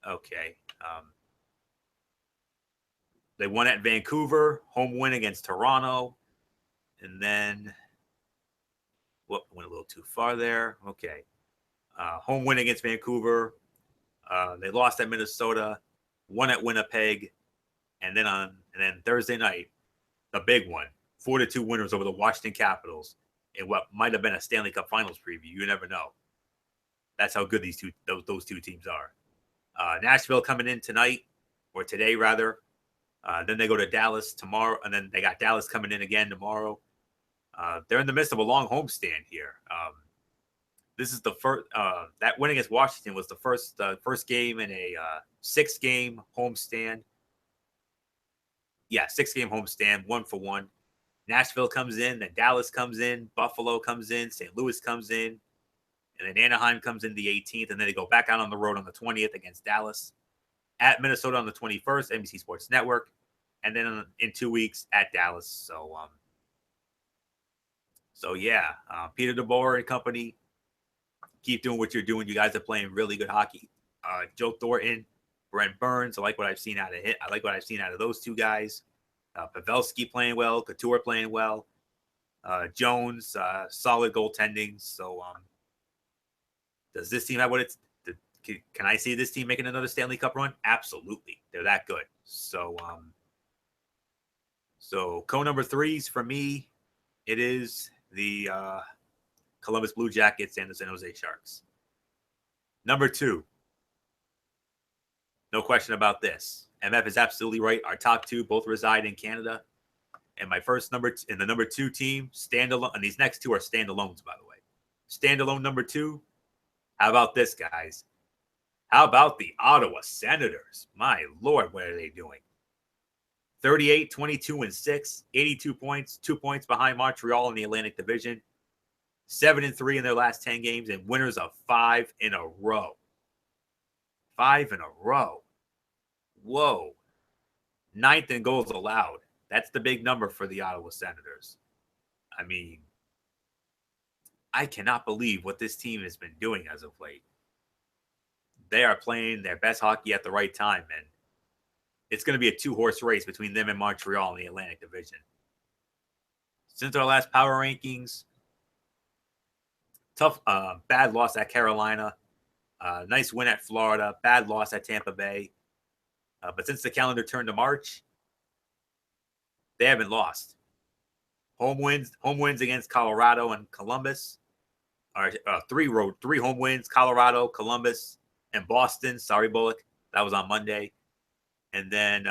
Okay. They won at Vancouver, home win against Toronto. And then, went a little too far there. Okay. Home win against Vancouver. They lost at Minnesota, won at Winnipeg, and then Thursday night, the big one, 4-2 winners over the Washington Capitals in what might have been a Stanley Cup Finals preview. You never know. That's how good those two teams are. Nashville coming in tonight, or today rather. Then they go to Dallas tomorrow, and then they got Dallas coming in again tomorrow. They're in the midst of a long homestand here. This is the first. That win against Washington was the first game in a 6-game homestand. Yeah, 6-game homestand, 1-for-1. Nashville comes in, then Dallas comes in, Buffalo comes in, St. Louis comes in, and then Anaheim comes in the 18th, and then they go back out on the road on the 20th against Dallas, at Minnesota on the 21st, NBC Sports Network, and then in 2 weeks at Dallas. So yeah, Peter DeBoer and company, keep doing what you're doing. You guys are playing really good hockey. Joe Thornton, Brent Burns, I like what I've seen out of it. I like what I've seen out of those two guys. Pavelski playing well, Couture playing well, Jones, solid goaltending. So, does this team have what it's? Can I see this team making another Stanley Cup run? Absolutely, they're that good. So, number 3s for me, it is the Columbus Blue Jackets and the San Jose Sharks. Number 2, no question about this. MF is absolutely right. Our top 2 both reside in Canada. And my first in the number 2 team, standalone, and these next 2 are standalones, by the way. Standalone number 2. How about this, guys? How about the Ottawa Senators? My Lord, what are they doing? 38, 22-6, 82 points, 2 points behind Montreal in the Atlantic Division. 7-3 in their last 10 games, and winners of 5 in a row. 5 in a row. Whoa. 9th in goals allowed. That's the big number for the Ottawa Senators. I mean, I cannot believe what this team has been doing as of late. they are playing their best hockey at the right time, and it's going to be a 2-horse race between them and Montreal in the Atlantic Division. Since our last power rankings, tough, bad loss at Carolina, nice win at Florida, bad loss at Tampa Bay. But since the calendar turned to March, they haven't lost. Home wins against Colorado and Columbus. Or three home wins: Colorado, Columbus, and Boston. Sorry, Bullock. That was on Monday. And then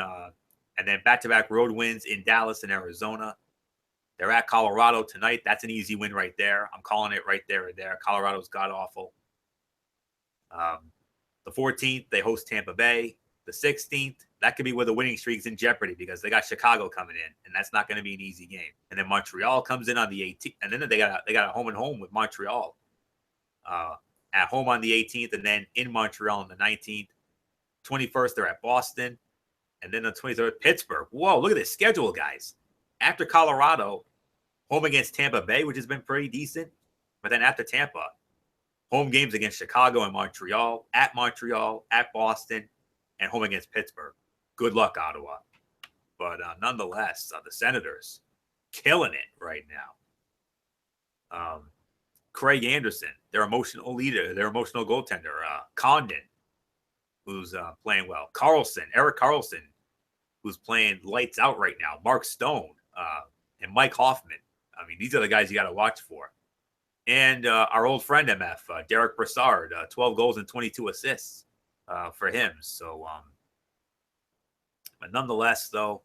back-to-back road wins in Dallas and Arizona. They're at Colorado tonight. That's an easy win right there. I'm calling it right there. Colorado's god-awful. The 14th, they host Tampa Bay. The 16th, that could be where the winning streak's in jeopardy because they got Chicago coming in, and that's not going to be an easy game. And then Montreal comes in on the 18th, and then they got a home and home with Montreal. At home on the 18th, and then in Montreal on the 19th. 21st, they're at Boston. And then the 23rd, Pittsburgh. Whoa, look at this schedule, guys. After Colorado, home against Tampa Bay, which has been pretty decent. But then after Tampa, home games against Chicago and Montreal, at Boston, and home against Pittsburgh. Good luck, Ottawa. But nonetheless, the Senators killing it right now. Craig Anderson, their emotional leader, their emotional goaltender. Condon, who's playing well. Erik Karlsson, who's playing lights out right now. Mark Stone and Mike Hoffman. I mean, these are the guys you got to watch for. And our old friend, MF, Derek Brassard, 12 goals and 22 assists for him. So, but nonetheless, though,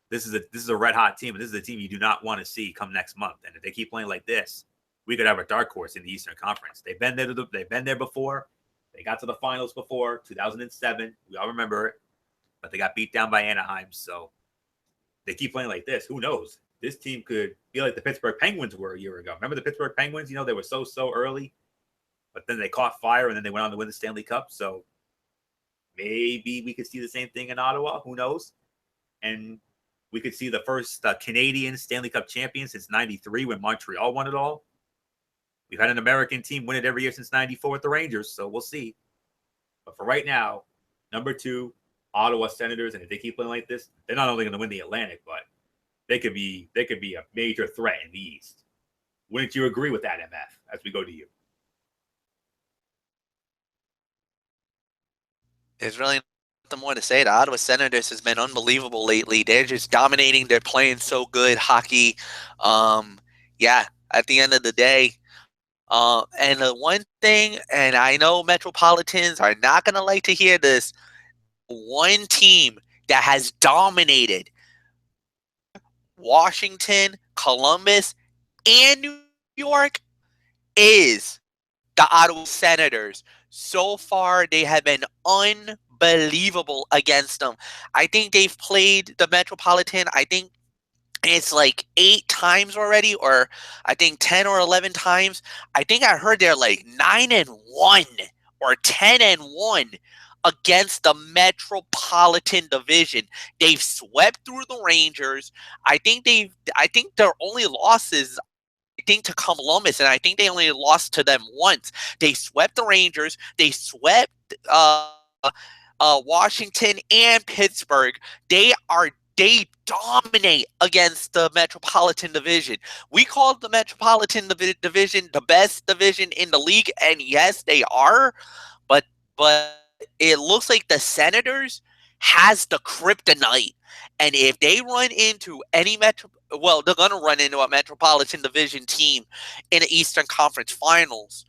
this is a red hot team. This is a team you do not want to see come next month. And if they keep playing like this, we could have a dark horse in the Eastern Conference. They've been there before. They got to the finals before, 2007. We all remember it. But they got beat down by Anaheim. So they keep playing like this. Who knows? This team could be like the Pittsburgh Penguins were a year ago. Remember the Pittsburgh Penguins? You know, they were so early. But then they caught fire, and then they went on to win the Stanley Cup. So maybe we could see the same thing in Ottawa. Who knows? And we could see the first Canadian Stanley Cup champion since 93 when Montreal won it all. We've had an American team win it every year since 94 with the Rangers, so we'll see. But for right now, number 2, Ottawa Senators, and if they keep playing like this, they're not only going to win the Atlantic, but they could be a major threat in the East. Wouldn't you agree with that, MF, as we go to you? There's really nothing more to say. The Ottawa Senators has been unbelievable lately. They're just dominating. They're playing so good hockey. Yeah, at the end of the day, and the one thing, and I know Metropolitans are not going to like to hear this, one team that has dominated Washington, Columbus, and New York is the Ottawa Senators. So far, they have been unbelievable against them. I think they've played the Metropolitan, I think it's like 8 times already, or I think 10 or 11 times. I think I heard they're like 9-1 or 10-1 against the Metropolitan Division. They've swept through the Rangers. I think their only losses, to Columbus, and I think they only lost to them once. They swept the Rangers. They swept Washington and Pittsburgh. They dominate against the Metropolitan Division. We call the Metropolitan Division the best division in the league, and yes, they are. But it looks like the Senators has the kryptonite, and if they run into any they're going to run into a Metropolitan Division team in the Eastern Conference Finals,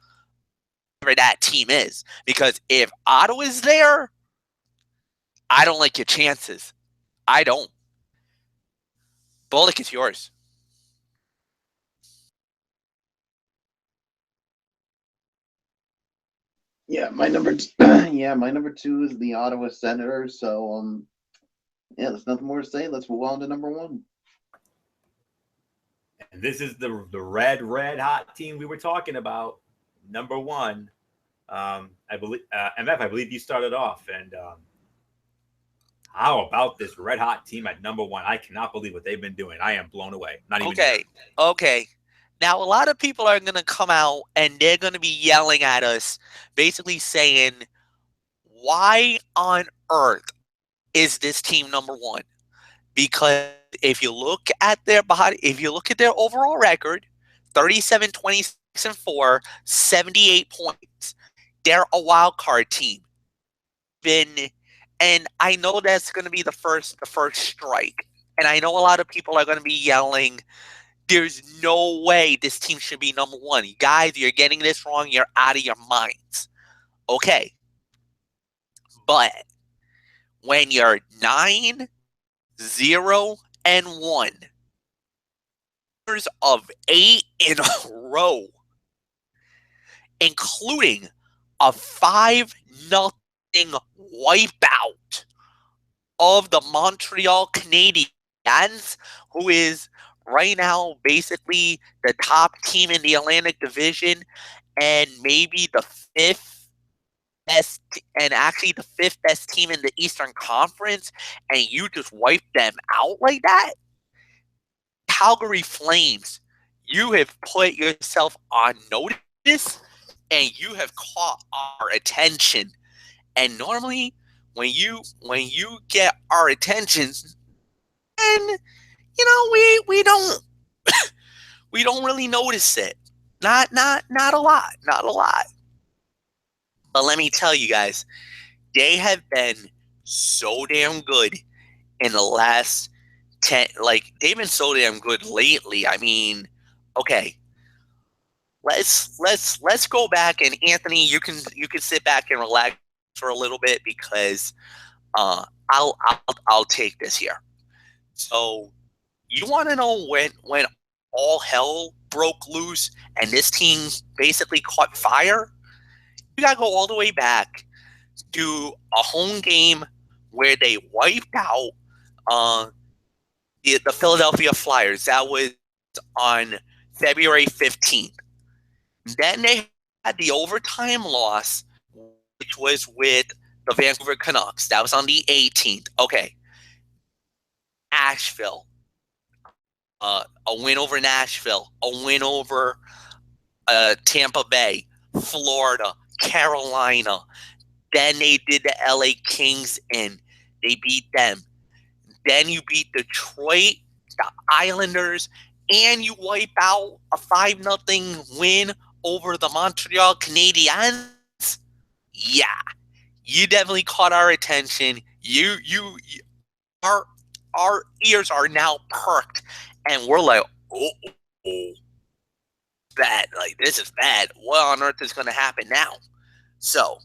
whatever that team is. Because if Ottawa's there, I don't like your chances. I don't. Bullock, it's yours. Yeah, my number 2 is the Ottawa Senators. So yeah, there's nothing more to say. Let's move on to number 1. And this is the red hot team we were talking about. Number 1. I believe MF, I believe you started off, and how about this red hot team at number 1? I cannot believe what they've been doing. I am blown away. Okay. Now, a lot of people are going to come out and they're going to be yelling at us, basically saying, why on earth is this team number one? Because if you look at their overall record, 37, 26, and 4, 78 points. They're a wild card team. And I know that's going to be the first strike. And I know a lot of people are going to be yelling, there's no way this team should be number one. You guys, you're getting this wrong. You're out of your minds. Okay. But when you're 9-0-1, of 8 in a row, including a 5-0 wipeout of the Montreal Canadiens, who is right now basically the top team in the Atlantic Division and maybe the fifth best team in the Eastern Conference, and you just wipe them out like that? Calgary Flames, you have put yourself on notice and you have caught our attention. And normally when you get our attention, and we don't we don't really notice it. Not a lot. But let me tell you guys, they have been so damn good in the last 10, they've been so damn good lately. I mean, okay. Let's go back, and Anthony, you can sit back and relax for a little bit, because I'll take this here. So, you want to know when all hell broke loose and this team basically caught fire? You gotta go all the way back to a home game where they wiped out the Philadelphia Flyers. That was on February 15th. Then they had the overtime loss, which was with the Vancouver Canucks. That was on the 18th. Okay. Nashville. A win over Nashville. A win over Tampa Bay, Florida, Carolina. Then they did the LA Kings in. They beat them. Then you beat Detroit, the Islanders, and you wipe out a 5-0 win over the Montreal Canadiens. Yeah, you definitely caught our attention. Our ears are now perked, and we're like, oh, bad. Like, this is bad. What on earth is going to happen now? So,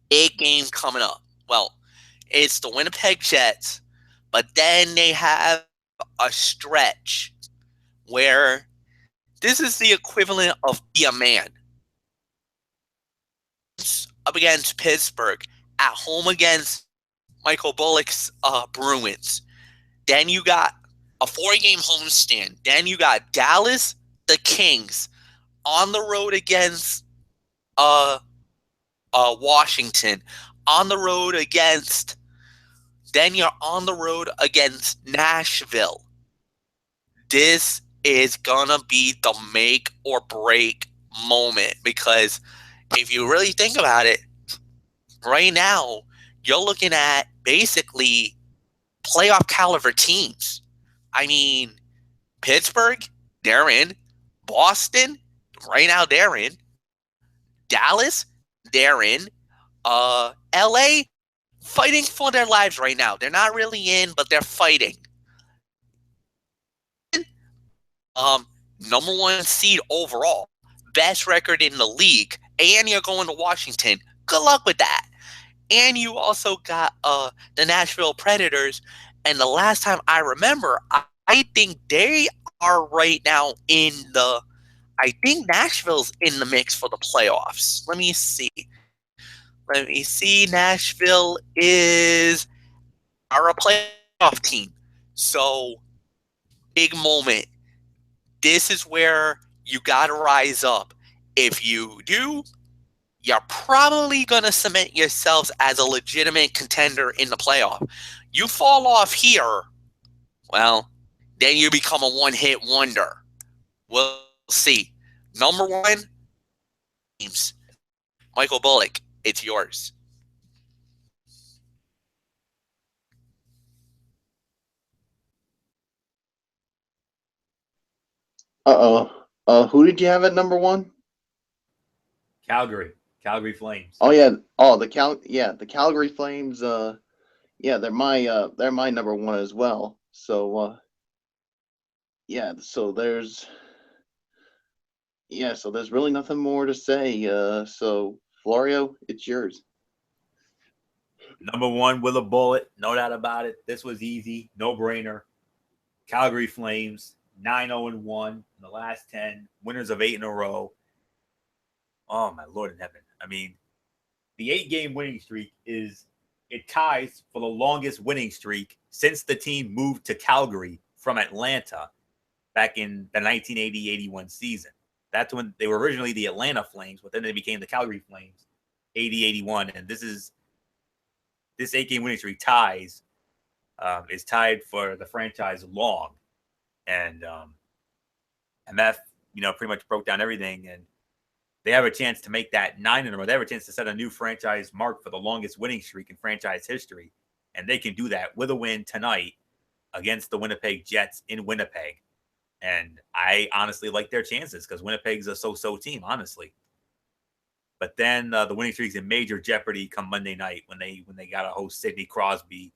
big game coming up. Well, it's the Winnipeg Jets, but then they have a stretch where this is the equivalent of be a man. Up against Pittsburgh, at home against Michael Bullock's Bruins. Then you got a 4-game homestand. Then you got Dallas, the Kings, on the road against Washington, on the road against. Then you're on the road against Nashville. This is gonna be the make or break moment, because if you really think about it, right now you're looking at basically playoff caliber teams. I mean, Pittsburgh, they're in. Boston, right now they're in. Dallas, they're in. LA, fighting for their lives right now. They're not really in, but they're fighting. Number 1 seed overall, best record in the league, and you're going to Washington. Good luck with that. And you also got the Nashville Predators, and the last time I remember, I think they are right now in the. I think Nashville's in the mix for the playoffs. Let me see. Nashville are a playoff team. So, big moment. This is where you got to rise up. If you do, you're probably going to cement yourselves as a legitimate contender in the playoff. You fall off here, well, then you become a one-hit wonder. We'll see. Number 1, teams. Michael Bullock, it's yours. Who did you have at number one? Calgary Flames. Oh yeah. Oh, the Calgary Flames. Yeah, they're my number one as well. So yeah, so there's really nothing more to say. So Florio, it's yours. Number one with a bullet, no doubt about it. This was easy, no brainer. Calgary Flames, 9-0-1 in the last 10, winners of 8 in a row. Oh my Lord in heaven! I mean, the 8-game winning streak it ties for the longest winning streak since the team moved to Calgary from Atlanta back in the 1980-81 season. That's when they were originally the Atlanta Flames, but then they became the Calgary Flames, 80-81, and this 8-game winning streak is tied for the franchise long, and MF pretty much broke down everything, and they have a chance to make that 9 in a row. They have a chance to set a new franchise mark for the longest winning streak in franchise history, and they can do that with a win tonight against the Winnipeg Jets in Winnipeg. And I honestly like their chances because Winnipeg's a so-so team, honestly. But then the winning streak's in major jeopardy come Monday night when they got to host Sidney Crosby,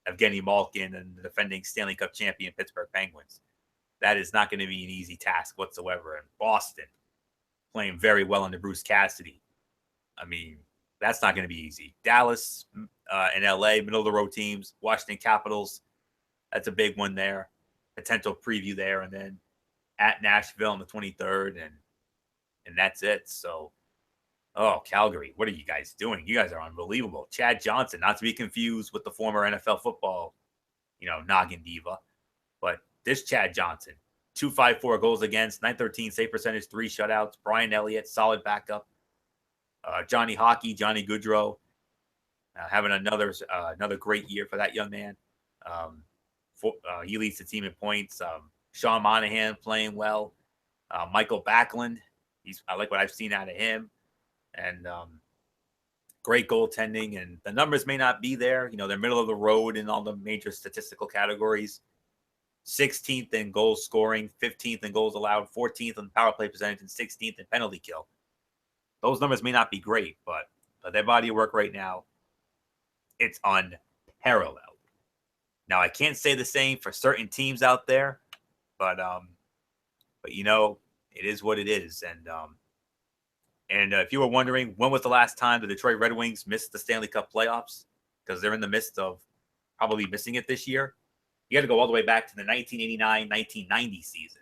Evgeny Malkin, and the defending Stanley Cup champion Pittsburgh Penguins. That is not going to be an easy task whatsoever. And Boston playing very well under Bruce Cassidy. I mean, that's not going to be easy. Dallas and LA, middle of the road teams. Washington Capitals, that's a big one there. Potential preview there. And then at Nashville on the 23rd. And that's it. So, Calgary, what are you guys doing? You guys are unbelievable. Chad Johnson, not to be confused with the former NFL football, noggin diva. But this Chad Johnson, 254 goals against, 913 save percentage, 3 shutouts. Brian Elliott, solid backup. Johnny Hockey, Johnny Gaudreau, having another great year for that young man. He leads the team in points. Sean Monahan playing well. Michael Backlund, I like what I've seen out of him. And great goaltending. And the numbers may not be there. They're middle of the road in all the major statistical categories. 16th in goals scoring, 15th in goals allowed, 14th in power play percentage, and 16th in penalty kill. Those numbers may not be great, but their body of work right now, it's unparalleled. Now, I can't say the same for certain teams out there, but it is what it is. And if you were wondering, when was the last time the Detroit Red Wings missed the Stanley Cup playoffs? Because they're in the midst of probably missing it this year. You got to go all the way back to the 1989-1990 season.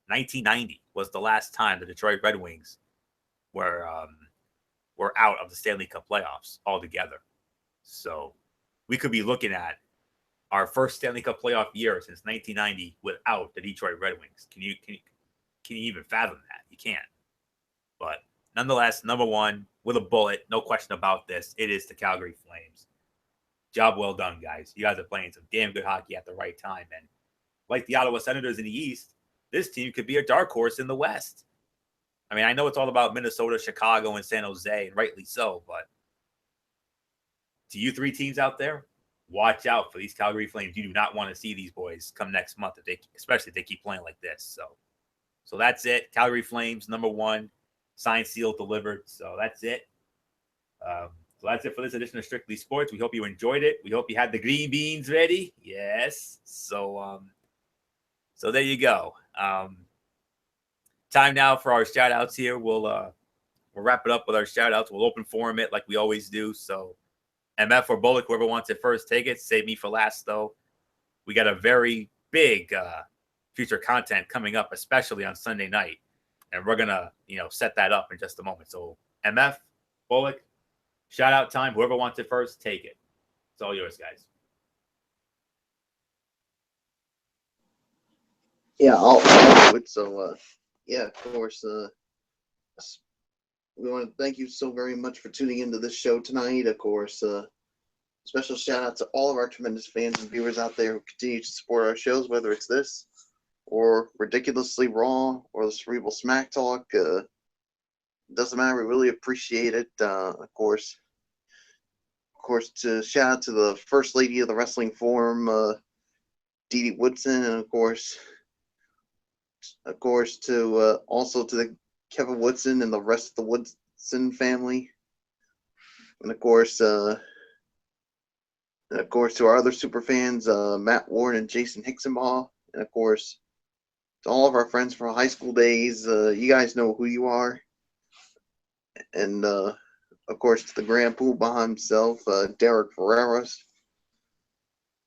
1990 was the last time the Detroit Red Wings were out of the Stanley Cup playoffs altogether. So we could be looking at our first Stanley Cup playoff year since 1990 without the Detroit Red Wings. Can you even fathom that? You can't. But nonetheless, number one with a bullet, no question about this. It is the Calgary Flames. Job well done, guys. You guys are playing some damn good hockey at the right time. And like the Ottawa Senators in the East, this team could be a dark horse in the West. I mean, I know it's all about Minnesota, Chicago, and San Jose, and rightly so. But to you 3 teams out there, watch out for these Calgary Flames. You do not want to see these boys come next month, especially if they keep playing like this. So that's it. Calgary Flames, number one, signed, sealed, delivered. So that's it. So that's it for this edition of Strictly Sports. We hope you enjoyed it. We hope you had the green beans ready. Yes. So there you go. Time now for our shout outs here. We'll wrap it up with our shout outs. We'll open forum it like we always do. So MF or Bullock, whoever wants it first, take it. Save me for last, though. We got a very big future content coming up, especially on Sunday night. And we're going to, set that up in just a moment. So MF, Bullock, shout out time. Whoever wants it first, take it. It's all yours, guys. Yeah, I'll do it. So, yeah, of course, we want to thank you so very much for tuning into this show tonight. Of course, special shout out to all of our tremendous fans and viewers out there who continue to support our shows, whether it's this or Ridiculously Raw or the Cerebral Smack Talk. Doesn't matter. We really appreciate it. Of course, to shout out to the First Lady of the Wrestling Forum, Dee Dee Woodson, and of course, of course, to also to the Kevin Woodson and the rest of the Woodson family, and of course, to our other super fans, Matt Ward and Jason Hicksonbaugh, and of course, to all of our friends from high school days. You guys know who you are, and of course, to the Grand Poobah himself, Derek Ferreras,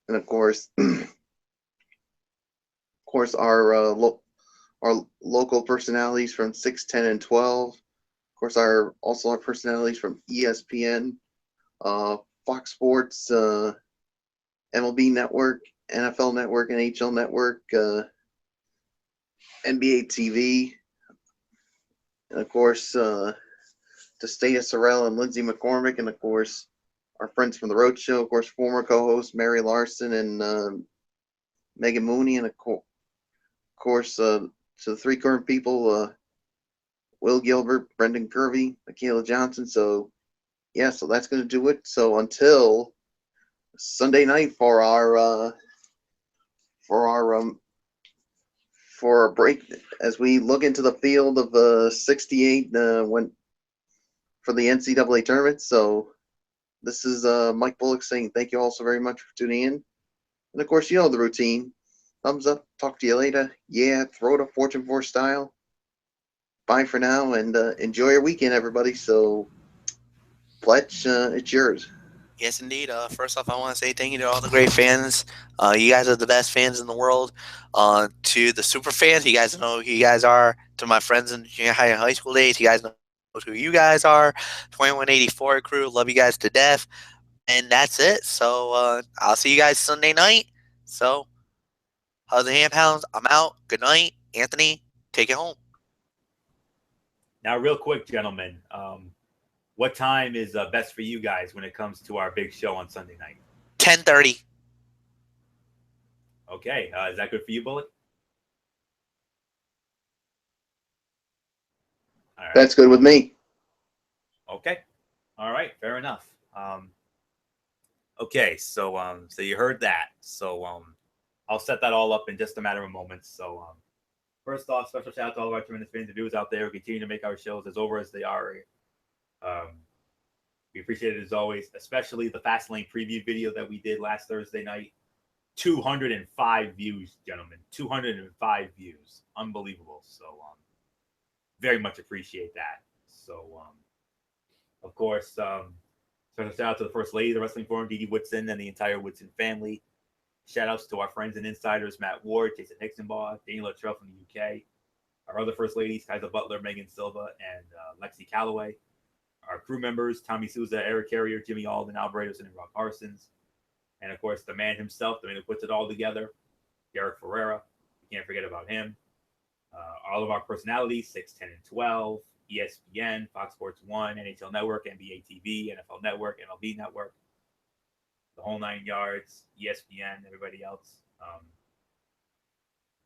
and of course, our local personalities from 6, 10, and 12. Of course, our personalities from ESPN, Fox Sports, MLB Network, NFL Network, NHL Network, NBA TV, and of course, to Status Sorrell and Lindsay McCormick, and of course, our friends from the Road Show, of course, former co-hosts Mary Larson and Megan Mooney, and of course, to the three current people, Will Gilbert, Brendan Kirby, Michaela Johnson. So, yeah, so that's going to do it. So until Sunday night for our break, as we look into the field of 68 when for the NCAA tournament. So this is Mike Bullock saying thank you all so very much for tuning in. And of course, you know the routine. Thumbs up. Talk to you later. Yeah, throw to Fortune 4 style. Bye for now, and enjoy your weekend, everybody. So, Fletch, it's yours. Yes, indeed. First off, I want to say thank you to all the great fans. You guys are the best fans in the world. To the super fans, you guys know who you guys are. To my friends in junior high and high school days, you guys know who you guys are. 2184 crew, love you guys to death. And that's it. So I'll see you guys Sunday night. So, how's the hand pounds? I'm out. Good night. Anthony, take it home. Now, real quick, gentlemen, what time is best for you guys when it comes to our big show on Sunday night? 10:30. Okay, is that good for you, Bullet? All right. That's good with me. Okay, all right, fair enough. Okay, so you heard that. So I'll set that all up in just a matter of moments. So first off, special shout out to all of our tremendous fans and viewers out there who continue to make our shows as over as they are. We appreciate it as always, especially the Fastlane preview video that we did last Thursday night. 205 views, gentlemen. 205 views. Unbelievable. So very much appreciate that. So of course, special shout out to the First Lady of the Wrestling Forum, Dee Dee Woodson, and the entire Woodson family. Shout outs to our friends and insiders, Matt Ward, Jason Hicksonbaugh, Daniel Luttrell from the UK, our other First Ladies, Kaiser Butler, Megan Silva, and Lexi Calloway. Our crew members, Tommy Souza, Eric Carrier, Jimmy Alden, Alvarez, and Rob Parsons. And of course, the man himself, the man who puts it all together, Derek Ferrera. We can't forget about him. All of our personalities, 6, 10, and 12, ESPN, Fox Sports 1, NHL Network, NBA TV, NFL Network, MLB Network, the whole 9 yards, ESPN, everybody else.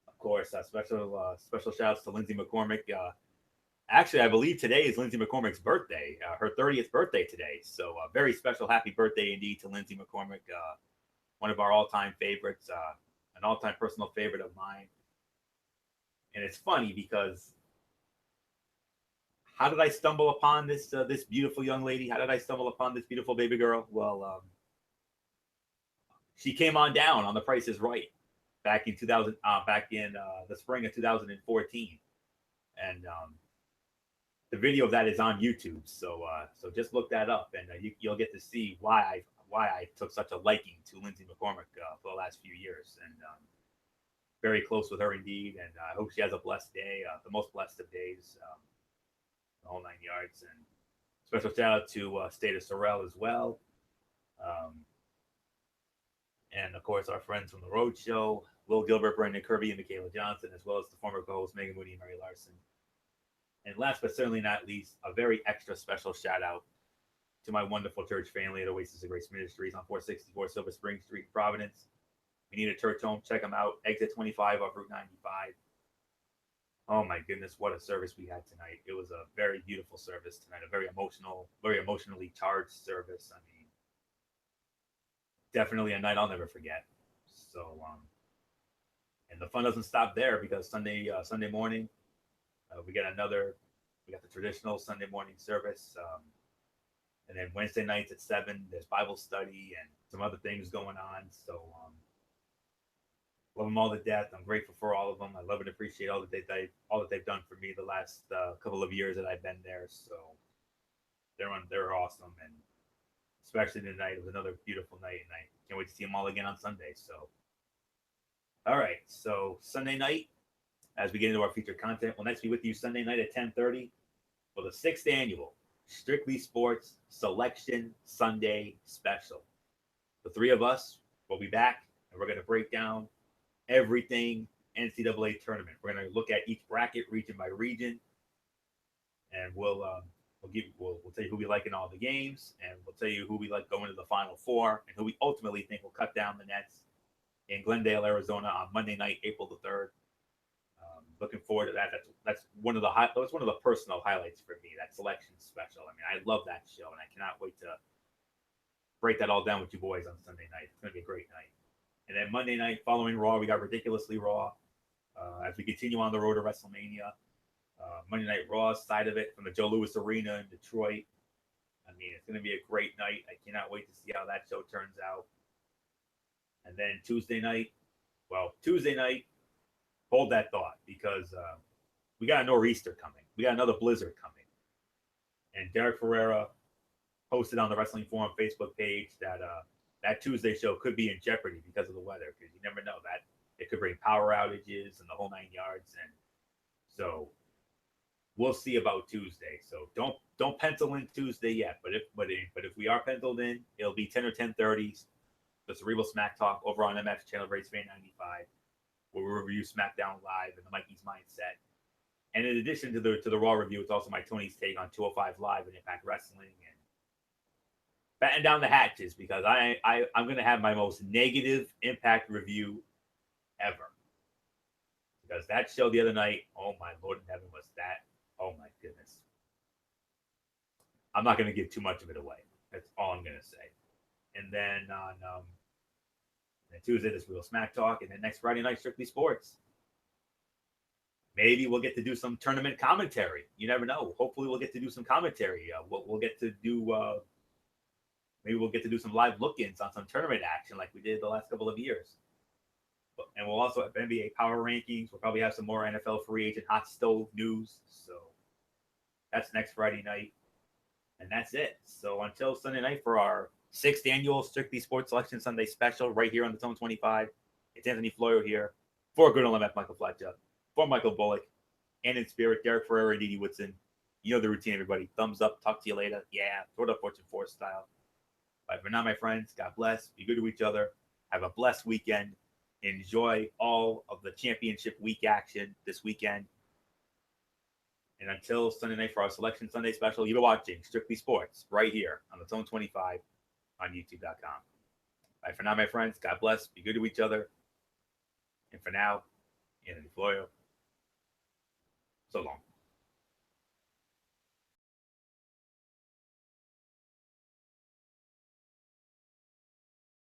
Of course, special shout outs to Lindsay McCormick. Actually, I believe today is Lindsay McCormick's birthday, her 30th birthday today. So a very special happy birthday indeed to Lindsay McCormick, one of our all-time favorites, an all-time personal favorite of mine. And it's funny because how did I stumble upon this beautiful young lady? How did I stumble upon this beautiful baby girl? Well, she came on down on The Price is Right back in the spring of 2014, and the video of that is on YouTube. So just look that up, and you'll get to see why I took such a liking to Lindsay McCormick for the last few years, and very close with her indeed. And I hope she has a blessed day, the most blessed of days, the whole 9 yards. And special shout out to Status Sorrell as well. And of course, our friends from the Road Show, Will Gilbert, Brendan Kirby, and Michaela Johnson, as well as the former co-hosts Megan Mooney and Mary Larson. And last but certainly not least, a very extra special shout out to my wonderful church family at Oasis of Grace Ministries on 464 Silver Spring Street, Providence. We need a church home. Check them out. Exit 25 off Route 95. Oh my goodness, what a service we had tonight. It was a very beautiful service tonight, a very emotionally charged service. I mean, definitely a night I'll never forget. So, and the fun doesn't stop there because Sunday morning, we got the traditional Sunday morning service. And then Wednesday nights at 7, there's Bible study and some other things going on. So love them all to death. I'm grateful for all of them. I love and appreciate all that they've done for me the last couple of years that I've been there. So they're awesome, and especially tonight, it was another beautiful night, and I can't wait to see them all again on Sunday. So, all right, so Sunday night, as we get into our featured content, we'll next be with you Sunday night at 10:30 for the 6th annual Strictly Sports Selection Sunday Special. The three of us will be back, and we're going to break down everything NCAA tournament. We're going to look at each bracket region by region, and we'll tell you who we like in all the games, and we'll tell you who we like going to the Final Four, and who we ultimately think will cut down the nets in Glendale, Arizona on Monday night, April the 3rd. Looking forward to that. That's one of the personal highlights for me. That selection special. I mean, I love that show, and I cannot wait to break that all down with you boys on Sunday night. It's going to be a great night. And then Monday night, following Raw, we got Ridiculously Raw. As we continue on the road to WrestleMania, Monday Night Raw side of it from the Joe Louis Arena in Detroit. I mean, it's going to be a great night. I cannot wait to see how that show turns out. And then Tuesday night, hold that thought, because we got a nor'easter coming. We got another blizzard coming. And Derek Ferreira posted on the Wrestling Forum Facebook page that that Tuesday show could be in jeopardy because of the weather, because you never know, that it could bring power outages and the whole 9 yards. And so we'll see about Tuesday. So don't pencil in Tuesday yet. But if we are penciled in, it'll be 10 or 10:30s. The Cerebral Smack Talk over on MF Channel Race Fan 95. Where we review SmackDown Live and the Mikey's Mindset. And in addition to the Raw review, it's also my Tony's take on 205 Live and Impact Wrestling, and batten down the hatches, because I'm going to have my most negative Impact review ever. Because that show the other night, oh my Lord in heaven, was that, oh my goodness. I'm not going to give too much of it away. That's all I'm going to say. And then on and Tuesday, this Real Smack Talk, and then next Friday night, Strictly Sports. Maybe we'll get to do some tournament commentary. You never know. Hopefully, we'll get to do some commentary. We'll get to do maybe we'll get to do some live look-ins on some tournament action like we did the last couple of years. And we'll also have NBA Power Rankings. We'll probably have some more NFL free agent hot stove news. So that's next Friday night, and that's it. So until Sunday night for our 6th annual Strictly Sports Selection Sunday Special right here on the Tone 25. It's Anthony Florio here for good old MF Michael Fletcher, for Michael Bullock, and in spirit, Derek Ferreira and Didi Woodson. You know the routine, everybody. Thumbs up. Talk to you later. Yeah, sort of Fortune 4 style. But for now, my friends, God bless. Be good to each other. Have a blessed weekend. Enjoy all of the championship week action this weekend. And until Sunday night for our Selection Sunday Special, you've been watching Strictly Sports right here on the Tone 25. On YouTube.com. Bye for now, my friends. God bless. Be good to each other. And for now, Anthony Florio. So long.